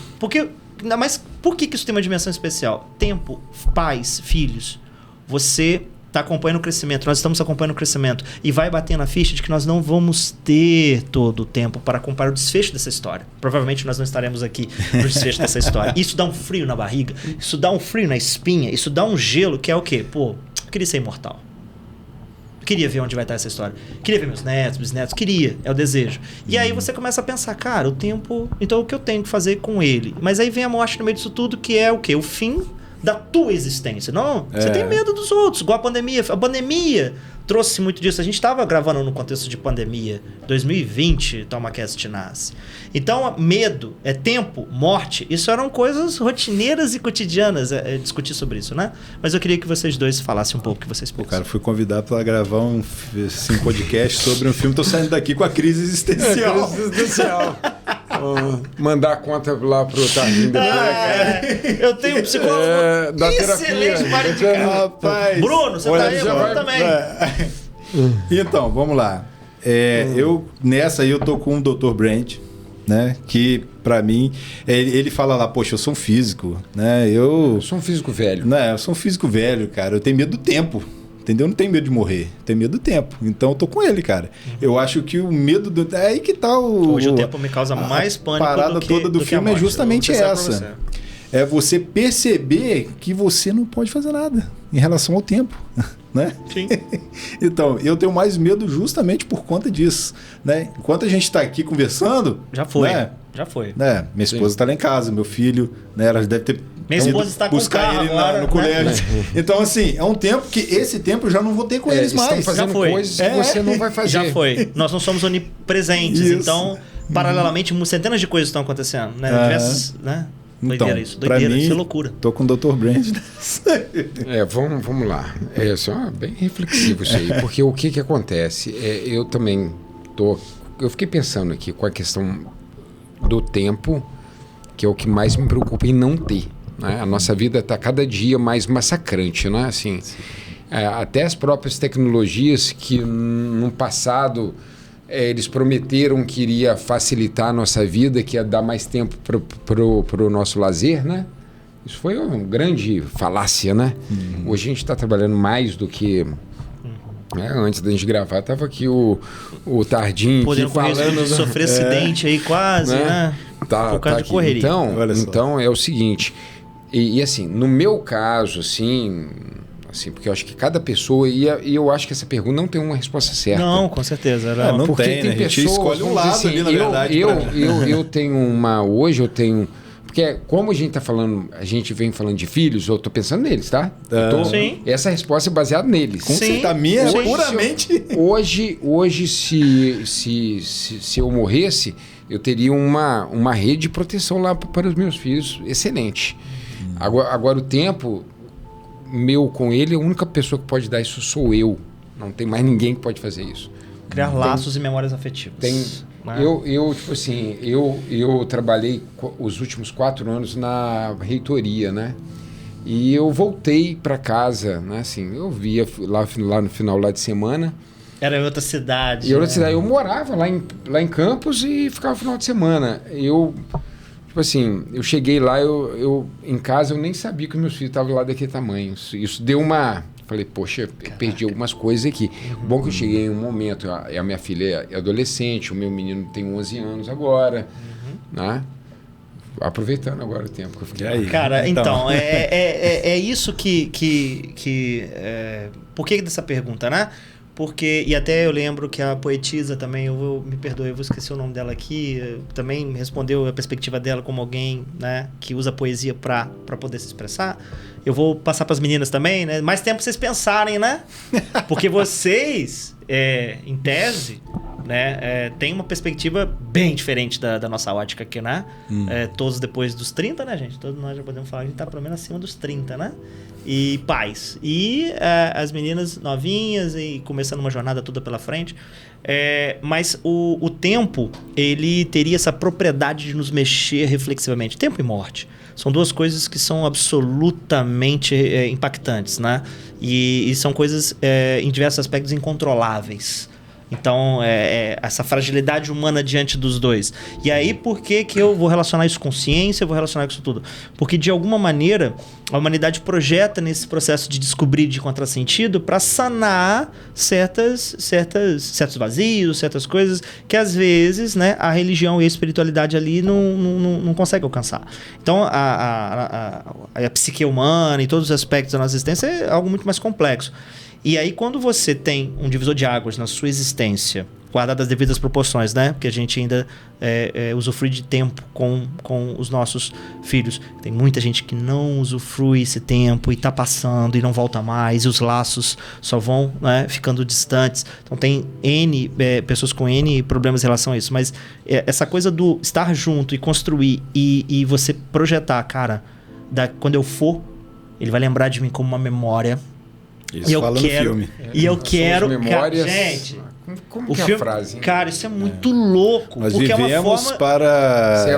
mas por que isso tem uma dimensão especial? Tempo, pais, filhos, você está acompanhando o crescimento, nós estamos acompanhando o crescimento e vai bater na ficha de que nós não vamos ter todo o tempo para acompanhar o desfecho dessa história. Provavelmente nós não estaremos aqui no desfecho dessa história. Isso dá um frio na barriga, isso dá um frio na espinha, isso dá um gelo que é o quê? Pô, eu queria ser imortal. Eu queria ver onde vai estar essa história. Queria ver meus netos, bisnetos. Queria, é o desejo. E aí você começa a pensar, cara, o tempo... Então o que eu tenho que fazer com ele? Mas aí vem a morte no meio disso tudo, que é o quê? O fim da tua existência. Não, você tem medo dos outros, igual a pandemia. A pandemia trouxe muito disso. A gente estava gravando no contexto de pandemia. 2020, TomaCast nasce. Então, medo, tempo, morte, isso eram coisas rotineiras e cotidianas, discutir sobre isso, né? Mas eu queria que vocês dois falassem um pouco o que vocês pensam. Cara, fui convidado para gravar um podcast sobre um filme. Tô saindo daqui com a crise existencial. Mandar a conta lá pro Tardim depois. Eu tenho um psicólogo excelente para indicar. Rapaz, Bruno, você tá aí, Bruno também. Então, vamos lá. Eu tô com o Dr. Brent, né? Que pra mim, ele fala lá, poxa, eu sou um físico, né? Eu sou um físico velho. Né? Eu sou um físico velho, cara. Eu tenho medo do tempo. Entendeu? Eu não tenho medo de morrer, tenho medo do tempo. Então eu tô com ele, cara. Eu acho que o medo do... É aí que tá Hoje o tempo me causa mais pânico. A parada toda do filme é justamente essa. É você perceber que você não pode fazer nada em relação ao tempo, né? Sim. Então, eu tenho mais medo justamente por conta disso, né? Enquanto a gente tá aqui conversando... Já foi, né? Já foi. Né? Minha esposa tá lá em casa, meu filho, né? Ela deve ter... Minha esposa está com buscar ele agora, no colégio. Então, assim, é um tempo que esse tempo eu já não vou ter com eles mais. Estão fazendo coisas que você não vai fazer. Já foi. Nós não somos onipresentes, então, paralelamente, centenas de coisas estão acontecendo, né? Diversas, né? Doideira isso, doideira, isso é loucura. Tô com o Dr. Brand. Vamos lá. É só bem reflexivo isso aí, porque o que acontece? Eu também eu fiquei pensando aqui com a questão do tempo, que é o que mais me preocupa em não ter. Né? A nossa vida está cada dia mais massacrante, né? Assim, até as próprias tecnologias que no passado eles prometeram que iria facilitar a nossa vida, que ia dar mais tempo para o nosso lazer, né? Isso foi uma grande falácia, né? Hoje a gente está trabalhando mais do que... antes da gente gravar, estava aqui o Tardinho podendo falando, sofrer acidente aí quase, né? Por causa de correria. Então é o seguinte, e assim, no meu caso, assim, porque eu acho que cada pessoa, e eu acho que essa pergunta não tem uma resposta certa. Não, com certeza. Não porque tem, né? pessoas, a gente escolhe um lado assim, ali, na verdade. Eu tenho hoje eu tenho... Porque como a gente vem falando de filhos, eu tô pensando neles, tá? Sim. Essa resposta é baseada neles. Com certeza, a minha é puramente... Hoje se eu morresse, eu teria uma rede de proteção lá para os meus filhos excelente. Agora o tempo meu com ele, a única pessoa que pode dar isso sou eu. Não tem mais ninguém que pode fazer isso. Criar laços e memórias afetivas. Eu trabalhei os últimos 4 anos na reitoria, né? E eu voltei para casa, né? Assim, eu via lá no final lá de semana. Era em outra cidade. Eu morava lá em Campos e ficava no final de semana. Eu cheguei lá, em casa eu nem sabia que meus filhos estavam lá daquele tamanho. Isso deu uma... Falei, poxa, eu perdi algumas coisas aqui. Bom que eu cheguei em um momento, a minha filha é adolescente, o meu menino tem 11 anos agora, né? Aproveitando agora o tempo que eu fiquei aí. Cara, então é isso que por que dessa pergunta, né? Porque, e até eu lembro que a poetisa também, me perdoe, eu vou esquecer o nome dela aqui, também respondeu a perspectiva dela como alguém, né, que usa poesia para poder se expressar. Eu vou passar para as meninas também, né? Mais tempo pra vocês pensarem, né? Porque vocês, em tese, né, tem uma perspectiva bem diferente da nossa ótica aqui, né? Todos depois dos 30, né, gente? Todos nós já podemos falar que a gente tá pelo menos acima dos 30, né? E pais. E as meninas novinhas e começando uma jornada toda pela frente. Mas o tempo, ele teria essa propriedade de nos mexer reflexivamente. Tempo e morte. São duas coisas que são absolutamente impactantes, né? E são coisas, em diversos aspectos, incontroláveis. Então, essa fragilidade humana diante dos dois. E aí, por que eu vou relacionar isso com ciência, eu vou relacionar com isso tudo? Porque, de alguma maneira, a humanidade projeta nesse processo de descobrir, de encontrar sentido, para sanar certos vazios, certas coisas que, às vezes, né, a religião e a espiritualidade ali não conseguem alcançar. Então, a psique humana e todos os aspectos da nossa existência é algo muito mais complexo. E aí, quando você tem um divisor de águas na sua existência, guardado as devidas proporções, né? Porque a gente ainda usufrui de tempo com os nossos filhos. Tem muita gente que não usufrui esse tempo e tá passando e não volta mais, e os laços só vão, né, ficando distantes. Então, tem pessoas com N problemas em relação a isso. Mas essa coisa do estar junto e construir e você projetar, cara, quando eu for, ele vai lembrar de mim como uma memória. Isso fala no filme. E eu quero... memórias... Gente... Como que é a frase? Cara, isso é muito louco. Nós porque vivemos é uma forma... para ser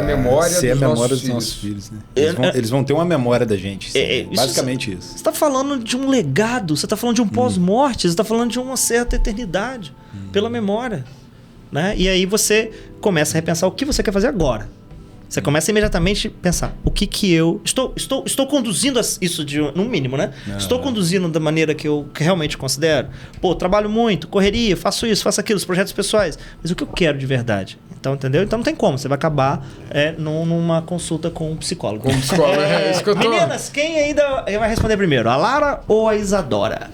a memória dos nossos filhos. Né? Eles vão ter uma memória da gente. Basicamente isso. Você está falando de um legado, você está falando de um pós-morte, você está falando de uma certa eternidade pela memória. Né? E aí você começa a repensar o que você quer fazer agora. Você começa imediatamente a pensar, o que eu... Estou conduzindo isso no mínimo, né? Estou conduzindo da maneira que eu realmente considero. Pô, trabalho muito, correria, faço isso, faço aquilo, os projetos pessoais. Mas o que eu quero de verdade? Então, entendeu? Então não tem como. Você vai acabar numa consulta com um psicólogo. Com um psicólogo, isso que eu tô... Meninas, quem ainda vai responder primeiro? A Lara ou a Isadora?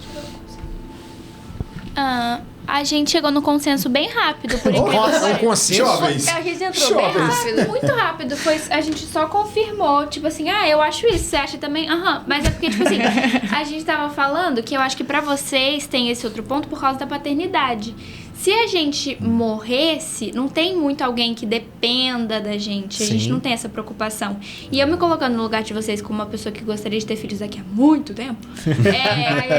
A gente chegou no consenso bem rápido, por incrível que pareça. Consenso? A gente entrou bem rápido, muito rápido. A gente só confirmou, tipo assim, eu acho isso, você acha também? Aham. Mas é porque, tipo assim, a gente tava falando que eu acho que pra vocês tem esse outro ponto por causa da paternidade. se a gente morresse, não tem muito alguém que dependa da gente. A Sim. gente não tem essa preocupação. E eu me colocando no lugar de vocês como uma pessoa que gostaria de ter filhos daqui a muito tempo,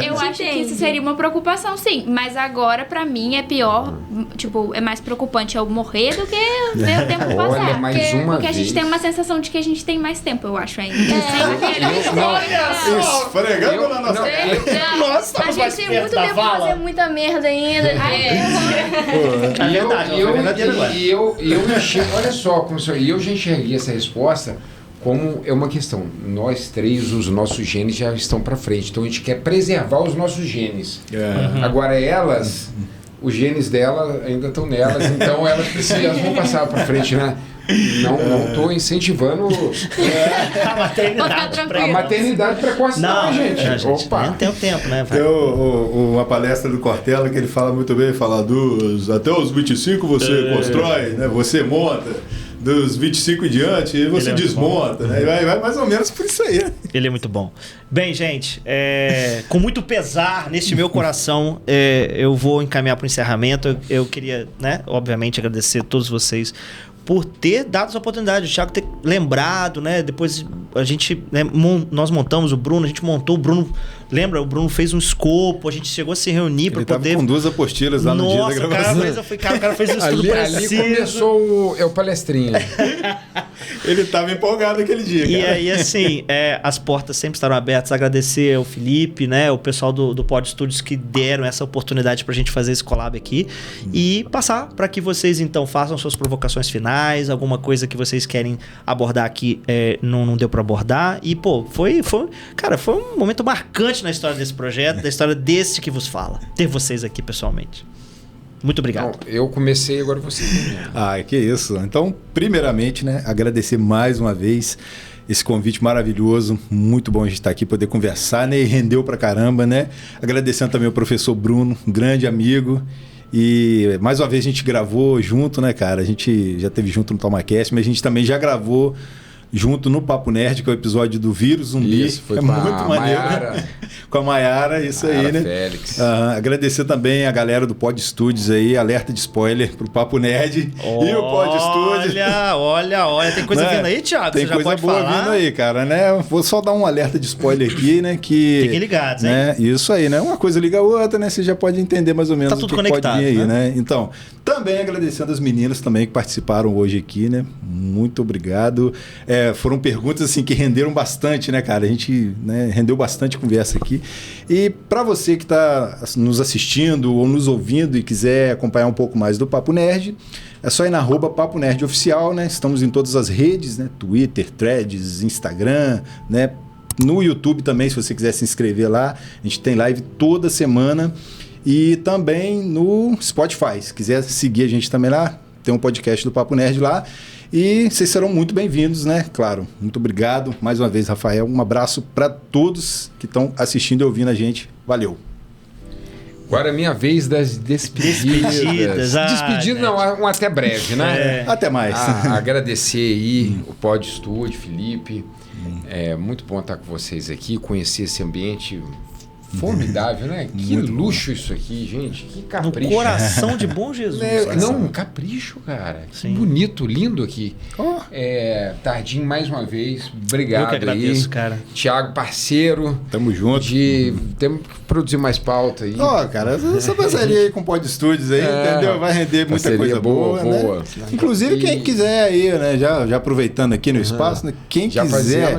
eu acho que isso seria uma preocupação, sim. Mas agora, pra mim, é pior, tipo, é mais preocupante eu morrer do que ver o tempo passar. Olha, mais porque a gente vez. tem uma sensação de que a gente tem mais tempo, eu acho ainda. Esfregando na nossa Nós estamos A mais gente tem perto muito da tempo pra fazer vala. muita merda ainda. É verdade, foi verdadeiro agora. E eu enxergo, olha só, e eu já enxerguei essa resposta como é uma questão. Nós três, os nossos genes já estão para frente, então a gente quer preservar os nossos genes. Agora elas, os genes dela ainda estão nelas, então elas precisam, elas vão passar para frente, né? Não estou incentivando a maternidade precoce, Não, gente. gente. Opa. Nem tem o tempo, né? Vai. Tem uma palestra do Cortella que ele fala muito bem, fala até os 25 você constrói, né? Você monta, dos 25 em diante você desmonta, né? E vai mais ou menos por isso aí, né? Ele é muito bom. Bem, gente, com muito pesar neste meu coração, eu vou encaminhar para o encerramento. Eu queria, né, obviamente, agradecer a todos vocês por ter dado essa oportunidade, o Thiago ter lembrado, né? Depois a gente, né, nós montamos o Bruno, a gente montou o Bruno. Lembra? O Bruno fez um escopo, a gente chegou a se reunir para poder. Com 2 apostilas lá no dia da gravação. O cara fez um estudo ali começou o palestrinho. Ele estava empolgado aquele dia, cara. E aí, assim, as portas sempre estarão abertas. Agradecer ao Felipe, né? O pessoal do Pod Studios que deram essa oportunidade pra gente fazer esse collab aqui. E passar para que vocês, então, façam suas provocações finais, alguma coisa que vocês querem abordar aqui não deu pra abordar. E, pô, foi um momento marcante na história desse projeto, da história desse que vos fala. Ter vocês aqui pessoalmente. Muito obrigado. Então, eu comecei, agora você. Que isso. Então, primeiramente, né, agradecer mais uma vez esse convite maravilhoso. Muito bom a gente estar aqui, poder conversar, né, e rendeu pra caramba, né? Agradecendo também ao professor Bruno, um grande amigo. E mais uma vez a gente gravou junto, né, cara? A gente já teve junto no TomaCast, mas a gente também já gravou junto no Papo Nerd, que é o episódio do Vírus Zumbi. Isso, foi muito maneiro. Maiara. Com a Maiara, isso Maiara aí, né? Félix. Agradecer também a galera do Pod Studios aí, alerta de spoiler pro Papo Nerd e o Pod Studios. Olha, tem coisa vindo aí, Thiago? Tem você coisa já pode boa falar? vindo aí, cara, né? Vou só dar um alerta de spoiler aqui, né? Que, fiquem ligados, né? hein? Isso aí, né? Uma coisa liga a outra, né? Você já pode entender mais ou menos tudo o que conectado, pode vir aí, né? Então, também agradecendo as meninas também que participaram hoje aqui, né? Muito obrigado. Foram perguntas assim que renderam bastante, né, cara? A gente, né, rendeu bastante conversa aqui. E para você que está nos assistindo ou nos ouvindo e quiser acompanhar um pouco mais do Papo Nerd, é só ir na @Papo Nerd Oficial, né? Estamos em todas as redes, né? Twitter, Threads, Instagram, né? No YouTube também, se você quiser se inscrever lá. A gente tem live toda semana. E também no Spotify. Se quiser seguir a gente também lá, tem um podcast do Papo Nerd lá. E vocês serão muito bem-vindos, né? Claro. Muito obrigado. Mais uma vez, Rafael. Um abraço para todos que estão assistindo e ouvindo a gente. Valeu. Agora é minha vez das despedidas. Despedida não, um até breve, né? Até mais. Agradecer aí o Pod Studio, Felipe. É muito bom estar com vocês aqui, conhecer esse ambiente formidável, né? Que muito luxo bom. Isso aqui, gente. Que capricho. No coração de bom Jesus. Não, capricho, cara. Sim. Que bonito, lindo aqui. Tardinho, mais uma vez. Obrigado. Eu que agradeço, aí. Cara. Thiago, parceiro. Tamo junto. Temos que produzir mais pauta aí. Cara, essa parceria aí com o Pod Studios aí, entendeu? Vai render muita coisa boa. Né? Inclusive, quem quiser aí, né? Já aproveitando aqui no espaço, né? Quem quiser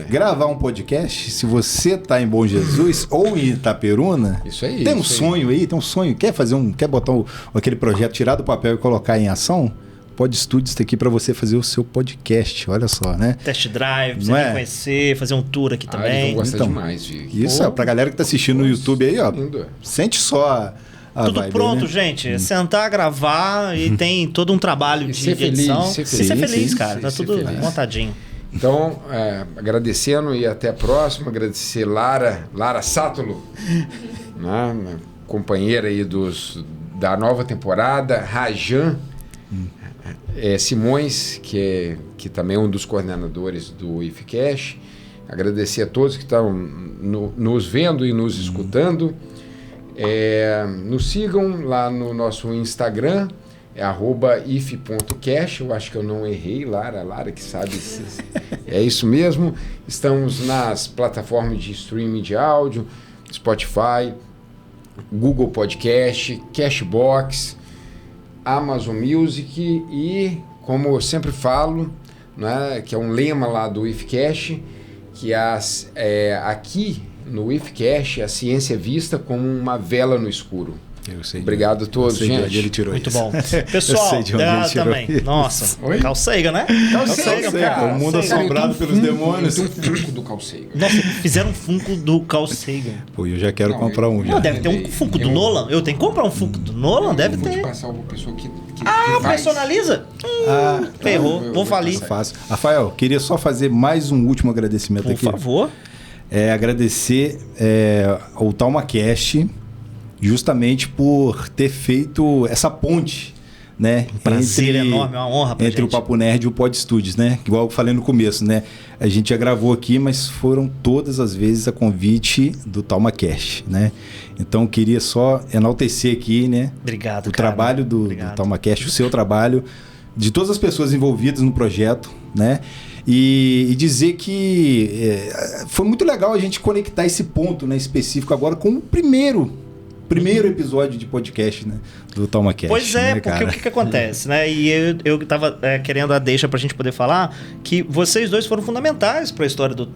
gravar um podcast, se você tá em Bom Jesus ou em Itaperuna, isso aí, tem um sonho aí, quer botar aquele projeto, tirar do papel e colocar em ação? Pod Studios está aqui para você fazer o seu podcast, olha só, né? Test drive, pra você conhecer, fazer um tour aqui também. Eles vão gostar demais de... Isso, pra galera que tá assistindo no YouTube aí, ó, sente só tudo pronto, aí, né? Gente. Sentar, gravar e tem todo um trabalho de edição. Ser feliz, cara. Tá tudo montadinho. Então, agradecendo e até a próxima. Agradecer Lara Sátulo, né, companheira aí da nova temporada. Rajan Simões, que também é um dos coordenadores do IFCash. Agradecer a todos que estão nos vendo e nos escutando. Nos sigam lá no nosso Instagram, @if.cash. Eu acho que eu não errei, Lara. Lara que sabe se é isso mesmo. Estamos nas plataformas de streaming de áudio, Spotify, Google Podcast, Cashbox, Amazon Music e, como eu sempre falo, né, que é um lema lá do IFCash, que aqui no IFCash a ciência é vista como uma vela no escuro. Eu sei. Obrigado a todos, gente. Ele tirou Muito isso. bom. Pessoal, também. Isso. Nossa, Carl Sagan, né? Carl Sagan, cara. O mundo assombrado pelos demônios. Tem um Funko do Carl Sagan. Nossa, fizeram um Funko do Carl Sagan. Pô, eu já quero comprar um. Não, deve ter um Funko do Nolan. Eu tenho que comprar um Funko do Nolan? Deve ter. Vou te passar uma pessoa que personaliza? Ferrou. Vou falir. Fácil. Rafael, queria só fazer mais um último agradecimento aqui. Por favor. Agradecer ao TalmaCast justamente por ter feito essa ponte, né? Um prazer enorme, uma honra pra entre gente. o Papo Nerd e o Pod Studios, né? Igual eu falei no começo, né? A gente já gravou aqui, mas foram todas as vezes a convite do TalmaCast, né? Então queria só enaltecer aqui, né? Obrigado, o trabalho do TalmaCast, o seu trabalho, de todas as pessoas envolvidas no projeto, né? E dizer que foi muito legal a gente conectar esse ponto, né, específico agora com o primeiro episódio de podcast, né, do TalmaCast. Pois é, né, porque o que acontece, né? E eu tava querendo a deixa pra gente poder falar que vocês dois foram fundamentais pra história do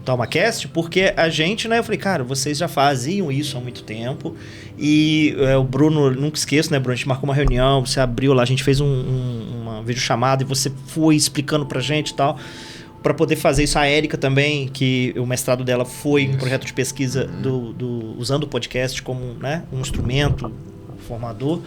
TalmaCast, porque a gente, né, eu falei, cara, vocês já faziam isso há muito tempo e o Bruno, nunca esqueço, né, Bruno, a gente marcou uma reunião, você abriu lá, a gente fez uma videochamada e você foi explicando pra gente e tal, para poder fazer isso. A Érica também, que o mestrado dela foi um projeto de pesquisa usando o podcast como, né, um instrumento formador.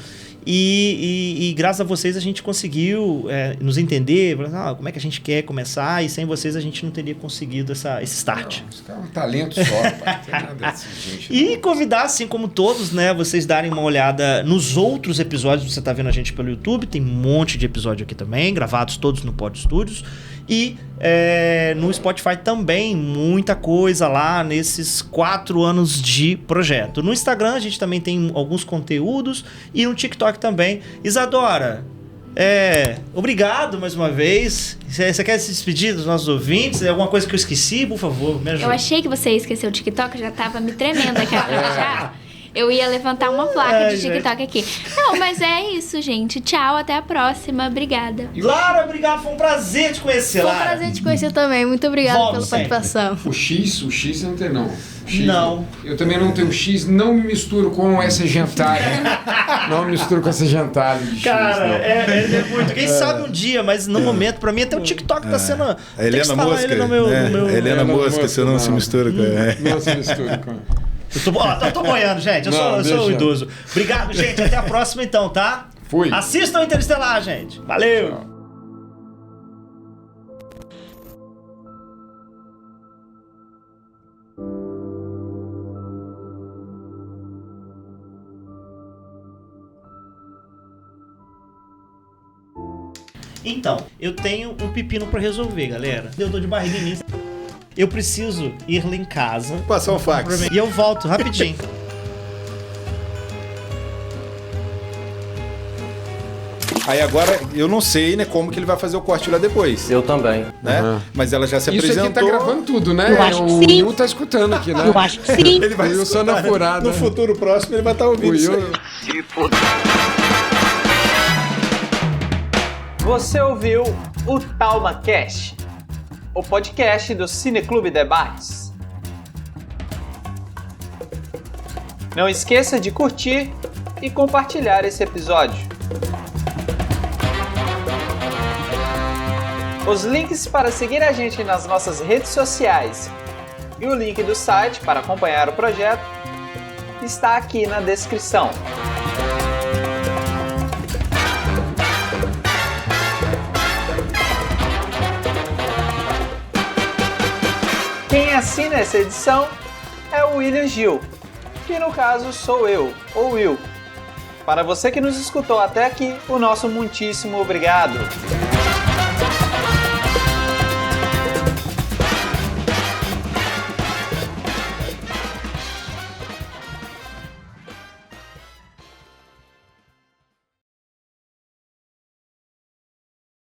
E graças a vocês a gente conseguiu nos entender, como é que a gente quer começar, e sem vocês a gente não teria conseguido esse start. Não, é um talento só, pai. Tem nada dessa gente, e convidar, assim como todos, né, vocês darem uma olhada nos outros episódios. Você está vendo a gente pelo YouTube, tem um monte de episódio aqui também, gravados todos no Pod Studios. E no Spotify também, muita coisa lá nesses 4 anos de projeto. No Instagram a gente também tem alguns conteúdos e no TikTok também. Isadora, obrigado mais uma vez. Você quer se despedir dos nossos ouvintes? É alguma coisa que eu esqueci? Por favor, me ajuda. Eu achei que você ia esquecer o TikTok, eu já tava me tremendo aqui já. Eu ia levantar uma placa de TikTok aqui. Não, mas é isso, gente. Tchau, até a próxima. Obrigada. Lara, obrigado. Foi um prazer te conhecer, Lara. Foi um prazer te conhecer também. Muito obrigada pela participação. O X não tem, não. Não. Eu também não tenho X, não me misturo com essa gentalha. Não me misturo com essa gentalha de X. Cara, é muito. Quem sabe um dia, mas no momento, pra mim, até o TikTok tá sendo. A Helena Mosca. Ele no meu... Helena Mosca, você não se mistura com Não se mistura com Eu tô boiando, gente. Eu sou um idoso. Obrigado, gente. Até a próxima, então, tá? Fui. Assistam o Interestelar, gente. Valeu! Tchau. Então, eu tenho um pepino pra resolver, galera. Eu tô de barriga nisso. Eu preciso ir lá em casa. Passar um fax. E eu volto rapidinho. Aí agora, eu não sei, né, como que ele vai fazer o corte lá depois. Eu também. Né? Mas ela já se Isso apresentou. aqui tá gravando tudo, né? Eu acho que sim. O Will tá escutando aqui, né? Eu acho que sim. Ele vai só na furada. No futuro próximo ele vai estar ouvindo isso aí. Você ouviu o TalmaCast, o podcast do Cineclube Debates. Não esqueça de curtir e compartilhar esse episódio. Os links para seguir a gente nas nossas redes sociais e o link do site para acompanhar o projeto está aqui na descrição. Quem assina essa edição é o William Gil, que no caso sou eu, ou Will. Para você que nos escutou até aqui, o nosso muitíssimo obrigado.